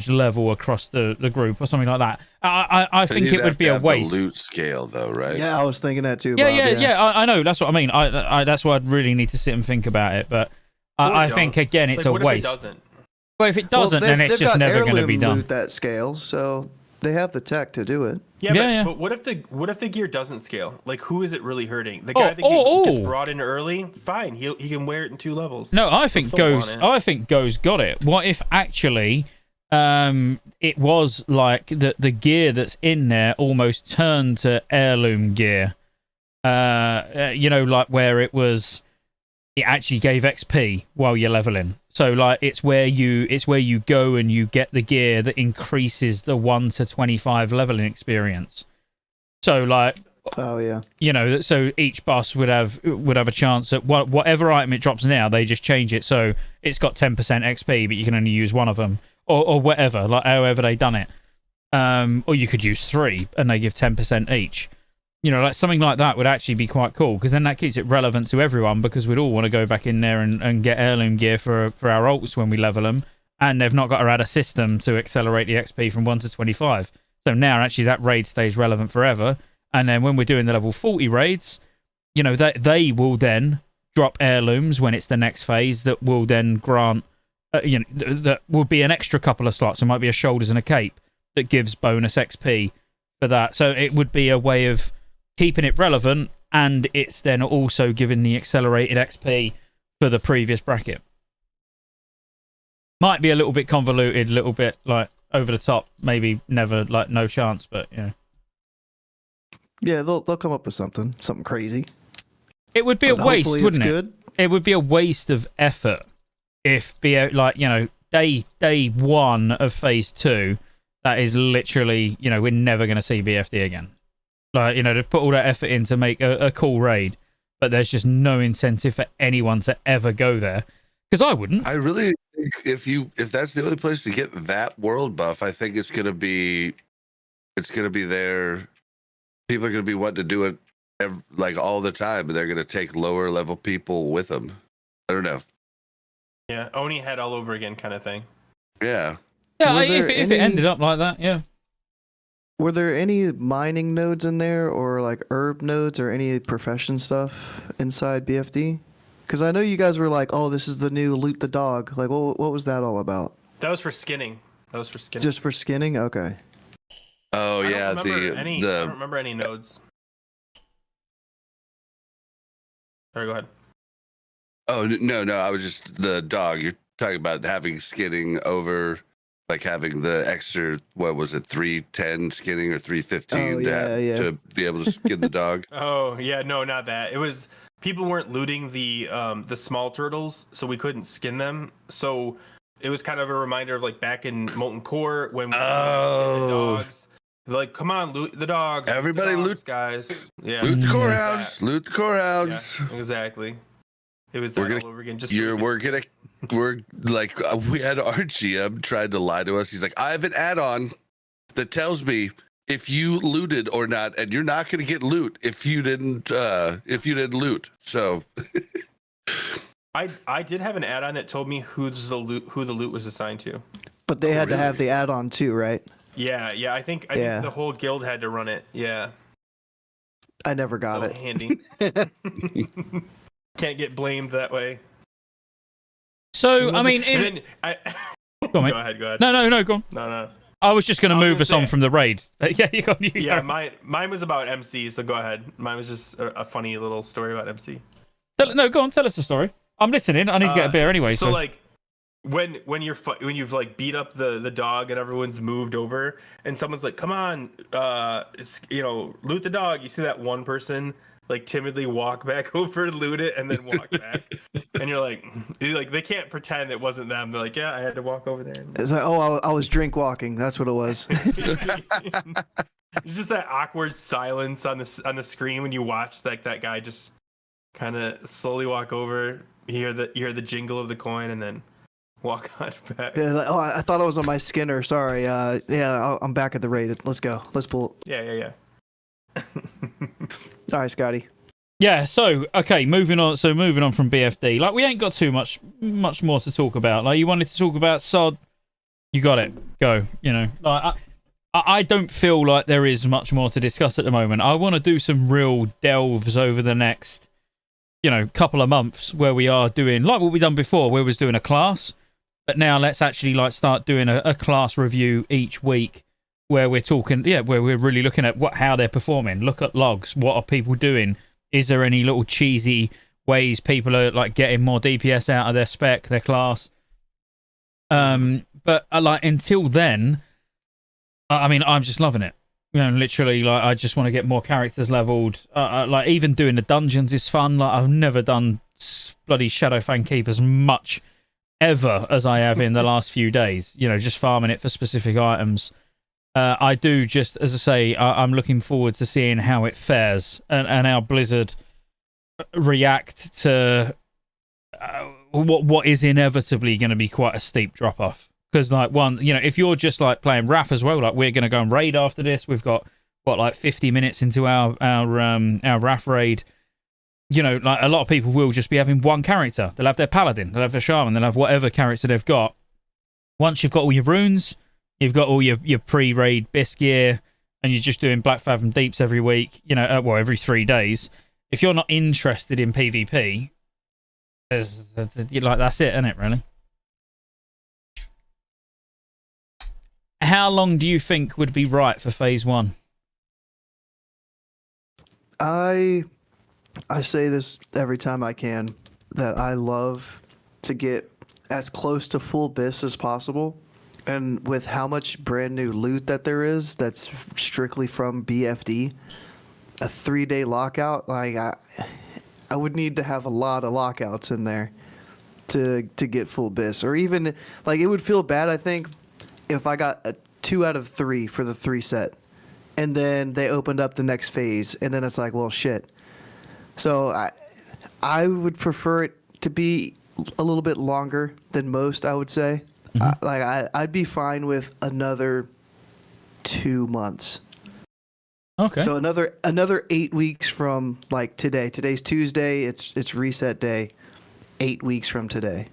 level across the group or something like that. I think it would be a waste. The loot scale, though, right? Yeah, I was thinking that too. Yeah, Bob, yeah. I know. That's what I mean. I that's why I'd really need to sit and think about it. But I think again, it's a waste. If it doesn't? Well, if it doesn't, then it's just never going to be done. Loot that scales, so they have the tech to do it. Yeah, but what if the gear doesn't scale? Like, who is it really hurting? The guy that gets brought in early, fine, he can wear it in 2 levels. No, I think Go's got it. What if actually it was like the gear that's in there almost turned to heirloom gear? Like where it actually gave XP while you're leveling. So like it's where you go and you get the gear that increases the 1 to 25 leveling experience. So like, oh yeah, so each boss would have a chance at whatever item it drops now, they just change it so it's got 10% XP, but you can only use 1 of them or whatever, like however they done it. Or you could use 3 and they give 10% each. Like something like that would actually be quite cool, because then that keeps it relevant to everyone, because we'd all want to go back in there and get heirloom gear for our ults when we level them, and they've not got to add a system to accelerate the XP from 1 to 25. So now actually that raid stays relevant forever, and then when we're doing the level 40 raids, they will then drop heirlooms when it's the next phase that will then grant, that will be an extra couple of slots. It might be a shoulders and a cape that gives bonus XP for that. So it would be a way of keeping it relevant, and it's then also giving the accelerated XP for the previous bracket. Might be a little bit convoluted, a little bit like over the top, maybe never, like no chance, but Yeah, they'll come up with something crazy. It would be a waste, wouldn't it? Good. It would be a waste of effort if day 1 of phase 2, that is literally, we're never going to see BFD again. Like, they've put all that effort in to make a cool raid, but there's just no incentive for anyone to ever go there. Because I wouldn't. I really think if that's the only place to get that world buff, I think it's gonna be there. People are gonna be wanting to do it like all the time, and they're gonna take lower level people with them. I don't know. Yeah, Oni head all over again, kind of thing. Yeah. Yeah, if it ended up like that, yeah. Were there any mining nodes in there, or like herb nodes, or any profession stuff inside BFD? Because I know you guys were like, "Oh, this is the new loot the dog." Like, what was that all about? That was for skinning. Just for skinning? Okay. Oh I yeah, don't remember any nodes. Sorry, go ahead. Oh no, I was just the dog. You're talking about having skinning over. Like having the extra, what was it, 310 skinning or 315 to be able to skin the dog? Oh yeah, no, not that. It was people weren't looting the small turtles, so we couldn't skin them. So it was kind of a reminder of like back in Molten Core when we skin the dogs. They're like, come on, loot the dogs. Everybody loot, guys. Yeah, loot the corehouse. Loot the corehouse. Yeah, exactly. It was that all over again. We're like, we had our GM tried to lie to us. He's like, I have an add-on that tells me if you looted or not, and you're not going to get loot if you didn't loot. So I did have an add-on that told me who the loot was assigned to. But they had to have the add-on too, right? Yeah. I think the whole guild had to run it. Yeah. I never got it. Handy. Can't get blamed that way. So, I mean... Go ahead. No, go on. No. I was just going to move us on from the raid. Yeah, you go. Mine was about MC, so go ahead. Mine was just a funny little story about MC. Go on, tell us the story. I'm listening. I need to get a beer anyway. So like, when you've like beat up the dog and everyone's moved over, and someone's like, come on, loot the dog. You see that one person like timidly walk back over, loot it, and then walk back. And you're like, they can't pretend it wasn't them. They're like, yeah, I had to walk over there. It's like, oh, I was drink walking. That's what it was. It's just that awkward silence on the screen when you watch that guy just kind of slowly walk over. You hear the jingle of the coin, and then walk on back. Yeah, like, oh, I thought I was on my Skinner. Sorry. I'm back at the raid. Let's go. Let's pull. Yeah. All right, Scotty. Yeah, so okay, moving on. So moving on from BFD, like we ain't got too much more to talk about. Like you wanted to talk about SOD, you got it. Go. You know, like I don't feel like there is much more to discuss at the moment. I want to do some real delves over the next, couple of months where we are doing like what we done before, where we was doing a class, but now let's actually like start doing a class review each week where we're talking, where we're really looking at how they're performing. Look at logs. What are people doing? Is there any little cheesy ways people are like getting more DPS out of their spec, their class? But like until then, I mean, I'm just loving it. Literally, like I just want to get more characters leveled. Like even doing the dungeons is fun. Like I've never done bloody Shadowfang Keep as much ever as I have in the last few days. Just farming it for specific items. I do just, as I say, I'm looking forward to seeing how it fares and how Blizzard react to what is inevitably going to be quite a steep drop off. Because like if you're just like playing RAF as well, like we're going to go and raid after this. We've got like 50 minutes into our RAF raid. Like a lot of people will just be having one character. They'll have their paladin, they'll have their shaman, they'll have whatever character they've got. Once you've got all your runes, you've got all your pre-raid BIS gear, and you're just doing Black Fathom Deeps every week, every 3 days. If you're not interested in PvP, that's it, isn't it, really? How long do you think would be right for Phase 1? I say this every time I can, that I love to get as close to full BIS as possible. And with how much brand new loot that there is that's strictly from BFD, a 3-day lockout, like I would need to have a lot of lockouts in there to get full BIS. Or even, like, it would feel bad, I think, if I got a 2 out of 3 for the 3 set, and then they opened up the next phase, and then it's like, well, shit. So I would prefer it to be a little bit longer than most, I would say. Mm-hmm. I'd be fine with another 2 months. Okay. So another 8 weeks from like today. Today's Tuesday. It's reset day. 8 weeks from today.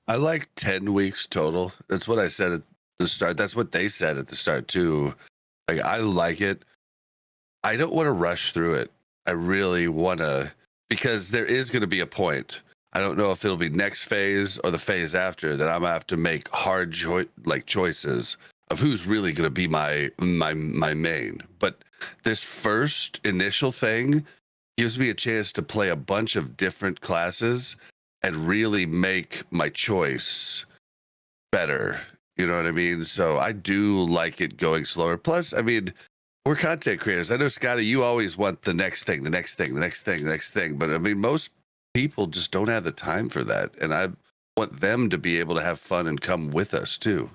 I like 10 weeks total. That's what I said at the start. That's what they said at the start too. Like I like it. I don't want to rush through it. I really want to, because there is going to be a point. I don't know if it'll be next phase or the phase after that I'm gonna have to make hard choices of who's really going to be my main. But this first initial thing gives me a chance to play a bunch of different classes and really make my choice better. You know what I mean? So I do like it going slower. Plus, I mean, we're content creators. I know, Scotty, you always want the next thing. But I mean, most people just don't have the time for that. And I want them to be able to have fun and come with us too,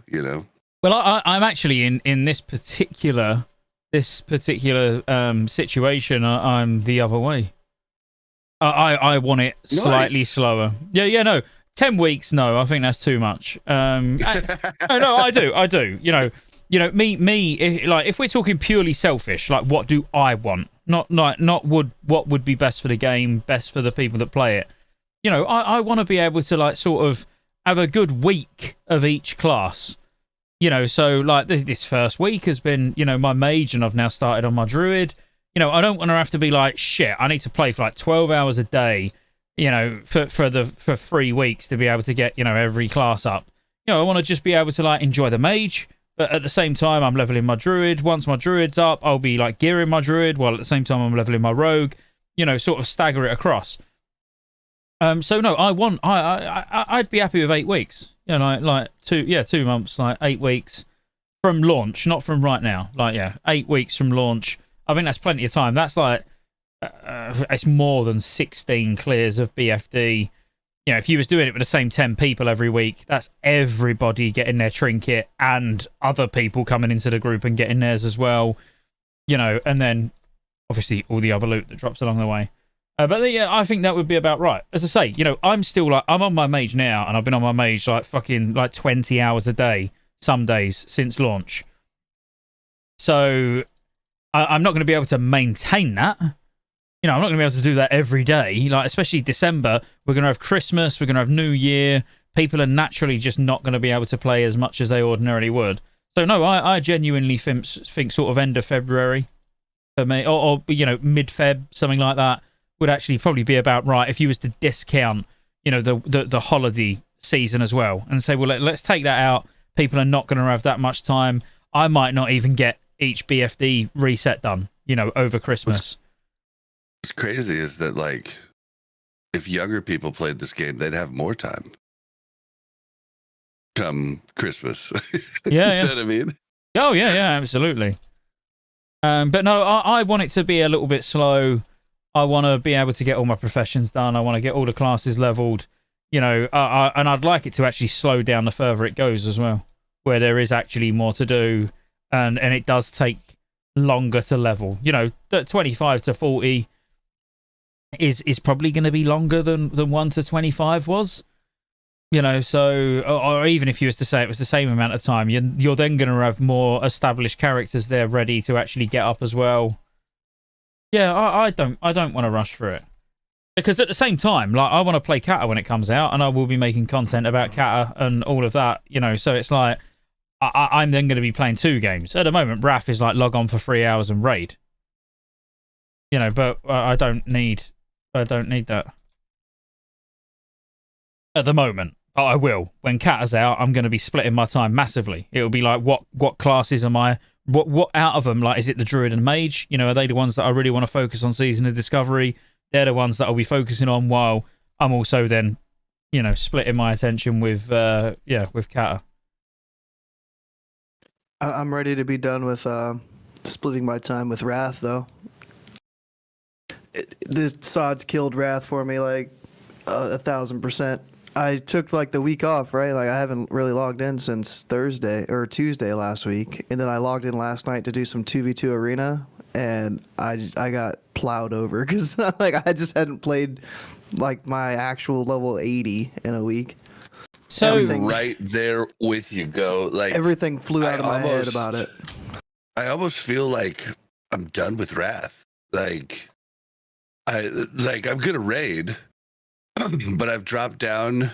Well, I'm actually in this particular situation. I'm the other way. I want it slightly slower. Yeah, no. 10 weeks, no, I think that's too much. No, I do. Me. If we're talking purely selfish, like what do I want? Not what would be best for the game, best for the people that play it. I want to be able to like sort of have a good week of each class. So like this first week has been, my mage, and I've now started on my druid. I don't want to have to be like, shit, I need to play for like 12 hours a day, for 3 weeks to be able to get, every class up. I want to just be able to like enjoy the mage, but at the same time, I'm leveling my druid. Once my druid's up, I'll be like gearing my druid, while at the same time I'm leveling my rogue, sort of stagger it across. So no, I'd be happy with 8 weeks. 2 months, like 8 weeks from launch, not from right now. 8 weeks from launch. I think that's plenty of time. That's like it's more than 16 clears of BFD. If you was doing it with the same 10 people every week, that's everybody getting their trinket and other people coming into the group and getting theirs as well. And then obviously all the other loot that drops along the way. But yeah, I think that would be about right. As I say, I'm still like, I'm on my mage now, and I've been on my mage like fucking like 20 hours a day, some days since launch. So I'm not going to be able to maintain that. I'm not going to be able to do that every day. Like, especially December, we're going to have Christmas, we're going to have New Year. People are naturally just not going to be able to play as much as they ordinarily would. So no, I genuinely think sort of end of February for me, or mid-Feb, something like that, would actually probably be about right if you was to discount, the holiday season as well, and say, well, let's take that out. People are not going to have that much time. I might not even get each BFD reset done, over Christmas. What's crazy is that, like, if younger people played this game, they'd have more time come Christmas. Yeah, You know what I mean? Oh, yeah, absolutely. But no, I want it to be a little bit slow. I want to be able to get all my professions done. I want to get all the classes leveled, and I'd like it to actually slow down the further it goes as well, where there is actually more to do, and it does take longer to level. 25 to 40 is probably going to be longer than 1 to 25 was. So, or even if you was to say it was the same amount of time, you're then going to have more established characters there ready to actually get up as well. Yeah, I don't want to rush for it, because at the same time, like, I want to play Kata when it comes out, and I will be making content about Kata and all of that. So it's like I'm then going to be playing 2 games at the moment. Wrath is like log on for 3 hours and raid. But I don't need that at the moment. But I will. When Kata's out, I'm going to be splitting my time massively. It'll be like, what classes am I? What out of them? Like, is it the Druid and Mage? Are they the ones that I really want to focus on Season of Discovery? They're the ones that I'll be focusing on, while I'm also then, splitting my attention with Kata. I'm ready to be done with splitting my time with Wrath, though. The sods killed Wrath for me, like 1,000%. I took like the week off, right? Like, I haven't really logged in since Thursday or Tuesday last week, and then I logged in last night to do some 2v2 arena, and I got plowed over because like I just hadn't played like my actual level 80 in a week. So everything, right there with you, go, like, everything flew out of my head about it. I almost feel like I'm done with Wrath. I'm gonna raid, but I've dropped down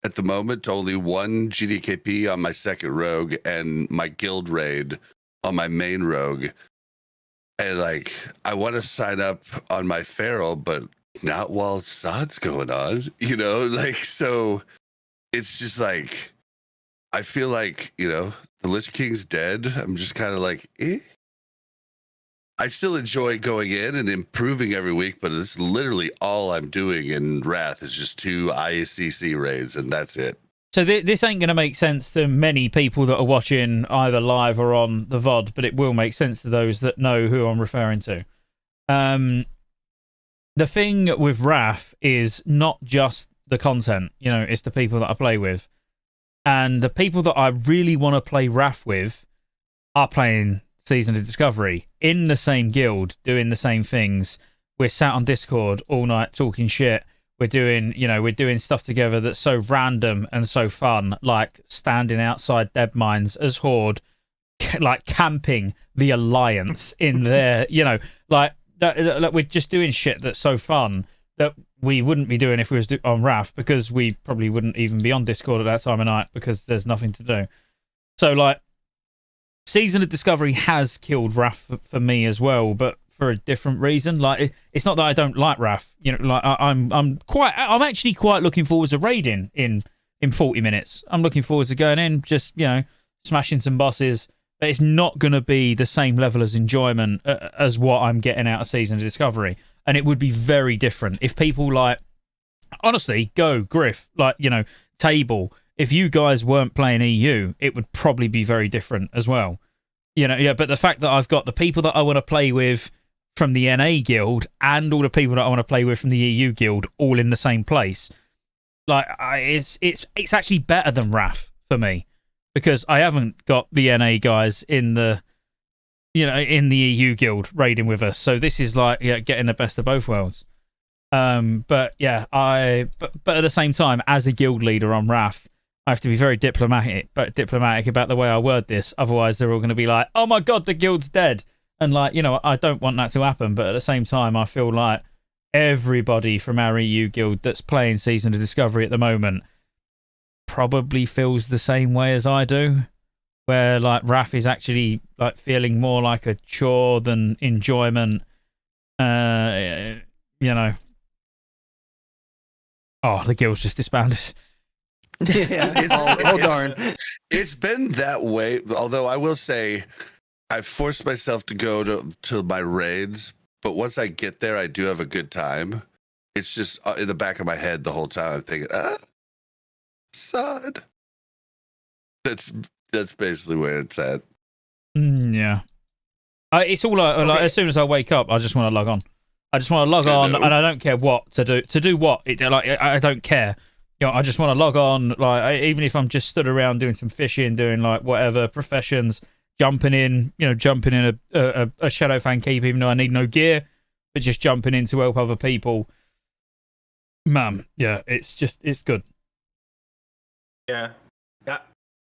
at the moment to only 1 GDKP on my second rogue and my guild raid on my main rogue. And like, I want to sign up on my feral, but not while Sod's going on, so it's just like, I feel like, the Lich King's dead. I'm just kind of like, eh. I still enjoy going in and improving every week, but it's literally all I'm doing in Wrath is just 2 ICC raids, and that's it. So this ain't going to make sense to many people that are watching either live or on the VOD, but it will make sense to those that know who I'm referring to. The thing with Wrath is not just the content, it's the people that I play with. And the people that I really want to play Wrath with are playing Season of Discovery in the same guild, doing the same things. We're sat on Discord all night talking shit. We're doing stuff together that's so random and so fun, like standing outside dead mines as Horde, like camping the Alliance in there, like we're just doing shit that's so fun that we wouldn't be doing if we was on Wrath, because we probably wouldn't even be on Discord at that time of night because there's nothing to do. So, like, Season of Discovery has killed Wrath for me as well, but for a different reason. Like, it's not that I don't like Wrath. I'm actually quite looking forward to raiding in 40 minutes. I'm looking forward to going in, just, smashing some bosses. But it's not going to be the same level as enjoyment as what I'm getting out of Season of Discovery. And it would be very different if people, like, honestly, Go, Griff, like, Table, if you guys weren't playing EU, it would probably be very different as well. But the fact that I've got the people that I want to play with from the NA guild and all the people that I want to play with from the EU guild all in the same place, like, it's actually better than Wrath for me, because I haven't got the NA guys in the EU guild raiding with us. So this is like, getting the best of both worlds. But at the same time, as a guild leader on Wrath, I have to be very diplomatic about the way I word this. Otherwise, they're all going to be like, "Oh my god, the guild's dead," and like, I don't want that to happen. But at the same time, I feel like everybody from our EU guild that's playing Season of Discovery at the moment probably feels the same way as I do, where like Wrath is actually like feeling more like a chore than enjoyment. You know. Oh, the guild's just disbanded. Yeah. Oh darn. It's been that way. Although I will say, I forced myself to go to my raids, but once I get there, I do have a good time. It's just in the back of my head the whole time. I'm thinking, sad. That's basically where it's at. Yeah. It's all like as soon as I wake up, I just want to log on. I just want to log on, and I don't care what to do. To do what? I don't care. You know, I just want to log on. Like even if I'm just stood around doing some fishing, doing like whatever professions, jumping in a Shadowfang keep, even though I need no gear, but just jumping in to help other people. Man, yeah, it's good. Yeah,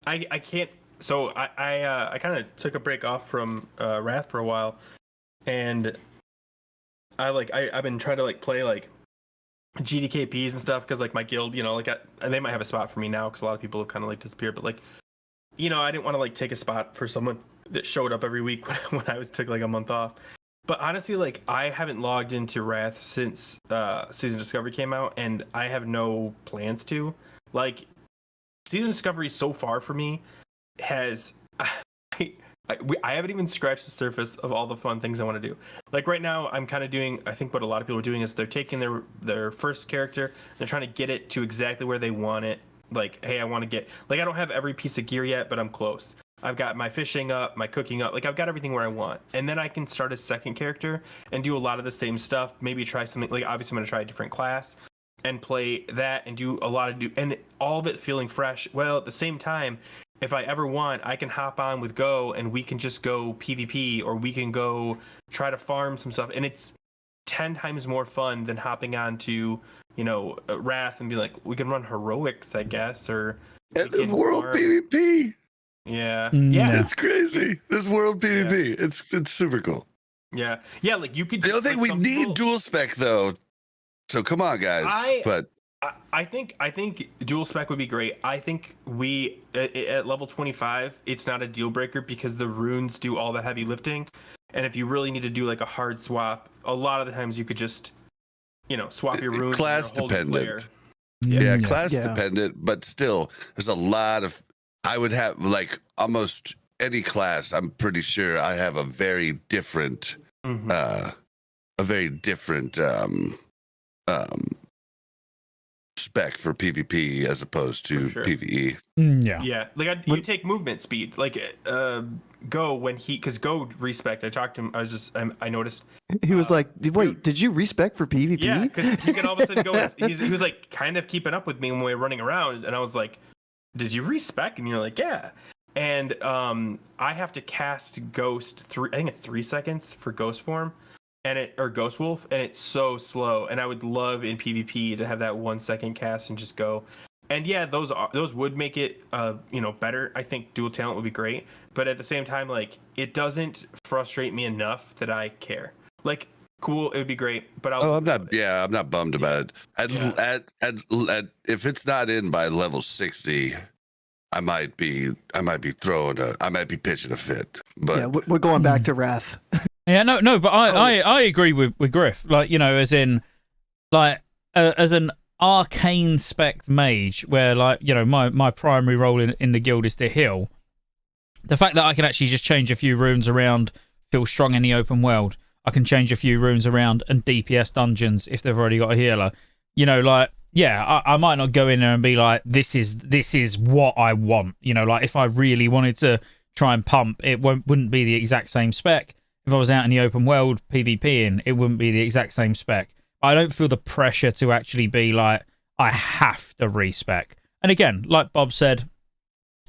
I can't. So I kind of took a break off from Wrath for a while, and I've been trying to like play like GDKPs and stuff because like my guild, you know, like they might have a spot for me now because a lot of people have kind of like disappeared, but like, you know, I didn't want to like take a spot for someone that showed up every week when I took like a month off. But honestly, like I haven't logged into Wrath since Season Discovery came out, and I have no plans to. Like Season Discovery so far for me has I haven't even scratched the surface of all the fun things I want to do. Like right now, I'm kind of doing, I think what a lot of people are doing is they're taking their first character, they're trying to get it to exactly where they want it. Like, hey, I want to get, like I don't have every piece of gear yet, but I'm close. I've got my fishing up, my cooking up, like I've got everything where I want. And then I can start a second character and do a lot of the same stuff. Maybe try something, like obviously I'm going to try a different class and play that and do a lot of and all of it feeling fresh. Well, at the same time, if I ever want, I can hop on with Go and we can just go PvP, or we can go try to farm some stuff. And it's 10 times more fun than hopping on to, you know, Wrath and be like, we can run heroics, I guess, or World PvP. Yeah. Yeah. It's crazy. This world PvP. Yeah. It's super cool. Yeah. Yeah, like you could The only thing we need dual spec though. So come on, guys. I think dual spec would be great. I think we at level 25, it's not a deal breaker because the runes do all the heavy lifting. And if you really need to do like a hard swap, a lot of the times you could just, you know, swap your runes. Class dependent. Yeah, class dependent, but still, there's a lot of. I would have like almost any class. I'm pretty sure I have a very different, spec for PvP as opposed to PvE. Yeah. Like you take movement speed. Like Go when because Go respec. I talked to him. I noticed he was like, "Wait, did you respec for PvP?" Yeah, because you can all of a sudden go. He was like kind of keeping up with me when we were running around, and I was like, "Did you respec?" And you're like, "Yeah." And I have to cast Ghost I think it's 3 seconds for Ghost form. Or Ghost Wolf, and it's so slow. And I would love in PvP to have that 1 second cast and just go. And yeah, those would make it better. I think dual talent would be great, but at the same time, like it doesn't frustrate me enough that I care. Like, cool, it would be great, but I'm not bummed about it. At if it's not in by level 60, I might be pitching a fit. But yeah, we're going back to Wrath. Yeah, no, but I agree with Griff. Like, you know, as in, like, as an arcane spec mage, where, like, you know, my primary role in the guild is to heal. The fact that I can actually just change a few runes around, feel strong in the open world. I can change a few runes around and DPS dungeons if they've already got a healer. You know, like, yeah, I might not go in there and be like, this is what I want. You know, like, if I really wanted to try and pump, it wouldn't be the exact same spec. If I was out in the open world PvPing, it wouldn't be the exact same spec. I don't feel the pressure to actually be like, I have to respec. And again, like Bob said,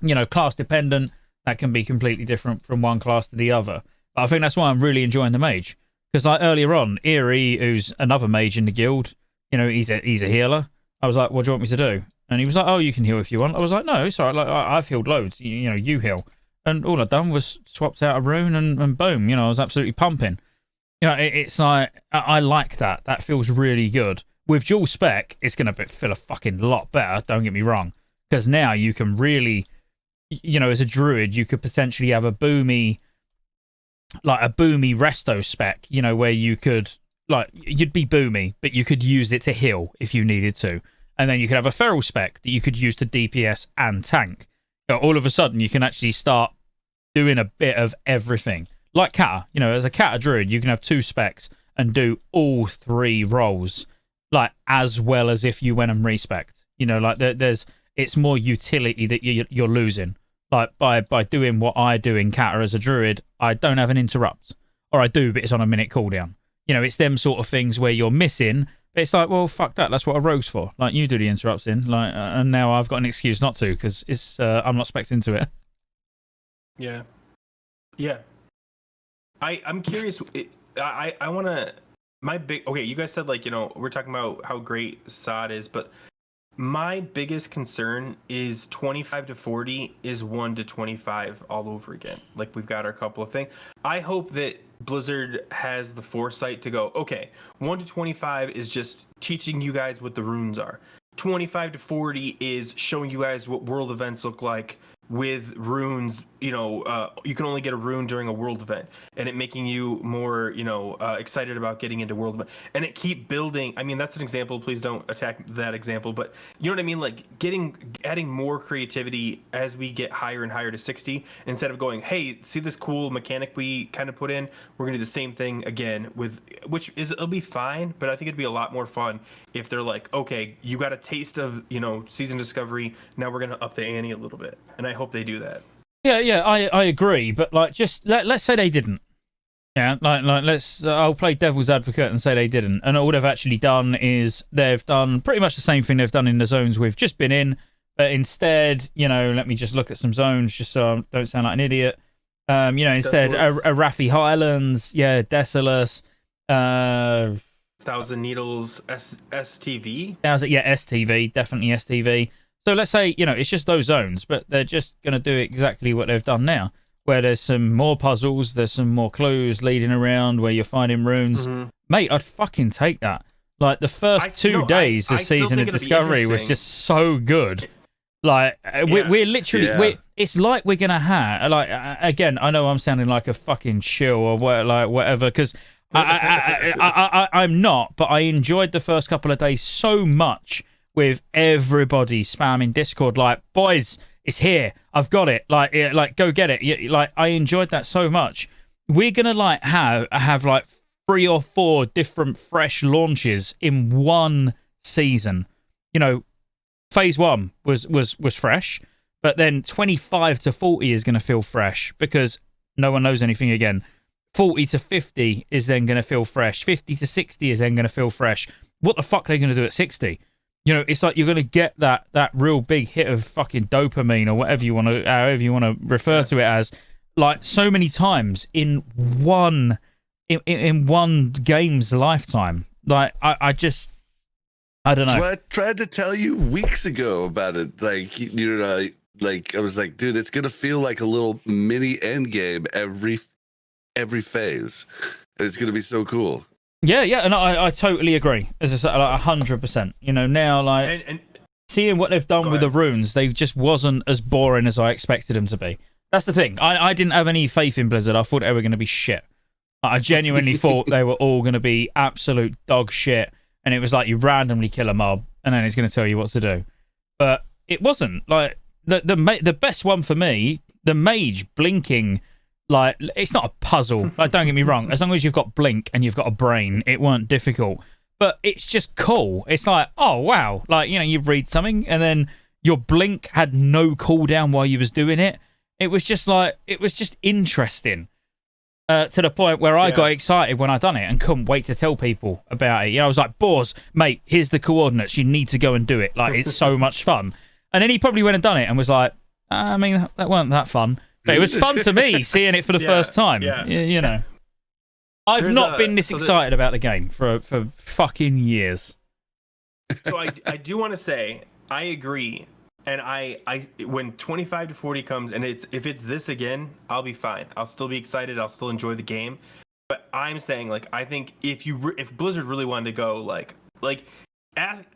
you know, class dependent, that can be completely different from one class to the other. But I think that's why I'm really enjoying the mage. Because like earlier on, Eerie, who's another mage in the guild, you know, he's a healer. I was like, what do you want me to do? And he was like, oh, you can heal if you want. I was like, no, it's all right. Like, I've healed loads. You know, you heal. And all I'd done was swapped out a rune and boom, you know, I was absolutely pumping. You know, it's like I like that. That feels really good. With dual spec, it's going to feel a fucking lot better. Don't get me wrong, because now you can really, you know, as a druid, you could potentially have a boomy resto spec. You know, where you could you'd be boomy, but you could use it to heal if you needed to, and then you could have a feral spec that you could use to DPS and tank. You know, all of a sudden, you can actually start doing a bit of everything. Like Kata, you know, as a Kata druid, you can have 2 specs and do all 3 roles, like as well as if you went and respect. You know, like it's more utility that you're losing. Like by doing what I do in Kata as a druid, I don't have an interrupt, or I do, but it's on a minute cooldown. You know, it's them sort of things where you're missing. But it's like, well, fuck that. That's what a rogue's for. Like you do the interrupts in, like, and now I've got an excuse not to because it's I'm not spec'd into it. Yeah. I'm curious. I want to. Okay, you guys said, like, you know, we're talking about how great SOD is, but my biggest concern is 25 to 40 is 1 to 25 all over again. Like, we've got our couple of things. I hope that Blizzard has the foresight to go, okay, 1 to 25 is just teaching you guys what the runes are. 25 to 40 is showing you guys what world events look like with runes. You know, you can only get a rune during a world event, and it making you more, you know, excited about getting into world event, and it keep building. I mean, that's an example. Please don't attack that example, but you know what I mean? Like adding more creativity as we get higher and higher to 60, instead of going, hey, see this cool mechanic we kind of put in? We're gonna do the same thing again it'll be fine, but I think it'd be a lot more fun if they're like, okay, you got a taste of, you know, season discovery. Now we're gonna up the ante a little bit, and I hope they do that. Yeah, I agree, but like, just let's say they didn't. Yeah, like I'll play devil's advocate and say they didn't, and all they've actually done is they've done pretty much the same thing they've done in the zones we've just been in, but instead, you know, let me just look at some zones just so I don't sound like an idiot. You know, instead, Arathi Highlands, yeah, Desolus, Thousand Needles, STV. Yeah, STV, definitely STV. So let's say, you know, it's just those zones, but they're just going to do exactly what they've done now, where there's some more puzzles, there's some more clues leading around where you're finding runes. Mm-hmm. Mate, I'd fucking take that. Like, the first 2 days of Season of Discovery was just so good. Like, we're literally, it's like we're going to have, like, again, I know I'm sounding like a fucking shill or whatever, because I'm not, but I enjoyed the first couple of days so much, with everybody spamming Discord, like, boys, it's here, I've got it, like go get it. Like, I enjoyed that so much. We're gonna like have like 3 or 4 different fresh launches in one season. You know, phase 1 was fresh, but then 25 to 40 is gonna feel fresh because no one knows anything again. 40 to 50 is then gonna feel fresh. 50 to 60 is then gonna feel fresh. What the fuck are they gonna do at 60? You know, it's like you're going to get that real big hit of fucking dopamine or however you want to refer to it as, like, so many times in one game's lifetime. Like, I don't know. Well, I tried to tell you weeks ago about it. Like, you know, like I was like, dude, it's going to feel like a little mini endgame every phase. It's going to be so cool. Yeah, and I totally agree. As I said, like 100%. You know, now, like, and seeing what they've done with the runes, they just wasn't as boring as I expected them to be. That's the thing. I didn't have any faith in Blizzard. I thought they were going to be shit. I genuinely thought they were all going to be absolute dog shit, and it was like you randomly kill a mob, and then it's going to tell you what to do. But it wasn't. Like, the best one for me, the mage blinking. Like, it's not a puzzle. Like, don't get me wrong. As long as you've got blink and you've got a brain, it weren't difficult. But it's just cool. It's like, oh, wow. Like, you know, you read something and then your blink had no cooldown while you was doing it. It was just like, it was just interesting. To the point where I got excited when I done it and couldn't wait to tell people about it. You know, I was like, Boars, mate, here's the coordinates. You need to go and do it. Like, it's so much fun. And then he probably went and done it and was like, I mean, that weren't that fun. But it was fun to me seeing it for the first time. Yeah. You know, I've not been this excited about the game for fucking years. So I do want to say I agree, and I when 25 to 40 comes and if it's this again, I'll be fine. I'll still be excited. I'll still enjoy the game. But I'm saying, like, I think if Blizzard really wanted to go,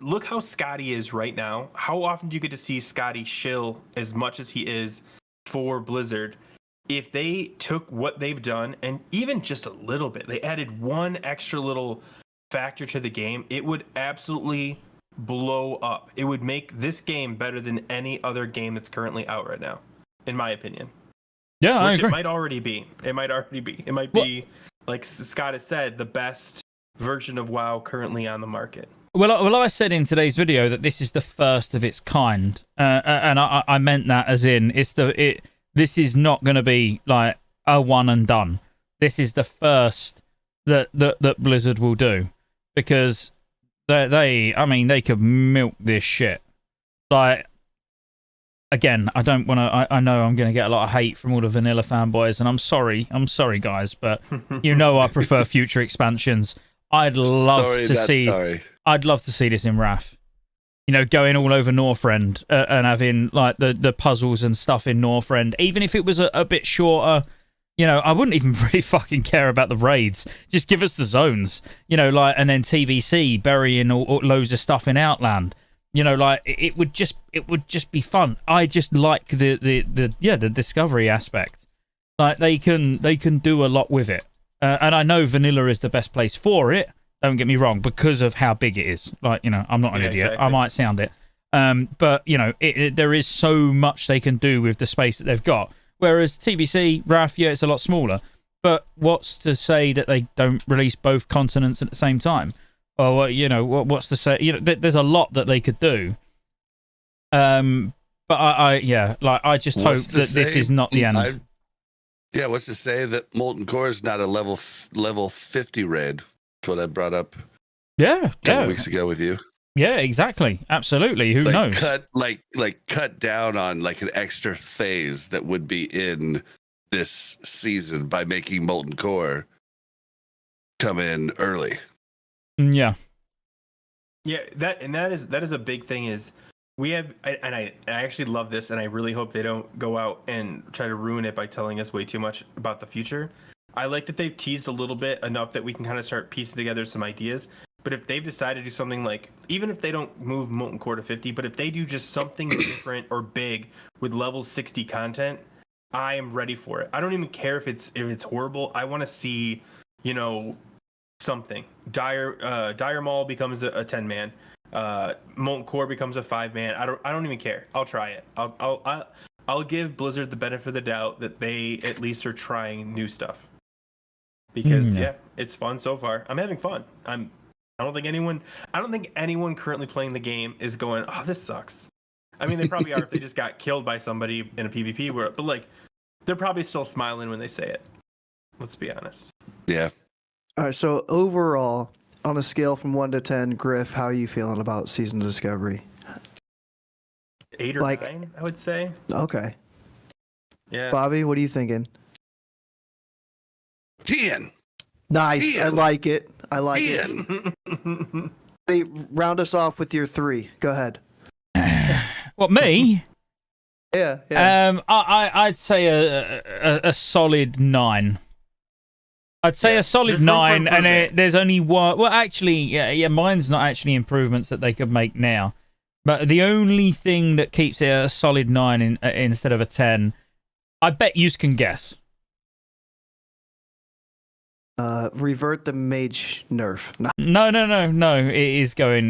look how Scotty is right now. How often do you get to see Scotty shill as much as he is for Blizzard? If they took what they've done and even just a little bit, they added one extra little factor to the game, it would absolutely blow up. It would make this game better than any other game that's currently out right now, in my opinion. Yeah, I Which agree. it might already be. It might be, like Scott has said, the best version of WoW currently on the market. Well, I said in today's video that this is the first of its kind, and I meant that as in this is not going to be like a one and done. This is the first that Blizzard will do, because they could milk this shit. Like, again, I don't want to. I know I'm going to get a lot of hate from all the vanilla fanboys, and I'm sorry, guys, but I prefer future expansions. I'd love to see this in Wrath. Going all over Northrend and having like the puzzles and stuff in Northrend, even if it was a bit shorter. I wouldn't even really fucking care about the raids. Just give us the zones, and then TBC burying all loads of stuff in Outland. It would just be fun. I just like the discovery aspect. Like they can do a lot with it, and I know vanilla is the best place for it. Don't get me wrong, because of how big it is. Like, I'm not an idiot. Exactly. I might sound it. But, there is so much they can do with the space that they've got. Whereas TBC, Wrath, it's a lot smaller. But what's to say that they don't release both continents at the same time? Or, what's to say? There's a lot that they could do. But I just hope that this is not the end. What's to say that Molten Core is not a level 50 raid? What I brought up a couple weeks ago with you. Yeah, exactly. Absolutely. Who knows? Cut down on like an extra phase that would be in this season by making Molten Core come in early. Yeah. Yeah, that is a big thing. Is we have, and I actually love this, and I really hope they don't go out and try to ruin it by telling us way too much about the future. I like that they've teased a little bit enough that we can kind of start piecing together some ideas. But if they've decided to do something like, even if they don't move Molten Core to 50, but if they do just something different or big with level 60 content, I am ready for it. I don't even care if it's horrible. I want to see, something. Dire Maul becomes a 10-man. Molten Core becomes a 5-man. I don't even care. I'll try it. I'll give Blizzard the benefit of the doubt that they at least are trying new stuff. Because it's fun so far. I'm having fun. I don't think anyone currently playing the game is going, "Oh, this sucks." I mean, they probably are if they just got killed by somebody in a PvP world, but like, they're probably still smiling when they say it. Let's be honest. Yeah. All right. So overall, on a scale from 1 to 10, Griff, how are you feeling about Season of Discovery? 8 or 9, I would say. Okay. Yeah. Bobby, what are you thinking? 10. Nice. 10. I like it. 10. it. Hey, round us off with your 3. Go ahead. What, me? Yeah. I'd say a solid 9. I'd say a solid 9, and there's only one. Well, actually, mine's not actually improvements that they could make now. But the only thing that keeps it a solid 9 instead of a 10, I bet you can guess. Revert the mage nerf. No. It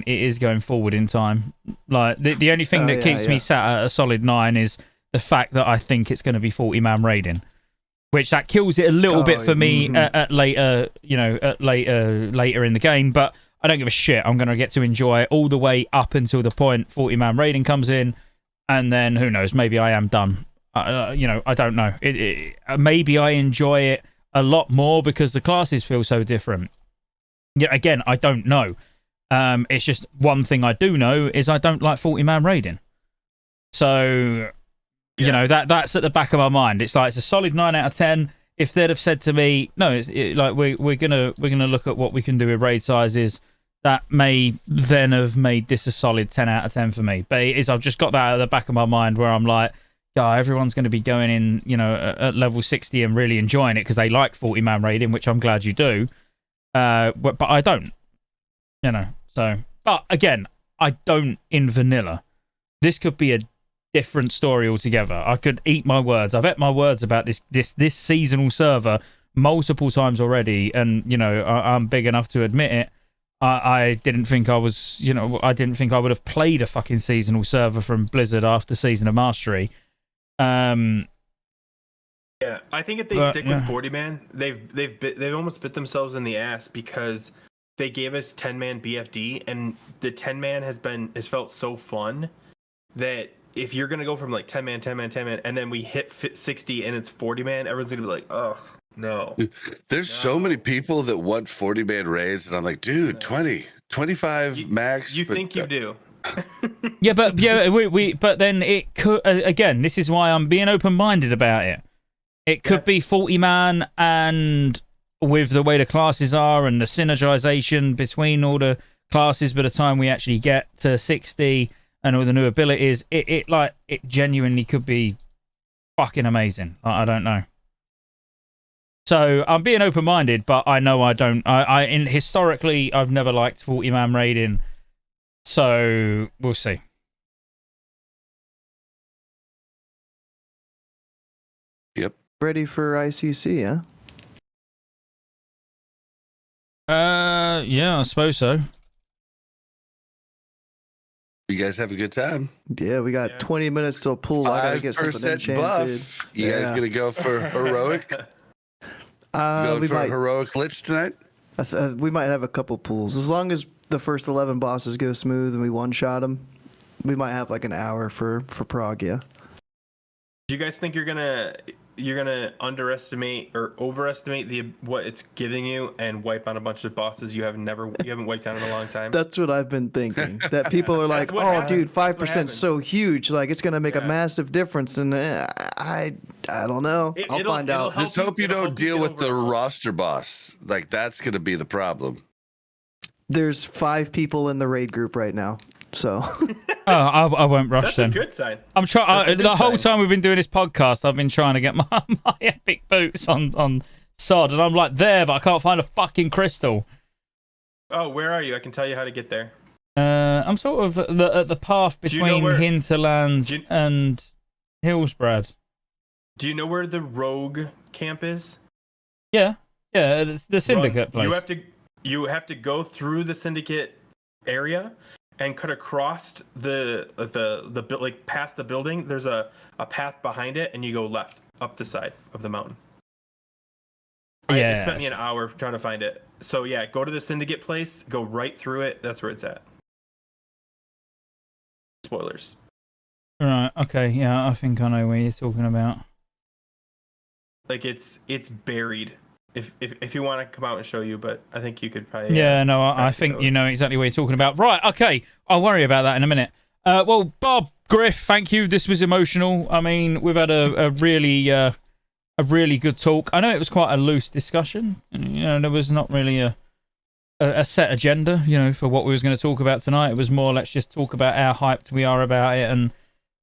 is going forward in time. Like the only thing that keeps me sat at a solid 9 is the fact that I think it's going to be 40-man raiding, which that kills it a little bit for me at later in the game. But I don't give a shit. I'm going to get to enjoy it all the way up until the point 40-man raiding comes in, and then who knows? Maybe I am done. I don't know. Maybe I enjoy it a lot more because the classes feel so different. Yeah, again, I don't know. It's just one thing I do know is I don't like 40-man raiding. So, that's at the back of my mind. It's like it's a solid 9 out of 10. If they'd have said to me, no, we're gonna look at what we can do with raid sizes, that may then have made this a solid 10 out of 10 for me. But it is, I've just got that at the back of my mind where I'm like, everyone's going to be going in, at level 60 and really enjoying it because they like 40-man raiding, which I'm glad you do. But I don't, So, but again, I don't in vanilla. This could be a different story altogether. I could eat my words. I've ate my words about this seasonal server multiple times already, and I'm big enough to admit it. I didn't think I was, I didn't think I would have played a fucking seasonal server from Blizzard after Season of Mastery. Yeah, I think if they stick with 40-man, they've almost bit themselves in the ass because they gave us 10-man BFD, and the 10-man has felt so fun that if you're gonna go from like 10-man, 10-man, 10-man, and then we hit 60 and it's 40-man, everyone's gonna be like, oh no. There's so many people that want 40-man raids, and I'm like, dude, 20, 25 max. You think you do? but then it could again. This is why I'm being open-minded about it. It could be 40-man, and with the way the classes are and the synergization between all the classes, by the time we actually get to 60 and all the new abilities, it genuinely could be fucking amazing. I don't know. So I'm being open-minded, but I know I don't. Historically, I've never liked 40-man raiding, so we'll see. Yep. Ready for ICC, huh? Yeah, I suppose so. You guys have a good time. Yeah, we got 20 minutes till pool. I gotta get something 5% enchanted. buff. You guys gonna go for heroic? Going for a heroic lich tonight? We might have a couple pools. As long as the first 11 bosses go smooth and we one-shot them, we might have like an hour for prog, yeah. Do you guys think you're gonna underestimate or overestimate what it's giving you and wipe on a bunch of bosses you haven't wiped out in a long time? That's what I've been thinking. That people are like, oh, dude, 5% so huge. Like, it's going to make a massive difference. And I don't know. I'll find out. Just hope you don't deal with the roster boss. Like, that's going to be the problem. There's 5 people in the raid group right now. So... I won't rush then. That's a good sign. I'm trying. The whole time we've been doing this podcast, I've been trying to get my epic boots on Sod, and I'm like there, but I can't find a fucking crystal. Oh, where are you? I can tell you how to get there. I'm sort of at the path between Hinterlands and Hillsbrad. Do you know where the rogue camp is? Yeah, it's the syndicate place. You have to go through the syndicate area and cut across the like past the building. There's a path behind it, and you go left up the side of the mountain. It spent me an hour trying to find it. So yeah, go to the syndicate place, go right through it. That's where it's at. Spoilers. Right. Okay. Yeah, I think I know where you're talking about. Like it's buried. If you want to come out and show you, but I think you could probably... I think you know exactly what you're talking about. Right, okay. I'll worry about that in a minute. Well, Bob, Griff, thank you. This was emotional. I mean, we've had a really good talk. I know it was quite a loose discussion. There was not really a set agenda, for what we was going to talk about tonight. It was more, let's just talk about how hyped we are about it, and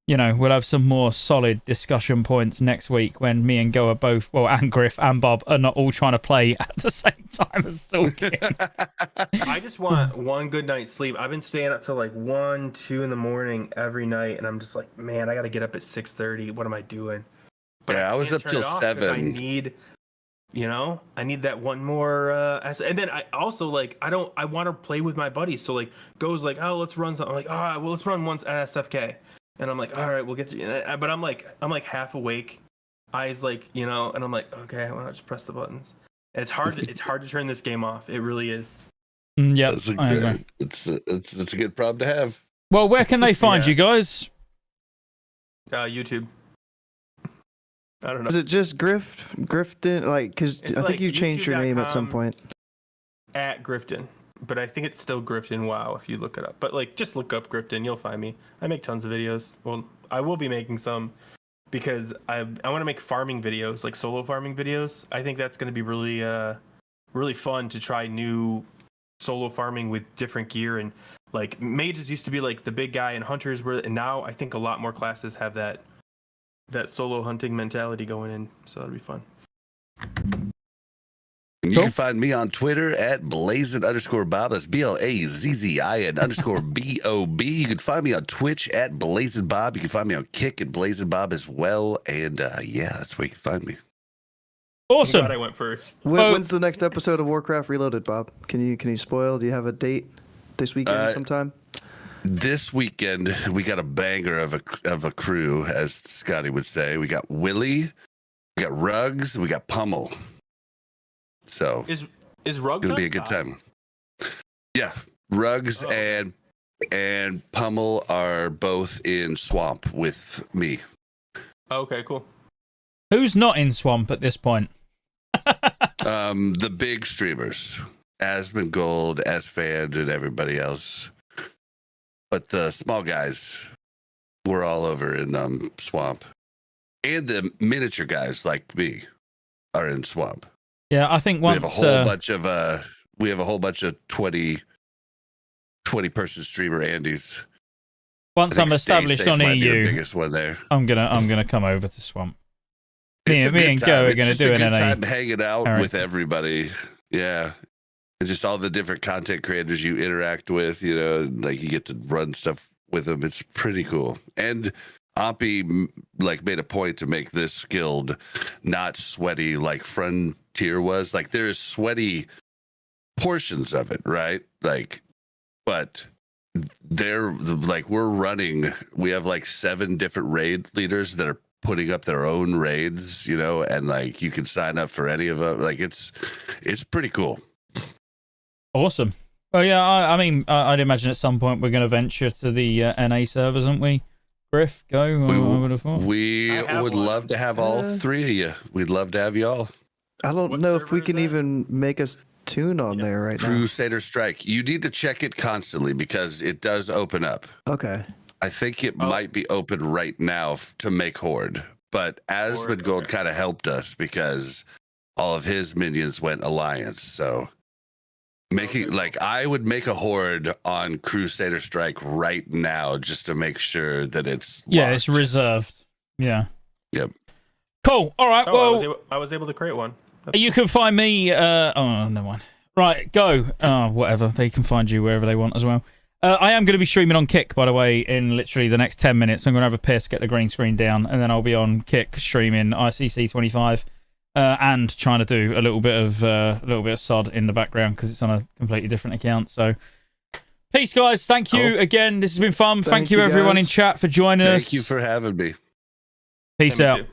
we'll have some more solid discussion points next week when me and Go are both, and Griff and Bob are not all trying to play at the same time as talking. I just want one good night's sleep. I've been staying up till like 1, 2 in the morning every night, and I'm just like, man, I got to get up at 6:30. What am I doing? But I was up till 7. I need that one more. And then I also I want to play with my buddies. So Go's like, oh, let's run something. I'm like, all right, well, let's run once at SFK. And I'm like, all right, we'll get to. But I'm like half awake, eyes and I'm like, okay, why not just press the buttons? And it's hard to turn this game off. It really is. Yeah, it's a good problem to have. Well, where can they find you guys? YouTube. I don't know. Is it just Grifton? Because I think you changed your name at some point. At Grifton. But I think it's still Grifton WoW if you look it up. But just look up Grifton, you'll find me. I make tons of videos. Well, I will be making some because I want to make farming videos, like solo farming videos. I think that's going to be really fun to try new solo farming with different gear, and mages used to be the big guy, and hunters were, and now I think a lot more classes have that that solo hunting mentality going in, so that'll be fun. You can find me on Twitter at blazin_Bob. That's BLAZZIN_BOB. You can find me on Twitch at BlazinBob. You can find me on Kick at BlazinBob as well. And yeah, that's where you can find me. Awesome. I'm glad I went first. When's the next episode of Warcraft Reloaded, Bob? Can you spoil? Do you have a date this weekend sometime? This weekend, we got a banger of a crew, as Scotty would say. We got Willie, we got Ruggs, we got Pummel. So Is Ruggs it'll be on a good top? time. Yeah, Ruggs and Pummel are both in Swamp with me. Okay, cool. Who's not in Swamp at this point? The big streamers, Asmongold, Asfan, and everybody else. But the small guys, we're all over in Swamp, and the miniature guys like me are in Swamp. Yeah, I think once we have a whole bunch of 20 person streamer Andys. once I'm established on might be the EU, biggest one there. I'm gonna come over to Swamp. Me It's a and good Go time. are It's gonna just do a an good NA. time hanging out Eric. with everybody. Yeah. And just all the different content creators you interact with, like you get to run stuff with them. It's pretty cool. And Ompi made a point to make this guild not sweaty like Frontier was. Like there's sweaty portions of it, right? But we have 7 different raid leaders that are putting up their own raids, and you can sign up for any of them. It's pretty cool. Awesome. Well, yeah, I'd imagine at some point we're going to venture to the NA servers, aren't we? Griff, Go, I would have thought. We I have would one. love to have all 3 of you. We'd love to have you all. I don't What know if server we is can that? even make us tune on there right now. Crusader Strike. You need to check it constantly because it does open up. Okay. I think it might be open right now to make Horde, but Asmongold okay. kind of helped us because all of his minions went Alliance. So I would make a Horde on Crusader Strike right now just to make sure that it's Yeah, locked. it's reserved. Yeah. Yep. Cool. All right. Oh, I was able to create one. You can find me. Oh, no one. Right, Go. Oh, whatever. They can find you wherever they want as well. I am going to be streaming on Kick, by the way, in literally the next 10 minutes. I'm going to have a piss, get the green screen down, and then I'll be on Kick streaming ICC 25 and trying to do a little bit of sod in the background because it's on a completely different account. So, peace, guys. Thank you again. This has been fun. Thank you, everyone in guys. chat, for joining us. Thank you for having me. Peace Yeah, me out. too.